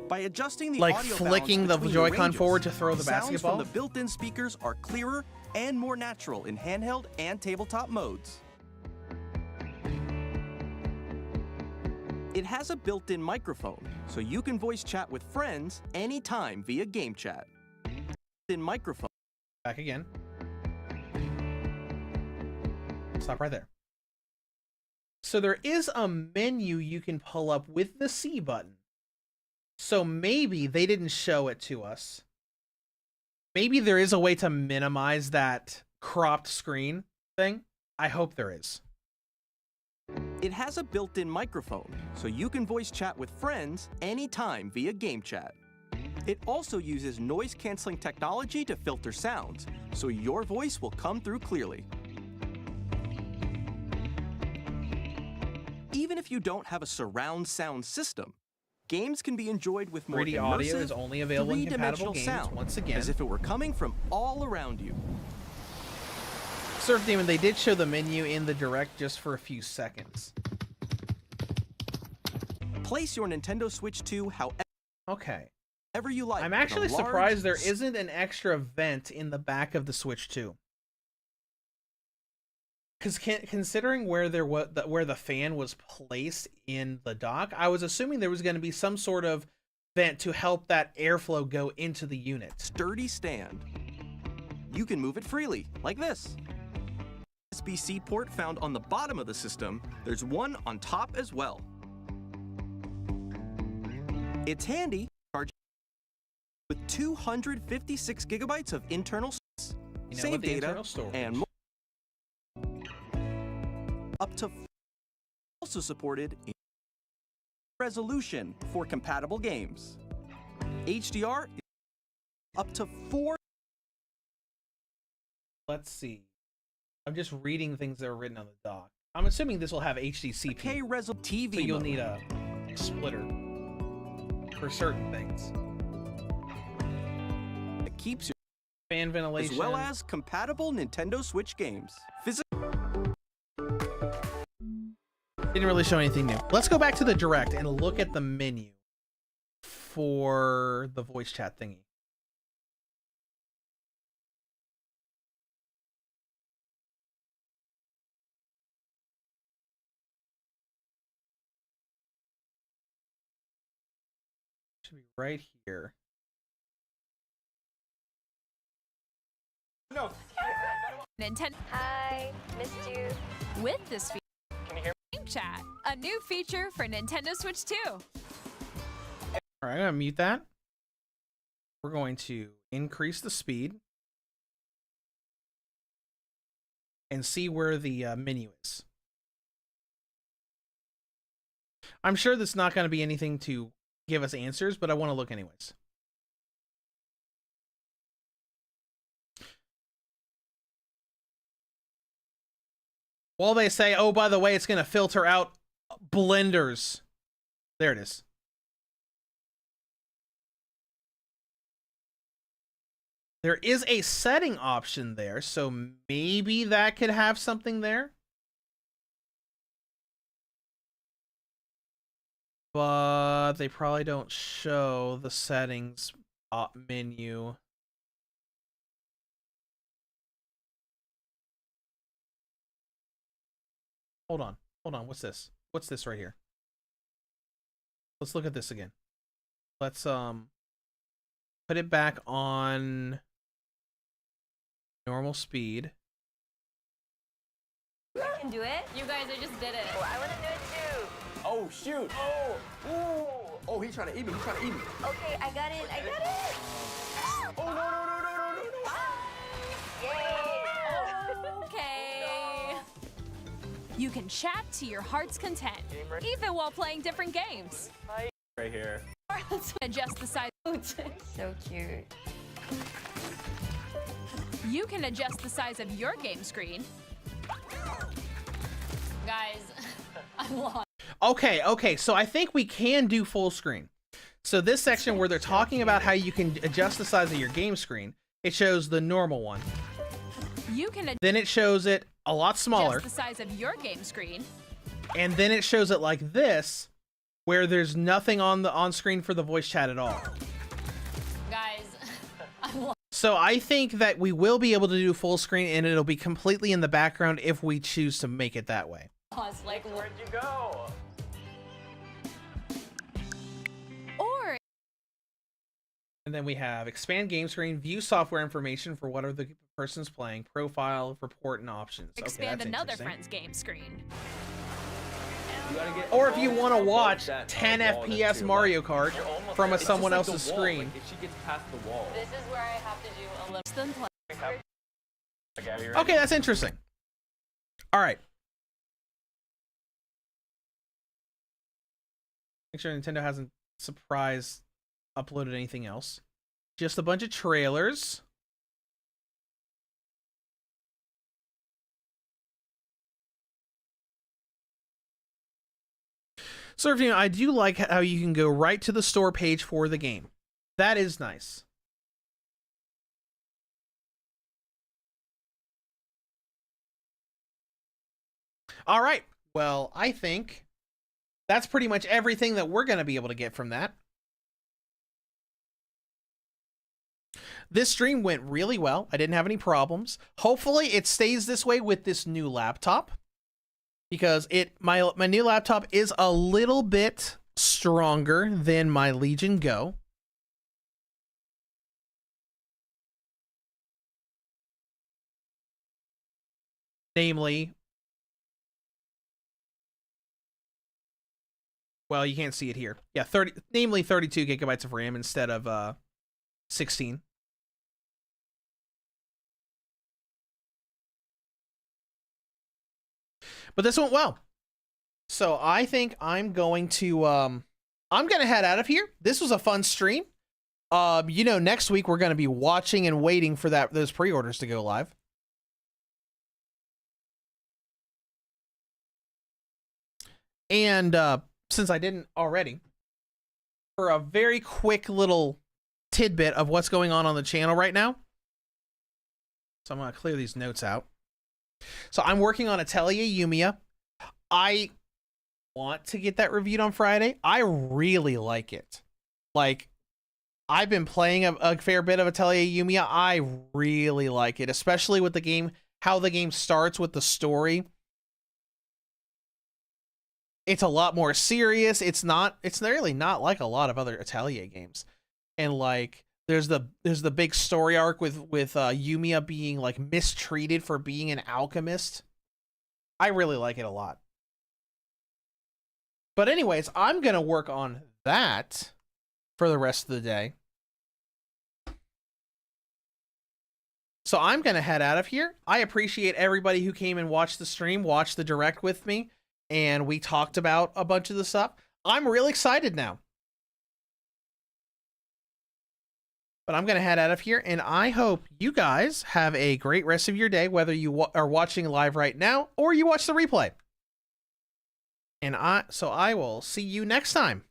By adjusting the Like audio flicking balance the between Joy-Con ranges, forward to throw the sounds basketball. from the built-in speakers are clearer and more natural in handheld and tabletop modes. It has a built-in microphone, so you can voice chat with friends anytime via game chat. In microphone. Back again. Stop right there. So there is a menu you can pull up with the C button. So maybe they didn't show it to us. Maybe there is a way to minimize that cropped screen thing. I hope there is. It has a built-in microphone, so you can voice chat with friends anytime via game chat. It also uses noise-canceling technology to filter sounds, so your voice will come through clearly. Even if you don't have a surround sound system, games can be enjoyed with more 3D audio immersive, is only available in compatible three-dimensional games, sound, once again. as if it were coming from all around you. Surf Demon, they did show the menu in the Direct just for a few seconds. Place your Nintendo Switch 2 however you like. I'm in a actually large, surprised there isn't an extra vent in the back of the Switch 2. Because considering where the fan was placed in the dock, I was assuming there was going to be some sort of vent to help that airflow go into the unit. Sturdy stand. You can move it freely, like this. USB-C port found on the bottom of the system, there's one on top as well. It's handy, with 256 gigabytes of internal space, save data, and more. up to also supported in resolution for compatible games. HDR up to 4. Let's see. I'm just reading things that are written on the dock. I'm assuming this will have HDCP. TV so you'll mode. need a splitter for certain things. It keeps your fan ventilation, as well as compatible Nintendo Switch games. Didn't really show anything new. Let's go back to the Direct and look at the menu for the voice chat thingy. Should be right here. No. Nintendo. Hi, missed you. With this feature, can you hear me? Game Chat, a new feature for Nintendo Switch 2. All right, I'm gonna mute that. We're going to increase the speed and see where the menu is. I'm sure that's not going to be anything to give us answers, but I want to look anyways. While they say, oh, by the way, it's going to filter out blenders. There it is. There is a setting option there, so maybe that could have something there. But they probably don't show the settings menu. Hold on. What's this? What's this right here? Let's look at this again. Let's put it back on normal speed. I can do it. You guys, I just did it. Oh, I want to do it too. Oh shoot! Oh! Ooh! Oh, he's trying to eat me. He's trying to eat me. Okay, I got it. I got it. Oh no! Yay! Okay. You can chat to your heart's content, even while playing different games. Right here. Let's adjust the size. So cute. You can adjust the size of your game screen. Guys, I'm lost. Okay, so I think we can do full screen. So this section where they're talking about how you can adjust the size of your game screen, it shows the normal one. You can Then it shows it a lot smaller. adjust the size of your game screen. And then it shows it like this, where there's nothing on screen for the voice chat at all. Guys, I'm lost. So I think that we will be able to do full screen, and it'll be completely in the background if we choose to make it that way. Like, where'd you go? Or And then we have expand game screen, view software information for what are the person's playing, profile, report, and options. expand that's another interesting. friend's game screen. Or if you want to watch 10 FPS Mario Kart from someone else's screen. If she gets past the wall. This is where I have to do a little than play. Okay, that's interesting. All right. Make sure Nintendo hasn't surprise uploaded anything else. Just a bunch of trailers. So, I do like how you can go right to the store page for the game. That is nice. All right. Well, I think that's pretty much everything that we're going to be able to get from that. This stream went really well. I didn't have any problems. Hopefully it stays this way with this new laptop, because my new laptop is a little bit stronger than my Legion Go. Namely, well, you can't see it here. Yeah, 32 gigabytes of RAM instead of 16. But this went well. So I think I'm going to head out of here. This was a fun stream. Next week we're going to be watching and waiting for those pre-orders to go live. And since I didn't already, for a very quick little tidbit of what's going on the channel right now. So I'm going to clear these notes out. So I'm working on Atelier Yumiya. I want to get that reviewed on Friday. I really like it. Like, I've been playing a fair bit of Atelier Yumiya. I really like it, especially with the game, how the game starts with the story. It's a lot more serious. It's really not like a lot of other Atelier games. And like there's the big story arc with Yumiya being like mistreated for being an alchemist. I really like it a lot. But anyways, I'm going to work on that for the rest of the day. So I'm going to head out of here. I appreciate everybody who came and watched the stream, watched the direct with me, and we talked about a bunch of the stuff. I'm really excited now. But I'm going to head out of here, and I hope you guys have a great rest of your day, whether you are watching live right now or you watch the replay. And I will see you next time.